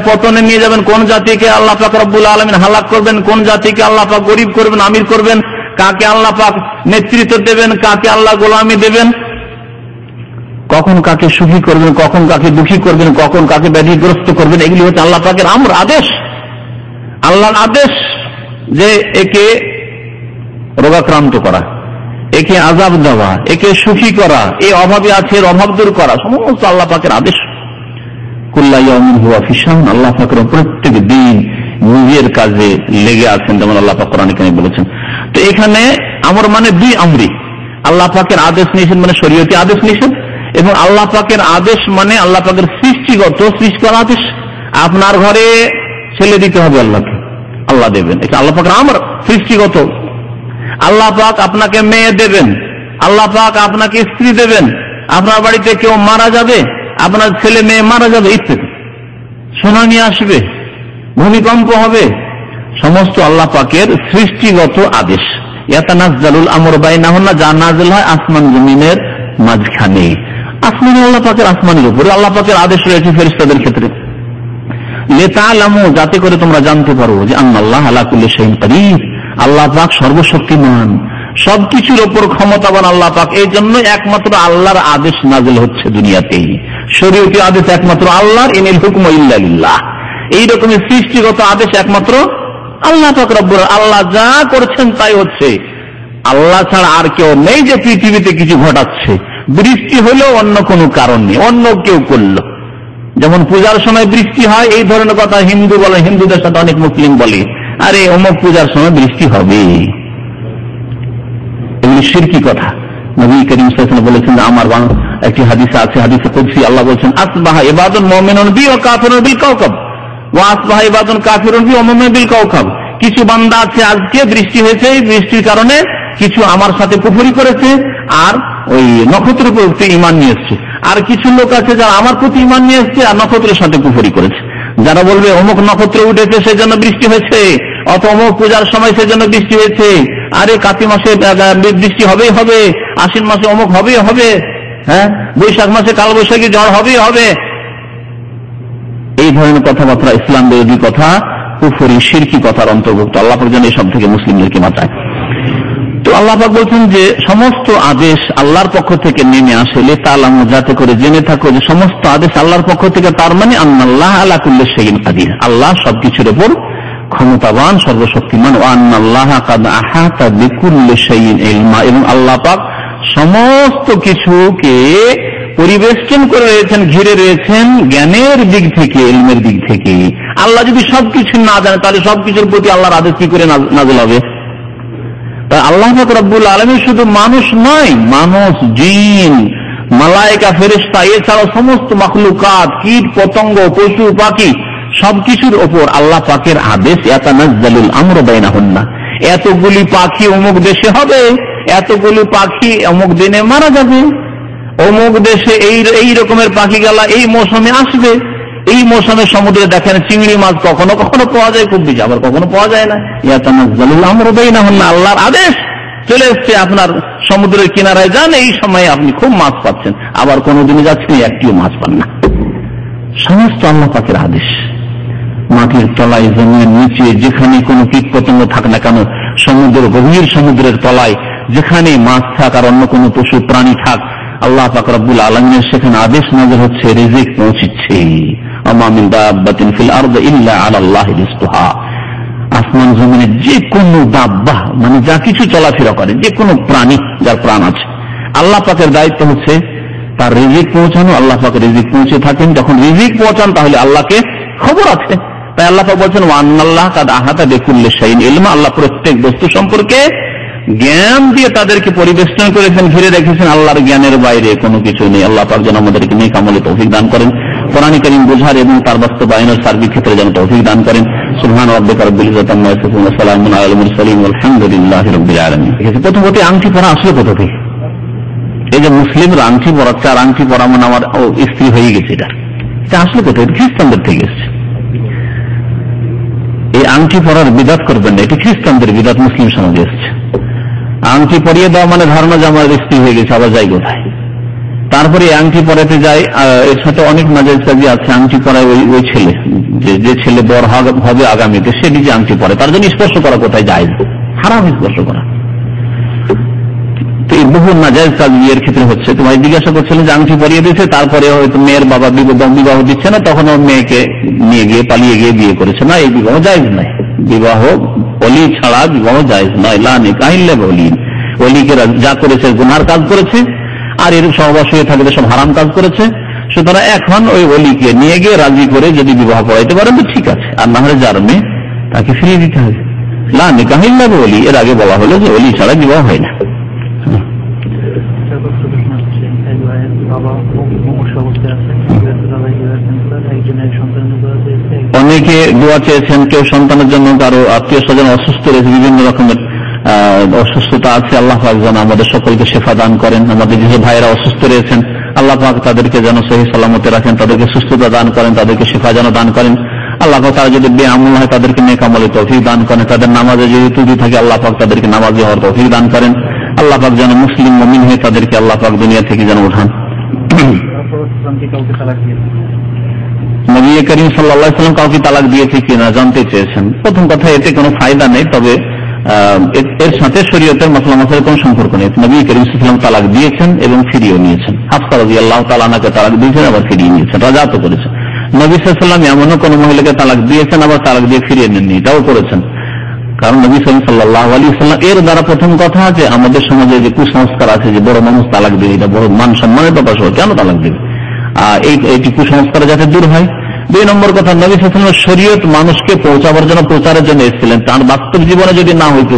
পতনে নিয়ে যাবেন, কোন জাতিকে আল্লাহ পাক রব্বুল আলামিন হালাক করবেন, কোন জাতিকে আল্লাহ পাক গরিব করবেন, আমির করবেন, কাকে আল্লাহ পাক নেতৃত্ব দেবেন, কাকে আল্লাহ গোলামি দেবেন, কখন কাকে সুখী করবেন, কখন কাকে দুঃখী করবেন, কখন কাকে ব্যাধিগ্রস্ত করবেন, এগুলি হচ্ছে আল্লাহ পাকের আমর, আদেশ। আল্লাহর আদেশ যে একে রোগাক্রান্ত করা, একে আযাব দেওয়া, একে সুখী করা, এই অভাবে আছে এর অভাব দূর করা, সমস্ত আল্লাহ পাকের আদেশ। কুল্লা ইয়াউমিন হুয়া ফি শান, আল্লাহ পাকের প্রত্যেক দিন নিজের কাজে লেগে আছেন, যেমন আল্লাহ পাক কোরআনে কারীমে বলেছেন। তো এখানে আমর মানে 2 আমরি, আল্লাহ পাকের আদেশ নিষেধ মানে শরীয়তি আদেশ নিষেধ, এবং আল্লাহ পাকের আদেশ মানে আল্লাহ পাকের সৃষ্টিগত, সৃষ্টি করা আদেশ। আপনার ঘরে ছেলে দিতে হবে আল্লাহকে, আল্লাহ দেবেন, এটা আল্লাহ পাকের আমর, সৃষ্টিগত। আল্লাহ পাক আপনাকে মেয়ে দেবেন, আল্লাহ পাক আপনাকে স্ত্রী দেবেন, আপনার বাড়িতে কেউ মারা যাবে, আপনার ছেলে মেয়ে মারা যাবে, ইত্যাদি, সুনামি আসবে, ভূমিকম্প হবে, সমস্ত আল্লাহ পাকের সৃষ্টিগত আদেশ। ইয়াতানাজ্জালুল আমরু বাইনাহুন্না, যা নাজিল হয় আসমান জমিনের মাঝখানে। আসমানে আল্লাহ পাকের, আসমানের উপরে আল্লাহ পাকের আদেশ রয়েছে ফেরেশতাদের ক্ষেত্রে। লিতালামু, যাতে করে তোমরা জানতে পারো যে আল্লাহ আলা কুল্লি শাইইন কাদির, আল্লাহ পাক সর্বশক্তিমান, সবকিছুর উপর ক্ষমতাবান আল্লাহ পাক। এই জন্য একমাত্র আল্লাহর আদেশ নাজিল হচ্ছে দুনিয়াতেই, শরীয়তি আদেশ একমাত্র আল্লাহর, ইনিল হুকমু ইল্লা লিল্লাহ। এই রকমের সৃষ্টিগত আদেশ একমাত্র আল্লাহ পাক রব্বুল, আল্লাহ যা করছেন তাই হচ্ছে, আল্লাহ ছাড়া আর কেউ নেই যে পৃথিবীতে কিছু ঘটাচ্ছে। বৃষ্টি হলেও অন্য কোনো কারণ নেই, অন্য কেউ করলো। যেমন পূজার সময় বৃষ্টি হয়, এই ধরনের কথা হিন্দু বলে, হিন্দুদের সাথে অনেক মুসলিম বলে, আরে অমুক পূজার সময় বৃষ্টি হবে, এগুলি শিরকি কথা। নবী করিম সাল্লাল্লাহু আলাইহি ওয়াসাল্লাম বলেছেন, আমার একটি হাদিস আছে, হাদিসে কুদসি, আল্লাহ বলেছেন আসবাহা ইবাদুন মুমিনুন বি ওয়া কাফিরুন বিল কাওকাব ওয়া আসবাহা ইবাদুন কাফিরুন বি ওয়া মুমিনুন বিল কাওকাব। কিছু বান্দা আছে, আজকে বৃষ্টি হয়েছে, এই বৃষ্টির কারণে কিছু আমার সাথে কুফরি করেছে আর ওই নক্ষত্রের প্রতি ঈমান নিয়ে এসেছে। আর কিছু লোক আছে যারা আমার প্রতি ঈমান নিয়ে এসেছে আর নক্ষত্রের সাথে কুফরি করেছে। যারা বলবে অমুক নক্ষত্র উঠেছে সেজন্য বৃষ্টি হয়েছে, অথবা অমুক পূজার সময় সেজন্য বৃষ্টি হয়েছে, আরে কার্তিক মাসে বৃষ্টি হবেই হবে, আশ্বিন মাসে অমুক হবেই হবে, হ্যাঁ বৈশাখ মাসে কাল বৈশাখী ঝড় হবেই হবে, এই ধরনের কথাবার্তা ইসলাম বিরোধী কথা, কুফরি শিরকি কথার অন্তর্ভুক্ত। আল্লাহ পাক যেন এসব থেকে মুসলিমদেরকে বাঁচায়। তো আল্লাহ পাক বলছেন যে সমস্ত আদেশ আল্লাহর পক্ষ থেকে নেমে আসে, লিতালামু, যাতে করে জেনে থাকো যে সমস্ত আদেশ আল্লাহর পক্ষ থেকে, তার মানে আল্লাহ আলা কুল্লি শাইইন কাদির, আল্লাহ সবকিছুর উপর ক্ষমতাবান, সর্বশক্তিমান। ওয়া আন্নাল্লাহা কাদ আহাতা বিকুল্লি শাইইন ইলমা, এবং আল্লাহ পাক সমস্ত কিছুকে পরিবেষ্টন করে রয়েছেন, ঘিরে রয়েছেন জ্ঞানের দিক থেকে, ইলমের দিক থেকে। আল্লাহ যদি সবকিছু না জানে তাহলে সবকিছুর প্রতি আল্লাহর আদেশ কি করে নাযিল হবে? তাই আল্লাহ পাক রব্বুল আলামিন শুধু মানুষ নয়, মানুষ, জিন, মালায়েকা, ফেরেশতা, এছাড়াও সমস্ত মাখলুকাত, কীট পতঙ্গ, পশু পাখি, সবকিছুর ওপর আল্লাহ পাকের আদেশ। ইয়াতানাজ্জালুল আমরু বাইনাহুন্না, এতগুলি পাখি অমুক দেশে হবে, এতগুলি পাখি অমুক দিনে মারা যাবে, অমুক দেশে এই রকমের পাখি গেলা এই মৌসুমে আসবে। এই মৌসুমে সমুদ্রে দেখেন চিংড়ি মাছ কখনো কখনো পাওয়া যায় খুব বেশি, আবার কখনো পাওয়া যায় না। ইয়াতানাজ্জালুল আমরু বাইনাহুন্না, আল্লাহর আদেশ চলে এসছে, আপনার সমুদ্রের কিনারায় যান, এই সময় আপনি খুব মাছ পাচ্ছেন, আবার কোনোদিনই যাচ্ছেন একটিও মাছ পান না। সমস্ত আল্লাহ পাকের আদেশ। মাটির তলায়, জমির নিচে, যেখানে কোনো কীট পতঙ্গ থাক না কেন, সমুদ্র, গভীর সমুদ্রের তলায় যেখানে মাছ থাক আর অন্য কোনো পশু প্রাণী থাক, আল্লাহ পাক রব্বুল আলামিনের সেখানে আদেশ নাযিল হচ্ছে, রিজিক পৌঁছচ্ছে। ওমা মিন দাব্বাতিন ফিল আরদি ইল্লা আলাল্লাহি রিজকুহা, আসমান জমিনের যে কোনো দাব্বা, মানে যা কিছু চলাফেরা করে, যে কোনো প্রাণী যার প্রাণ আছে, আল্লাহ পাকের দায়িত্ব হচ্ছে তার রিজিক পৌঁছানো। আল্লাহ পাক রিজিক পৌঁছে থাকেন, যখন রিজিক পৌঁছান তাহলে আল্লাহকে খবর আছে। তাই আল্লাহ পাক বলছেন ওয়া আন্নাল্লাহা কাদ আহাতা বিকুল্লি শাইইন ইলমা, আল্লাহ প্রত্যেক বস্তু সম্পর্কে জ্ঞান দিয়ে তাদেরকে পরিবেষ্টন করেছেন, ঘিরে রেখেছেন। আল্লাহর জ্ঞানের বাইরে কোনো কিছু নেই। আল্লাহ পাক যেন আমাদেরকে নেক আমলে তৌফিক দান করেন, কোরআন কারীম বোঝার এবং তার বাস্তবায়নের সার্বিক ক্ষেত্রে যেন তৌফিক দান করেন। সুবহান রাব্বিকা রাব্বিল ইজ্জাতি আম্মা ইয়াসিফুন ওয়া সালামুন আলাল মুরসালিন ওয়ালহামদুলিল্লাহি রাব্বিল আলামিন। প্রথমত আংটি পরা আসলে কোথা থেকে? এই যে মুসলিমরা আংটি পরাচ্ছে, আর আংটি পরা মানে আমার স্ত্রী হয়ে গেছে, এটা আসলে কোথায়? খ্রিস্টানদের থেকে এসছে। এই আংটি পরার বিদাত করবেন না, এটি খ্রিস্টানদের বিদাত, মুসলিম সমাজে এসছে। আংটি পরিয়ে দেওয়া মানে ধারণা যে আমার স্ত্রী হয়ে গেছে, আবার যাই কোথায়। তারপরে আংটি পরাতে যায়, এর সাথে অনেক নাজায়েজ কাজী আছে। আংটি পরায় ওই ছেলে, যে ছেলে বর হবে আগামীতে, সে নিজে আংটি পরে, তার জন্য স্পর্শ করা কোথায় জায়েজ, হারাম স্পর্শ করা। তো এই বহু নাজায়েজ কাজ বিয়ের ক্ষেত্রে হচ্ছে। তোমায় জিজ্ঞাসা করছিলেন যে আংটি পরিয়ে দিয়েছে, তারপরে হয়তো মেয়ের বাবা বিবাহ দিচ্ছে না, তখন ওর মেয়েকে নিয়ে গিয়ে পালিয়ে গিয়ে বিয়ে করেছে, না, এই বিবাহ জায়েজ নয়। বিবাহ ওলি ছাড়া বিবাহ জায়েজ নয়। লা নিকাহ ইল্লা বিওলি, ওলিকে যা করেছে গুনার কাজ করেছে, আর এর সহবাস হয়ে থাকলে সব হারাম কাজ করেছে। সুতরাং এখন ওই ওলিকে নিয়ে গিয়ে রাজি করে যদি বিবাহ পড়াইতে পারেন তো ঠিক আছে, আর না হলে যার মেয়ে তাকে ফিরিয়ে দিতে হবে। লা নিকাহ ইল্লা বিওলি, এর আগে বলা হলো যে ওলি ছাড়া বিবাহ হয় না। অনেকে দোয়া চেয়েছেন, কেউ সন্তানের জন্য, কারো আত্মীয় স্বজন অসুস্থ রয়েছে, বিভিন্ন রকমের অসুস্থতা আছে। আল্লাহ পাক যেন আমাদের সকলকে শেফা দান করেন। আমাদের যে ভাইয়েরা অসুস্থ রয়েছেন, আল্লাহ পাক তাদেরকে যেন সহি সালামতে রাখেন, তাদেরকে সুস্থতা দান করেন, তাদেরকে শেফা যেন দান করেন। আল্লাহ পাক তারা যদি বেআমল হয় তাদেরকে নেক আমলে তৌফিক দান করেন। তাদের নামাজে যদি ত্রুটি থাকে আল্লাহ পাক তাদেরকে নামাজে হওয়ার তৌফিক দান করেন। আল্লাহ পাক যেন মুসলিম মুমিন হয়ে তাদেরকে আল্লাহ পাক দুনিয়া থেকে যেন উঠান। নবী করিম সাল্লাল্লাহু আলাইহি ওয়াসাল্লাম কাউকে তালাক দিয়েছে কিনা জানতে চেয়েছেন। প্রথম কথা, এতে কোনো ফায়দা নেই, তবে এর সাথে শরীয়তের মাসলা মাসাইলের কোনো সম্পর্ক নেই। নবী করিম সাল্লাল্লাহু আলাইহি ওয়াসাল্লাম তালাক দিয়েছেন এবং ফিরিয়ে নিয়েছেন। হাফসা রাদিয়াল্লাহু তাআলা আনহাকে তালাক দিয়েছেন, আবার ফিরিয়ে নিয়েছেন, রাজাত করেছেন। নবী সাল্লাল্লাহু আলাইহি ওয়াসাল্লাম এমনও কোনো মহিলাকে তালাক দিয়েছেন, আবার তালাক দিয়ে ফিরিয়ে নেননি, এটাও করেছেন। কারণ নবী সাল্লাল্লাহু আলাইহি ওয়াসাল্লাম এর দ্বারা প্রথম কথা যে আমাদের সমাজে যে কুসংস্কার আছে যে বড় মানুষ তালাক দেবে, এটা বড় মান সম্মানের ব্যাপার, কেন তালাক দেবে, এইটি কুসংস্কার যাতে দূর হয়। 2 নম্বর কথা, নবী সাল্লাল্লাহু আলাইহি ওয়াসাল্লাম শরীয়ত মানুষকে পৌঁছাবার জন্য, প্রচারের জন্য এসেছিলেন। তার বাস্তব জীবনে যদি না হইতো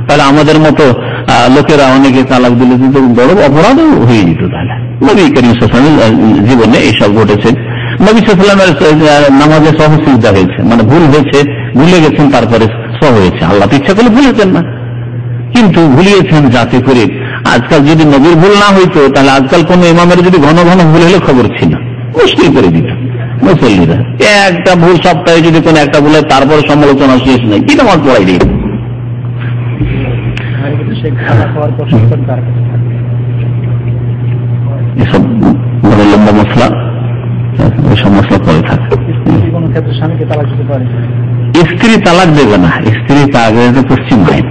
তাহলে আমাদের মতো লোকেরা অনেকে তালাক দিলে কিন্তু বড় অপরাধ হয়ে যেত। তাহলে নবী করিম সাল্লাল্লাহু আলাইহি ওয়াসাল্লামের জীবনে এইসব ঘটেছে। নবী সাল্লাল্লাহু আলাইহি ওয়াসাল্লামের নামাজে সহ সিজদা হয়েছে, মানে ভুল হয়েছে, ভুলে গেছেন, তারপরে সহ হয়েছে। আল্লাহ ইচ্ছা করলে ভুলেছেন না, কিন্তু ভুলিয়েছেন যাতে করে আজকাল যদি নবীর ভুল না হইতো তাহলে আজকাল কোন ইমামের যদি ঘন ঘন ভুল হলে খবর ছিল, মুশকিল করে দিত মুসল্লিরা। একটা ভুল সপ্তাহে যদি কোন একটা ভুল হয় তারপরে সমালোচনা শেষ নেই, কি নামাজ পড়াই দিয়ে এসব মানে লম্বা মশলা, ওইসব মশলা পরে থাকে। স্ত্রী তালাক দেবে না, স্ত্রী তালাক পশ্চিম আইন,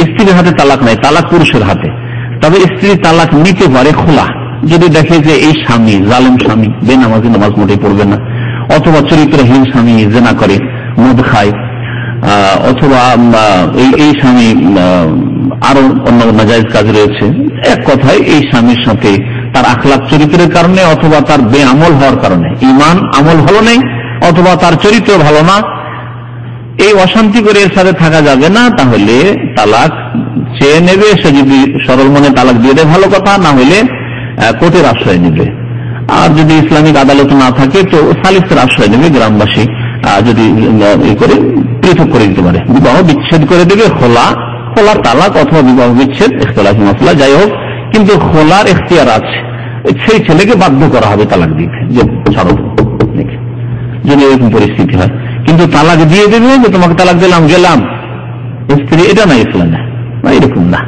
স্ত্রীর হাতে তালাক নাই, তালাক পুরুষের হাতে। তবে স্ত্রী তালাক নিতে পারে খোলা, যদি দেখে যে এই স্বামী জালেম স্বামী, বেনামাজি, নামাজ মোটেই পড়বে না, অথবা চরিত্রহীন স্বামী, জেনা করে, মদ খায়, অথবা এই স্বামী আরো অন্য নাজায়েজ কাজ রয়েছে, এক কথায় এই স্বামীর সাথে তার আখলাক চরিত্রের কারণে অথবা তার বেআমল হওয়ার কারণে, ঈমান আমল ভালো নেই অথবা তার চরিত্র ভালো না, এই অশান্তি করে এর সাথে থাকা যাবে না, তাহলে তালাক চেয়ে নেবে। সে যদি সরল মনে তালাক দিয়ে দেয় ভালো কথা, না হলে কোর্টের আশ্রয় নেবে। আর যদি ইসলামিক আদালত না থাকে তো সালিসের আশ্রয় নেবে। গ্রামবাসী যদি করে পৃথক করে দিতে পারে, বিবাহ বিচ্ছেদ করে দেবে। খোলা তালাক অথবা বিবাহ বিচ্ছেদ ইখতিলাফি মাসলা, যাই হোক, কিন্তু খোলার এখতিয়ার আছে। সেই ছেলেকে বাধ্য করা হবে তালাক দিতে, যে ছাড়ো যদি এরকম পরিস্থিতি হয়। কিন্তু তালাক দিয়ে দেবে যে তোমাকে তালাক দিলাম গেলাম স্ত্রী, এটা না ইসলামে, এরকম না।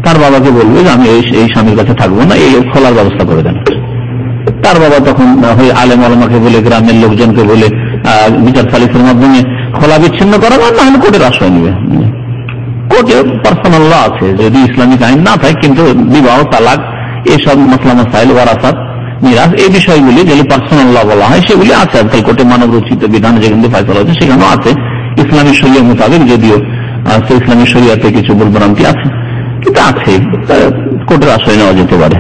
তার বাবাকে বলবে যে আমি এই স্বামীর কাছে থাকবো না, এই খোলার ব্যবস্থা করে দেন। তার বাবা তখন হয় আলেম আলমাকে বলে, গ্রামের লোকজনকে বলে বিচার সালিসের মাধ্যমে খোলা বিচ্ছিন্ন করা, না হলে কোর্টের আশ্রয় নেবে। কোর্টের পার্সোনাল ল আছে, যদি ইসলামিক আইন না থাকে, কিন্তু বিবাহ তালাক এসব মাসলা মাসাইল ওয়ারাসাত মিরাজ এই বিষয়গুলি যেগুলি পার্সোনাল ল বলা হয় সেগুলি আছে আজকাল কোর্টে। মানব রচিত বিধান যেখানে ফয়সালা হচ্ছে সেখানেও আছে ইসলামী শরিয়া মোতাবেক, যদিও ইসলামী শরিয়াতে কিছু ভুলভ্রান্তি আছে, কিন্তু আছে, কোর্টের আশ্রয় নেওয়া যেতে পারে।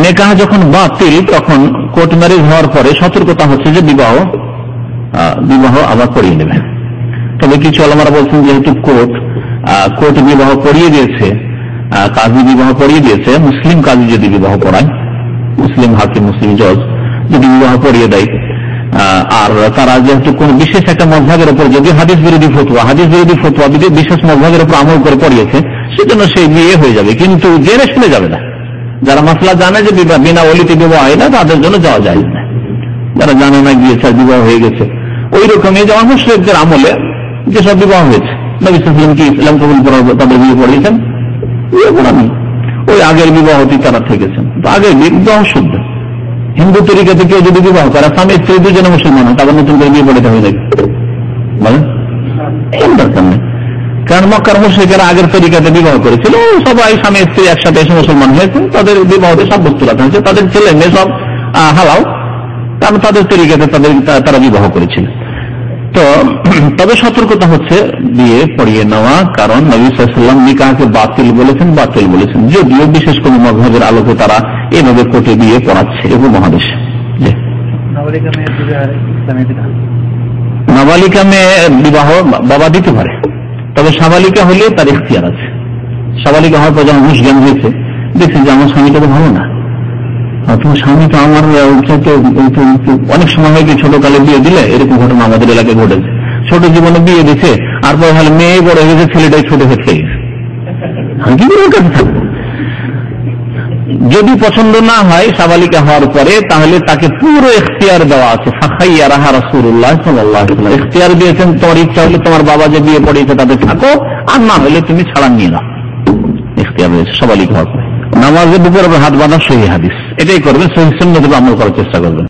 নেকাহ যখন বাতিল, তখন কোর্ট ম্যারেজ হওয়ার পরে সতর্কতা হচ্ছে যে বিবাহ আবার করিয়ে নেবে। তবে কিছু আলেমারা বলছেন যেহেতু কোর্ট বিবাহ করিয়ে দিয়েছে, কাজী বিবাহ করিয়ে দিয়েছে, মুসলিম কাজী যদি বিবাহ করায়, মুসলিম হাকিম মুসলিম জজ যদি বিবাহ করিয়ে দেয়, আর তারা যেহেতু কোন বিশেষ একটা মযহাবের উপর, যদি হাদিস বিরোধী ফতোয়া বিশেষ মযহাবের উপর আমল করে পড়িয়েছে, সেজন্য সেই বিয়ে হয়ে যাবে, কিন্তু জেনে শুনে যাবে না। যারা মাসলা জানে যে বিনা ওলিতে বিবাহ হয় না, তাদের জন্য যাওয়া যায় না। যারা জানে না গিয়েছে বিবাহ হয়ে গেছে, ওই রকমই যেমন মুশরিকদের আমলে যেসব বিবাহ হয়েছে, নবী সাল্লাল্লাহু আলাইহি ওয়াসাল্লাম কি ইসলাম কবুল করার তাদের বিয়ে পড়িয়েছেন, ওই আগের বিবাহটি তারা থেকেছেন। তো আগের বিবাহ শুদ্ধ। হিন্দু তরিকাতে কেউ যদি বিবাহ করে, স্বামী স্ত্রী দুজনে মুসলমান হয়, তারপর নতুন করে বিয়ে পড়িতে হয়ে যাবে, বলেন দরকার নেই। কারণ মক্কার মুশরিকেরা আগের তরিকাতে বিবাহ করেছিল, সবাই স্বামী স্ত্রী একসাথে এসে মুসলমান হয়েছেন, তাদের বিবাহতে সাব্যস্ত রাখা হয়েছে, তাদের ছেলে মেয়ে সব হালাও, কারণ তাদের তরিকাতে তারা বিবাহ করেছিল। তো তবে সতর্কতা হচ্ছে বিয়ে পড়িয়ে নেওয়া, কারণ নবী সাল্লাল্লাহু আলাইহি ওয়াসাল্লাম নিকাহকে বাতিল বলেছেন, যদিও বিশেষ কোন মাযহাবের আলোকে তারা এভাবে কোর্টে বিয়ে পড়াচ্ছে এবং মহাদেশে। নাবালিকা মেয়ে বিবাহ বাবা দিতে পারে, তবে সাবালিকা হলে তার ইখতিয়ার আছে। সাবালিকা হওয়ার পর যখন হুঁশ জ্ঞান হয়েছে, দেখছি যে আমার স্বামীটা তো ভালো না, তোমার স্বামী তো আমার অনেক সময় হয় কি ছোটকালে বিয়ে দিলে, এরকম ঘটনা আমাদের এলাকায় ঘটেছে। ছোট জীবনে বিয়ে দিচ্ছে, আর পরে হলে মেয়ে বড় হয়ে গেছে, ছেলেটাই ছোট হয়ে গেছে, যদি পছন্দ না হয় সাবালিকা হওয়ার পরে, তাহলে তাকে পুরো ইখতিয়ার দেওয়া আছে। ফাখাইয়ারাহা রাসূলুল্লাহ সাল্লাল্লাহু আলাইহি ওয়াসাল্লাম, ইখতিয়ার দিয়েছেন, তোমার ইচ্ছা হলে তোমার বাবা যে বিয়ে পড়িয়েছে তাদের থাকো, আর না হলে তুমি ছাড়া নিয়ে নাও, ইখতিয়ার দিয়েছে সাবালিকা হওয়ার পরে। নামাজের বুকের উপর হাত বাঁধা সহিহ হাদিস, এটাই করবেন, সহিহ সুন্নাতে আমল করার চেষ্টা করবেন।